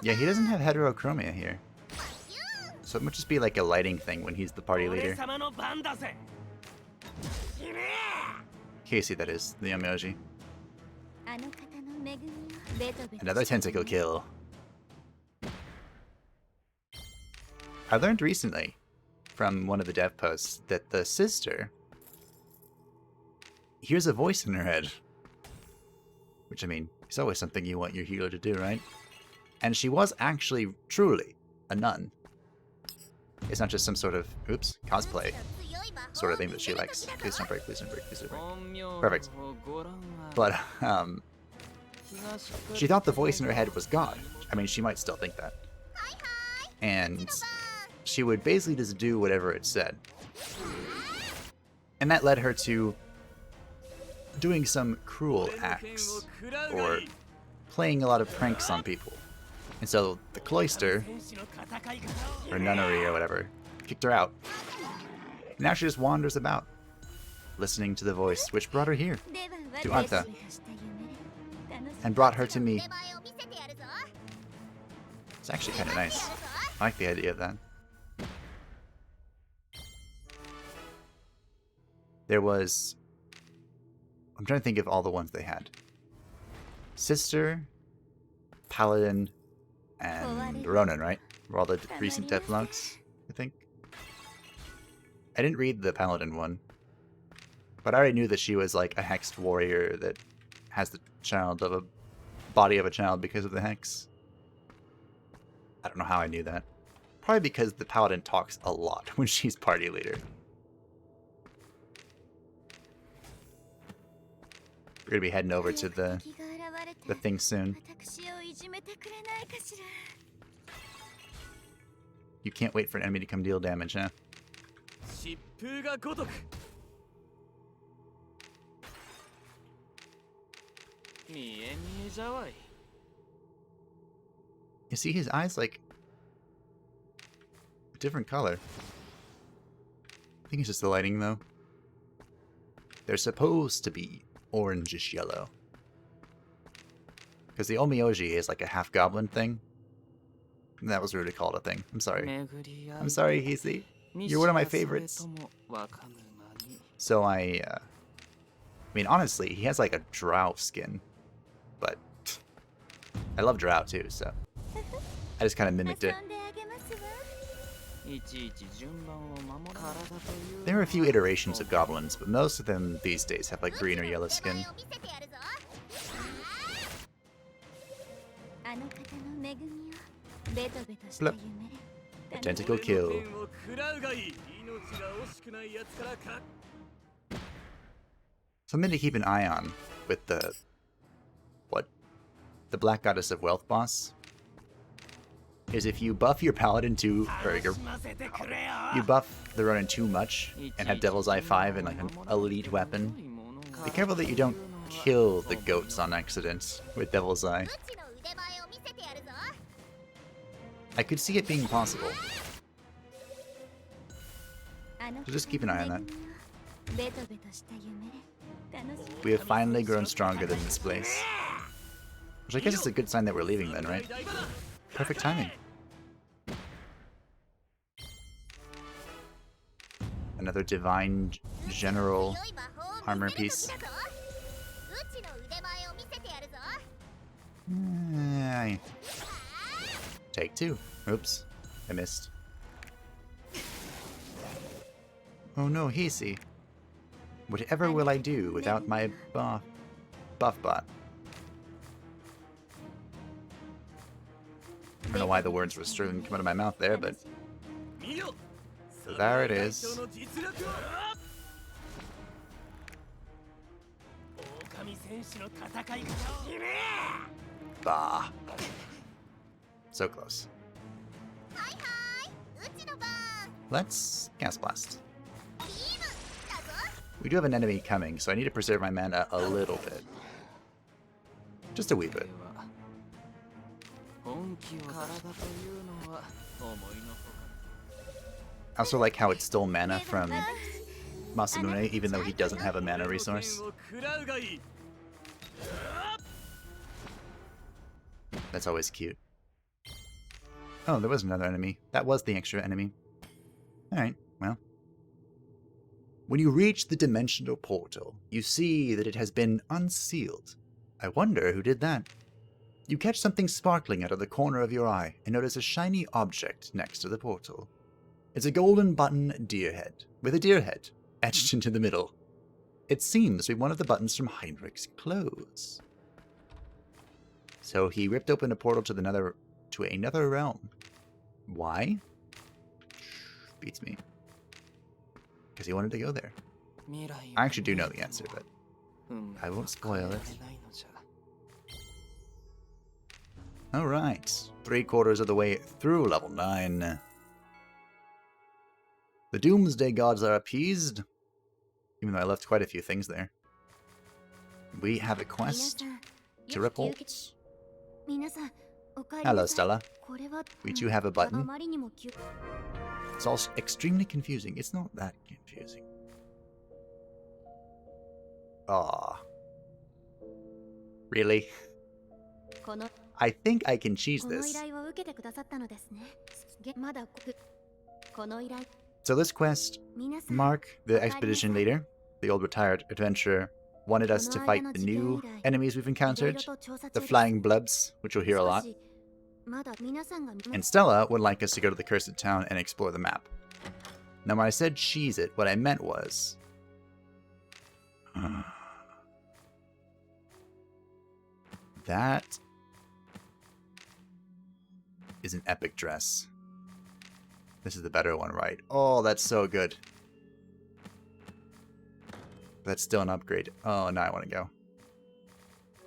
Yeah, he doesn't have heterochromia here. So it might just be like a lighting thing when he's the party leader. Casey, that is, the Onmyouji. Another tentacle kill. I learned recently from one of the dev posts that the sister hears a voice in her head. Which, I mean, it's always something you want your healer to do, right? And she was actually, truly, a nun. It's not just some sort of, oops, cosplay sort of thing that she likes. Please don't break, please don't break, please don't break. Perfect. But, she thought the voice in her head was God. I mean, she might still think that. And she would basically just do whatever it said. And that led her to doing some cruel acts, or playing a lot of pranks on people. And so the cloister, or nunnery or whatever, kicked her out. Now she just wanders about, listening to the voice, which brought her here, to Arta, and brought her to me. It's actually kind of nice. I like the idea of that. There was... I'm trying to think of all the ones they had. Sister, Paladin, and Ronin, right? Were all the recent devlogs, I think. I didn't read the Paladin one. But I already knew that she was like a hexed warrior that has the child of a body of a child because of the hex. I don't know how I knew that. Probably because the Paladin talks a lot when she's party leader. We're gonna be heading over to the thing soon. You can't wait for an enemy to come deal damage, huh? You see his eyes like a different color. I think it's just the lighting though. They're supposed to be orangish yellow. Because the Onmyouji is like a half goblin thing. And that was rude to call it a thing. I'm sorry. I'm sorry, Hiisi. You're one of my favorites. So I mean, honestly, he has like a drow skin. But I love drow too, so I just kind of mimicked it. There are a few iterations of goblins, but most of them these days have like green or yellow skin. Flip. A tentacle kill. Something to keep an eye on with the... what? The Black Goddess of Wealth boss. Is if you buff your paladin too, or you buff the Ronin too much and have Devil's Eye 5 and like an elite weapon, be careful that you don't kill the goats on accident with Devil's Eye. I could see it being possible. So just keep an eye on that. We have finally grown stronger than this place. Which I guess is a good sign that we're leaving then, right? Perfect timing. Another divine general armor piece. Take two. Oops. I missed. Oh no, Hiisi. Whatever will I do without my buff bot? I don't know why the words were struggling to come out of my mouth there, but there it is. Bah. So close. Let's Gas Blast. We do have an enemy coming, so I need to preserve my mana a little bit. Just a wee bit. I also like how it stole mana from Masamune, even though he doesn't have a mana resource. That's always cute. Oh, there was another enemy. That was the extra enemy. Alright, well. When you reach the dimensional portal, you see that it has been unsealed. I wonder who did that. You catch something sparkling out of the corner of your eye and notice a shiny object next to the portal. It's a golden button deer head, with a deer head etched into the middle. It seems to be one of the buttons from Heinrich's clothes. So he ripped open a portal to another realm. Why? Beats me. Because he wanted to go there. I actually do know the answer, but I won't spoil it. Alright, 3/4 of the way through level 9. The Doomsday Gods are appeased, even though I left quite a few things there. We have a quest to report. Hello, Stella. We too have a button. It's all extremely confusing. It's not that confusing. Aw. Really? I think I can cheese this. So this quest, Mark, the expedition leader, the old retired adventurer, wanted us to fight the new enemies we've encountered, the flying blebs, which you'll hear a lot. And Stella would like us to go to the Cursed Town and explore the map. Now when I said cheese it, what I meant was... that is an epic dress. This is the better one, right? Oh, that's so good. That's still an upgrade. Oh, now I want to go.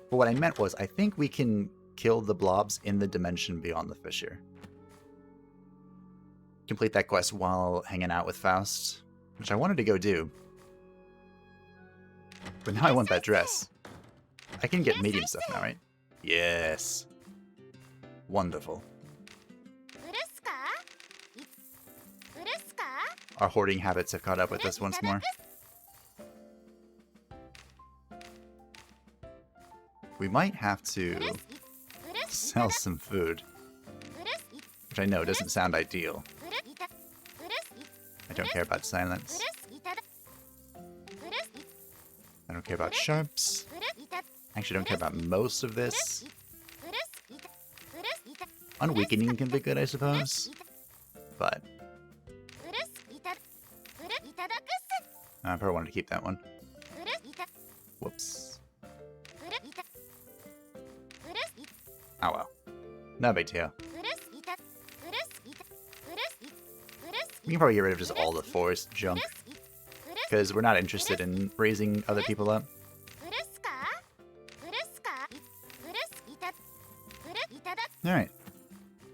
But what I meant was, I think we can kill the blobs in the dimension beyond the fissure. Complete that quest while hanging out with Faust, which I wanted to go do. But now I want that dress. I can get medium stuff now, right? Yes. Wonderful. Our hoarding habits have caught up with us once more. We might have to sell some food, which I know doesn't sound ideal. I don't care about silence. I don't care about sharps. I actually don't care about most of this. Unweakening can be good, I suppose. But I probably wanted to keep that one. Whoops. Oh well. No big deal. We can probably get rid of just all the forest junk. Because we're not interested in raising other people up. Alright.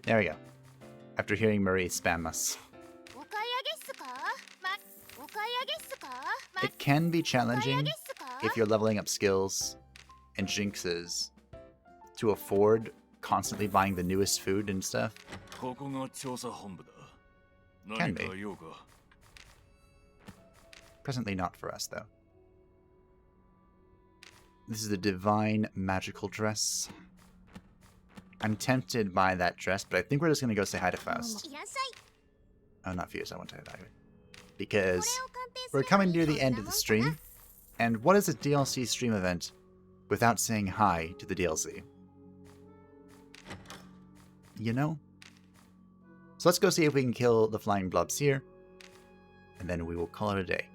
There we go. After hearing Marie spam us. It can be challenging if you're leveling up skills and jinxes to afford constantly buying the newest food and stuff. Can be. Presently not for us, though. This is a divine magical dress. I'm tempted by that dress, but I think we're just going to go say hi to Faust. Oh, not Fuse, I want to evaluate. Because we're coming near the end of the stream, and what is a DLC stream event without saying hi to the DLC? You know? So let's go see if we can kill the flying blobs here, and then we will call it a day.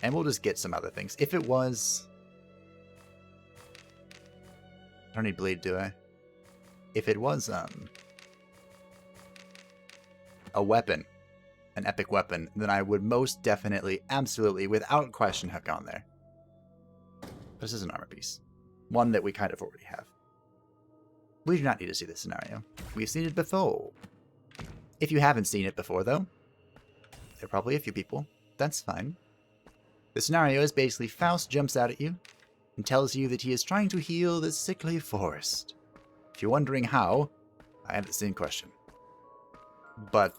And we'll just get some other things. If it was... I don't need bleed, do I? If it was, a weapon, an epic weapon, then I would most definitely, absolutely, without question, have gone there. This is an armor piece. One that we kind of already have. We do not need to see this scenario. We've seen it before. If you haven't seen it before, though, there are probably a few people. That's fine. The scenario is basically Faust jumps out at you and tells you that he is trying to heal the sickly forest. If you're wondering how, I have the same question. But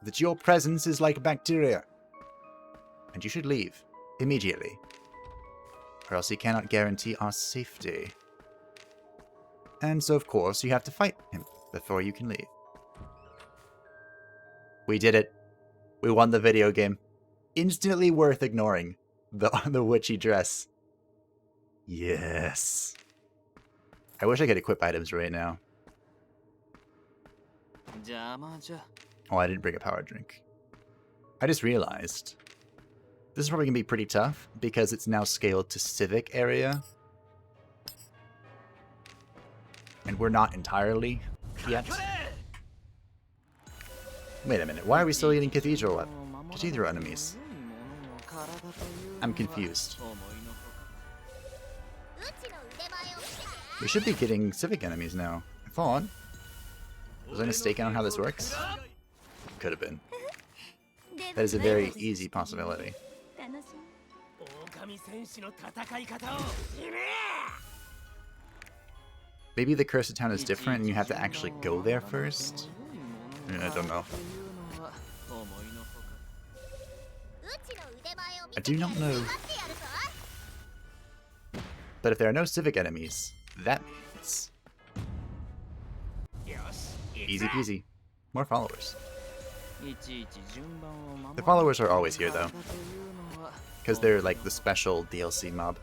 that your presence is like bacteria, and you should leave immediately, or else he cannot guarantee our safety. And so, of course, you have to fight him before you can leave. We did it. We won the video game. Instantly worth ignoring the witchy dress. Yes. I wish I could equip items right now. Oh, I didn't bring a power drink. I just realized this is probably going to be pretty tough because it's now scaled to civic area. And we're not entirely yet. Wait a minute, why are we still getting Cathedral enemies? I'm confused. We should be getting civic enemies now. I thought. Was I mistaken on how this works? Could have been. That is a very easy possibility. Maybe the Cursed Town is different and you have to actually go there first? I don't know. I do not know. But if there are no civic enemies, that means... easy peasy. More followers. The followers are always here, though. Because they're like the special DLC mob.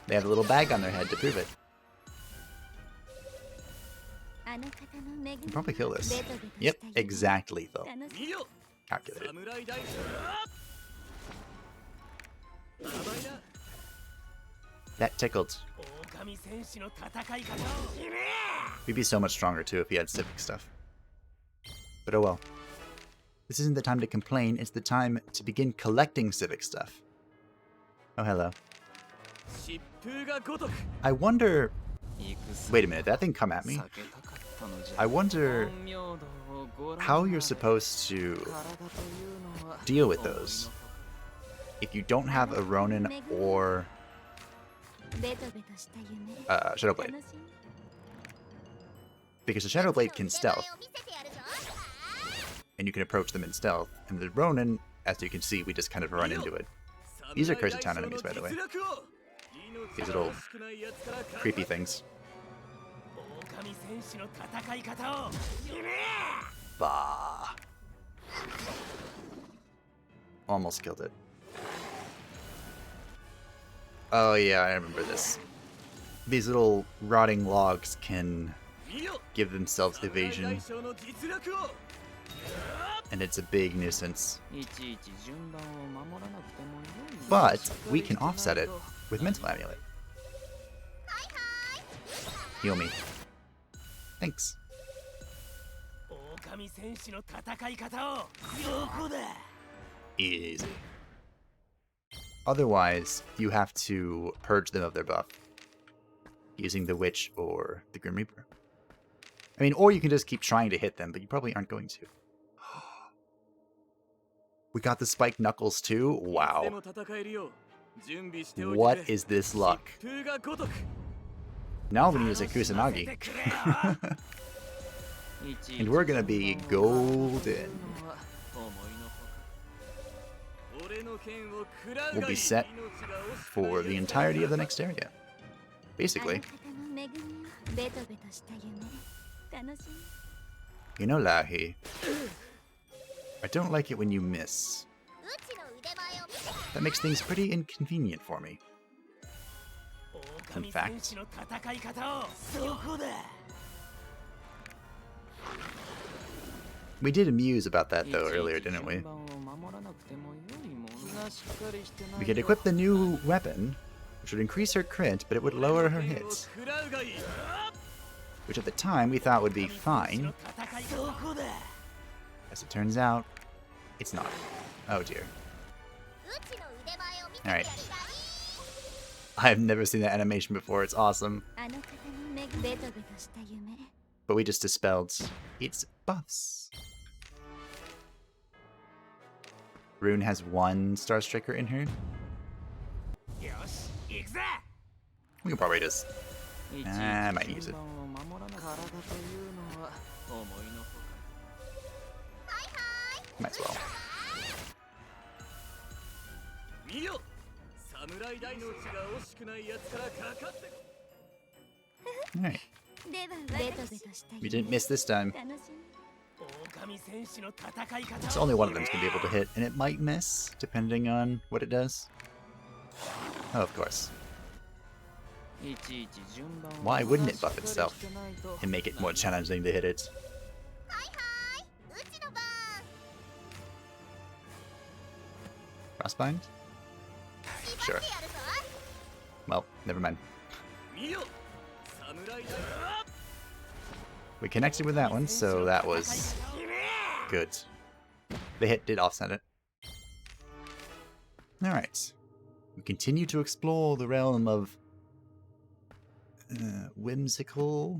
They have a little bag on their head to prove it. Can probably kill this. Yep, exactly, though. Calculated. That tickled. We'd be so much stronger, too, if he had civic stuff. But oh well. This isn't the time to complain, it's the time to begin collecting civic stuff. Oh, hello. I wonder... Wait a minute, that thing come at me? I wonder how you're supposed to deal with those if you don't have a Ronin or Shadowblade. Because the Shadowblade can stealth, and you can approach them in stealth, and the Ronin, as you can see, we just kind of run into it. These are Cursed Town enemies, by the way. These little creepy things. Bah. Almost killed it. Oh yeah, I remember this. These little rotting logs can give themselves evasion. And it's a big nuisance. But we can offset it with Mental Amulet. Heal me. Thanks. Easy. Otherwise, you have to purge them of their buff using the Witch or the Grim Reaper. I mean, or you can just keep trying to hit them, but you probably aren't going to. We got the spiked knuckles too? Wow. What is this luck? Now we use a Kusanagi. And we're gonna be golden. will be set for the entirety of the next area. Basically. You know, Louhi, I don't like it when you miss. That makes things pretty inconvenient for me. In fact, we did amuse about that though earlier, didn't we? We could equip the new weapon, which would increase her crit, but it would lower her hits. Which at the time we thought would be fine. As it turns out, it's not. Oh dear. Alright. I've never seen that animation before, it's awesome. But we just dispelled its buffs. Ruun has 1 Star Striker in her. We can probably just... I might use it. Might as well. Alright. We didn't miss this time. So only one of them's gonna be able to hit, and it might miss, depending on what it does. Oh, of course. Why wouldn't it buff itself and make it more challenging to hit it? Frostbind? Sure. Well, never mind. We connected with that one, so that was good. The hit did offset it. Alright. We continue to explore the realm of whimsical.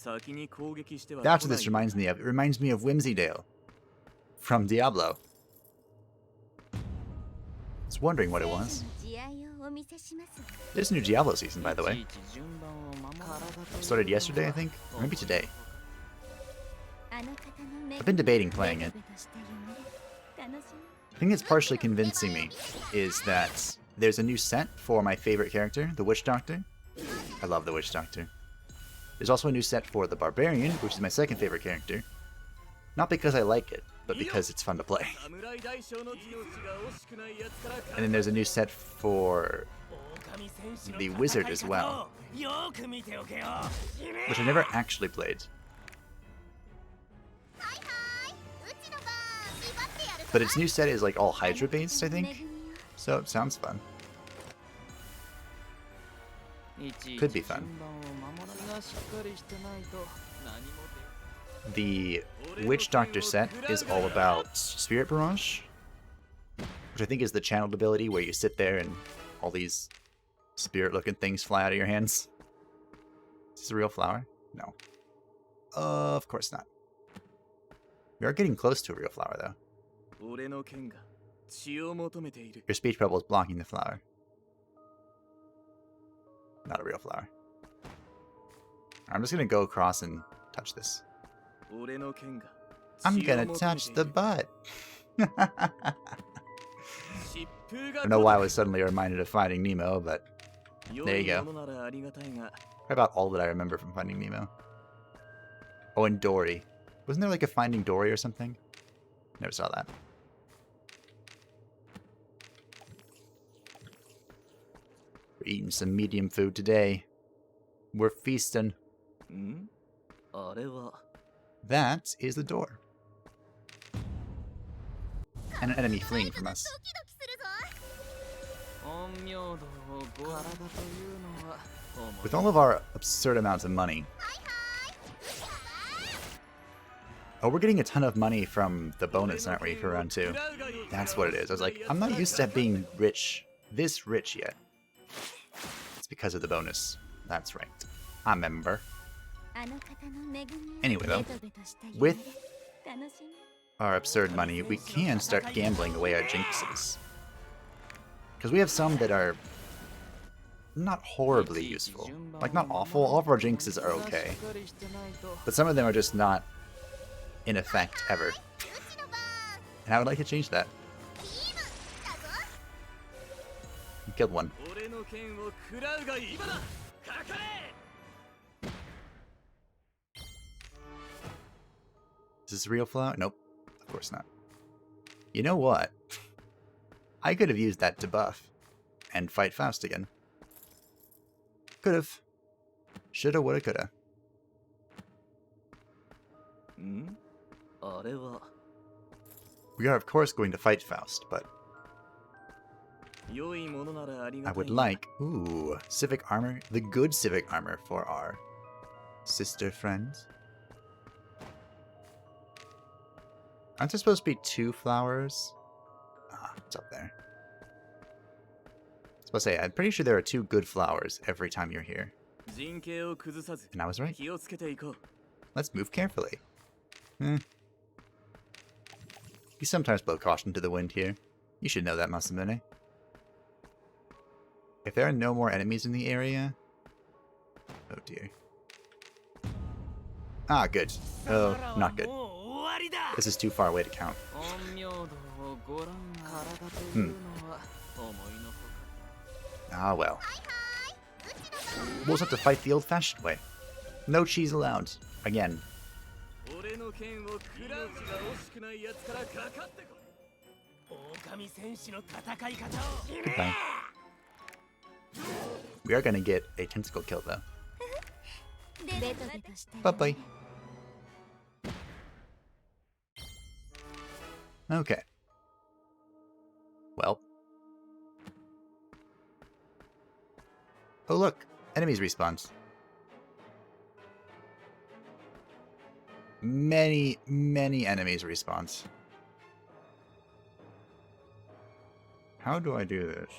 That's what this reminds me of. It reminds me of Whimsydale from Diablo. I was wondering what it was. There's a new Diablo season, by the way. Started yesterday, I think? Or maybe today. I've been debating playing it. The thing that's partially convincing me is that there's a new set for my favorite character, the Witch Doctor. I love the Witch Doctor. There's also a new set for the Barbarian, which is my second favorite character. Not because I like it, but because it's fun to play. And then there's a new set for the Wizard as well, which I never actually played. But its new set is like all Hydra based, I think. So it sounds fun. Could be fun. The Witch Doctor set is all about Spirit Barrage, which I think is the channeled ability where you sit there and all these spirit-looking things fly out of your hands. Is this a real flower? No. Of course not. We are getting close to a real flower, though. Your speech bubble is blocking the flower. Not a real flower. I'm just gonna go across and touch this. I'm gonna touch the butt. I don't know why I was suddenly reminded of Finding Nemo, but there you go. Probably about all that I remember from Finding Nemo. Oh, and Dory. Wasn't there like a Finding Dory or something? Never saw that. We're eating some medium food today. We're feasting. That is the door. And an enemy fleeing from us. With all of our absurd amounts of money. Oh, we're getting a ton of money from the bonus, aren't we, for round 2? That's what it is. I was like, I'm not used to being rich, this rich yet. It's because of the bonus. That's right. I remember. Anyway, though, with our absurd money, we can start gambling away our jinxes. Because we have some that are not horribly useful. Like, not awful. All of our jinxes are okay. But some of them are just not in effect ever. And I would like to change that. Killed one. Is this a real flower? Nope. Of course not. You know what? I could have used that to buff and fight Faust again. Could have. Shoulda, woulda, coulda. We are, of course, going to fight Faust, but I would like, ooh, civic armor, the good civic armor for our sister friends. Aren't there supposed to be 2 flowers? Ah, it's up there. I was supposed to say, I'm pretty sure there are 2 good flowers every time you're here. And I was right. Let's move carefully. You sometimes blow caution to the wind here. You should know that, Masamune. If there are no more enemies in the area... Oh dear. Ah, good. Oh, not good. This is too far away to count. Ah, well. We'll just have to fight the old-fashioned way. No cheese allowed. Again. Goodbye. We are gonna get a tentacle kill, though. Bye-bye. Okay. Well. Oh look! Enemies respawn. Many, many enemies respawn. How do I do this?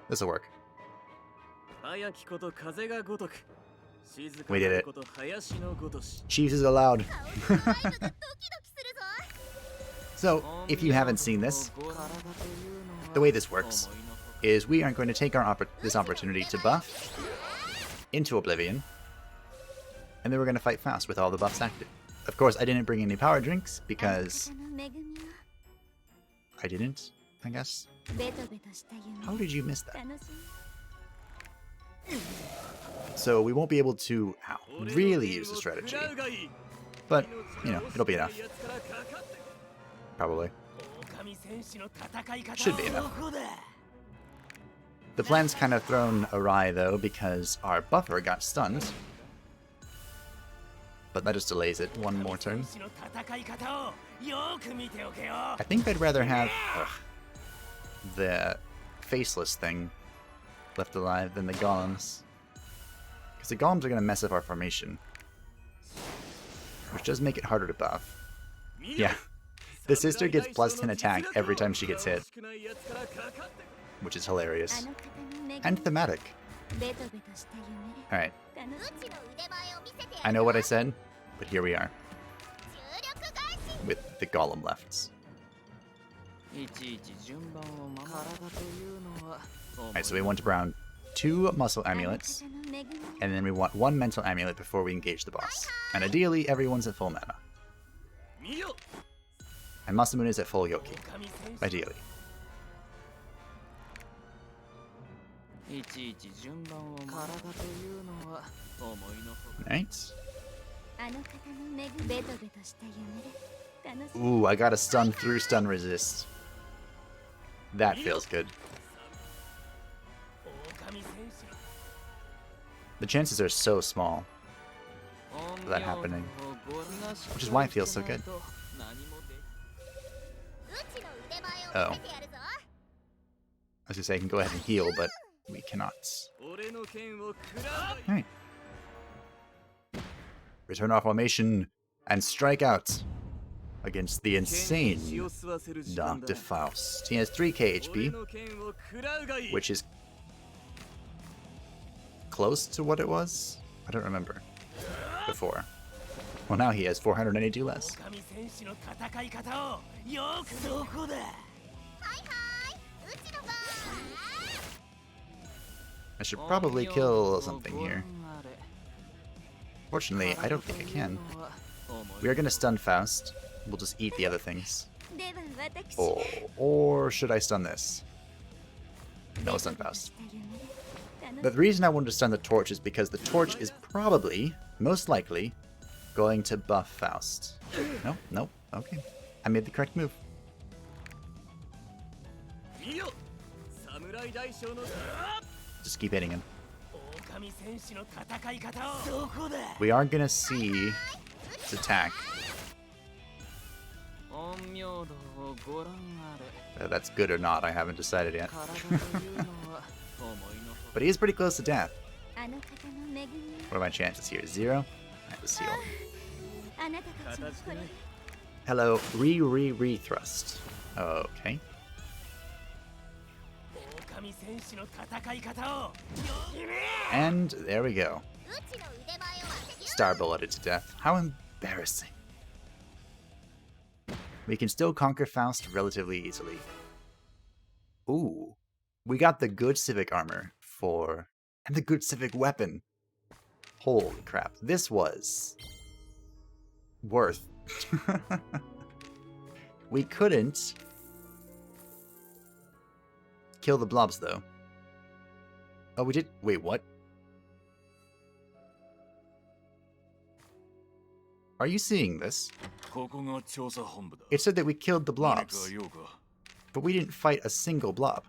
This'll work. We did it. Cheese is allowed. So, if you haven't seen this, the way this works is we are going to take this opportunity to buff into Oblivion, and then we're going to fight Faust with all the buffs active. Of course, I didn't bring any power drinks because I didn't, I guess. How did you miss that? So we won't be able to really use the strategy, but, you know, it'll be enough. Probably. Should be enough. The plan's kind of thrown awry, though, because our buffer got stunned. But that just delays it one more turn. I think I'd rather have the faceless thing left alive than the golems. Because the golems are going to mess up our formation. Which does make it harder to buff. Yeah. The sister gets plus 10 attack every time she gets hit. Which is hilarious. And thematic. Alright. I know what I said, but here we are. With the golem lefts. Alright, so we want to brown 2 muscle amulets, and then we want 1 mental amulet before we engage the boss. And ideally, everyone's at full mana. And Masamune is at full Yoki. Ideally. Alright. Ooh, I got a stun through stun resist. That feels good. The chances are so small of that happening, which is why it feels so good. Oh. I was gonna say I can go ahead and heal, but we cannot. Alright. Return our formation and strike out against the insane Dr. Faust. He has 3k HP, which is close to what it was? I don't remember. Before. Well, now he has 492 less. I should probably kill something here. Fortunately, I don't think I can. We are going to stun Faust. We'll just eat the other things. Oh, or should I stun this? No, stun Faust. But the reason I wanted to stun the torch is because the torch is probably, most likely, going to buff Faust. No, no, okay. I made the correct move. Just keep hitting him. We are gonna see his attack. That's good or not, I haven't decided yet. But he is pretty close to death. What are my chances here? 0? Let's see. Hello, re-thrust. Okay. And there we go. Star bulleted to death. How embarrassing. We can still conquer Faust relatively easily. Ooh. We got the good civic armor for... and the good civic weapon. Holy crap. This was... worth. We couldn't... kill the blobs, though. Oh, we did... wait, what? Are you seeing this? It said that we killed the blobs. But we didn't fight a single blob.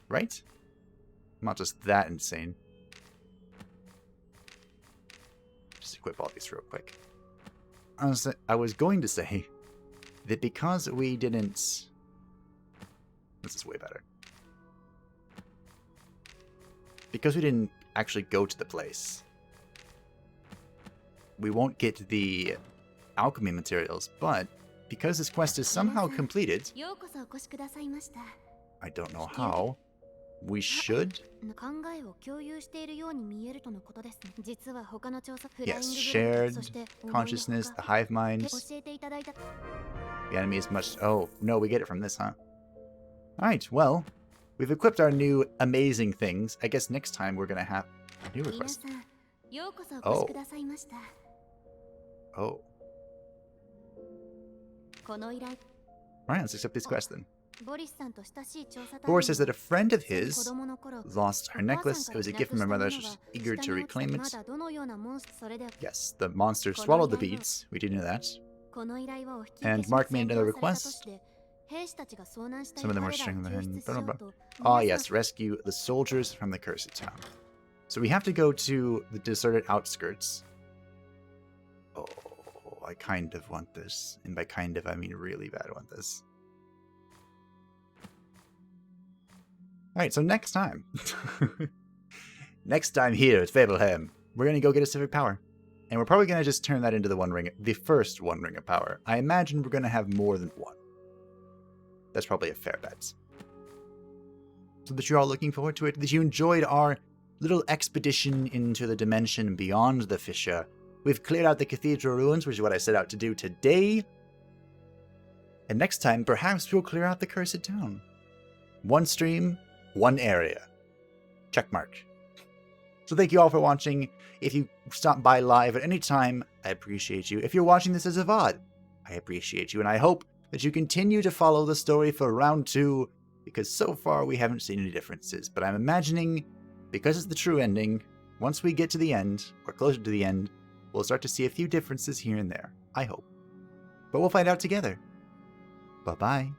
Right? I'm not just that insane. Just equip all these real quick. I was going to say that because we didn't... this is way better. Because we didn't actually go to the place, we won't get the alchemy materials, but because this quest is somehow completed, I don't know how, we should... yes, shared consciousness, the hive minds. The enemy is much... oh, no, we get it from this, huh? Alright, well, we've equipped our new amazing things. I guess next time we're gonna have a new request. Oh. Oh. Alright, let's accept this quest then. Boris says that a friend of his lost her necklace. It was a gift from her mother. She was eager to reclaim it. Yes, the monster swallowed the beads. We did know that. And Mark made another request. Some of them are string behind. Ah, yes, rescue the soldiers from the cursed town. So we have to go to the deserted outskirts. Oh, I kind of want this. And by kind of, I mean really bad want this. Alright, so next time. Next time here at Fableheimr, we're going to go get a civic power. And we're probably going to just turn that into the first one ring of power. I imagine we're going to have more than one. That's probably a fair bet. So that you're all looking forward to it, that you enjoyed our little expedition into the dimension beyond the Fissue. We've cleared out the Cathedral ruins, which is what I set out to do today. And next time, perhaps we'll clear out the cursed town. One stream, one area. Checkmark. So thank you all for watching. If you stop by live at any time, I appreciate you. If you're watching this as a VOD, I appreciate you. And I hope that you continue to follow the story for round 2, because so far we haven't seen any differences. But I'm imagining, because it's the true ending, once we get to the end, or closer to the end, we'll start to see a few differences here and there. I hope. But we'll find out together. Bye-bye.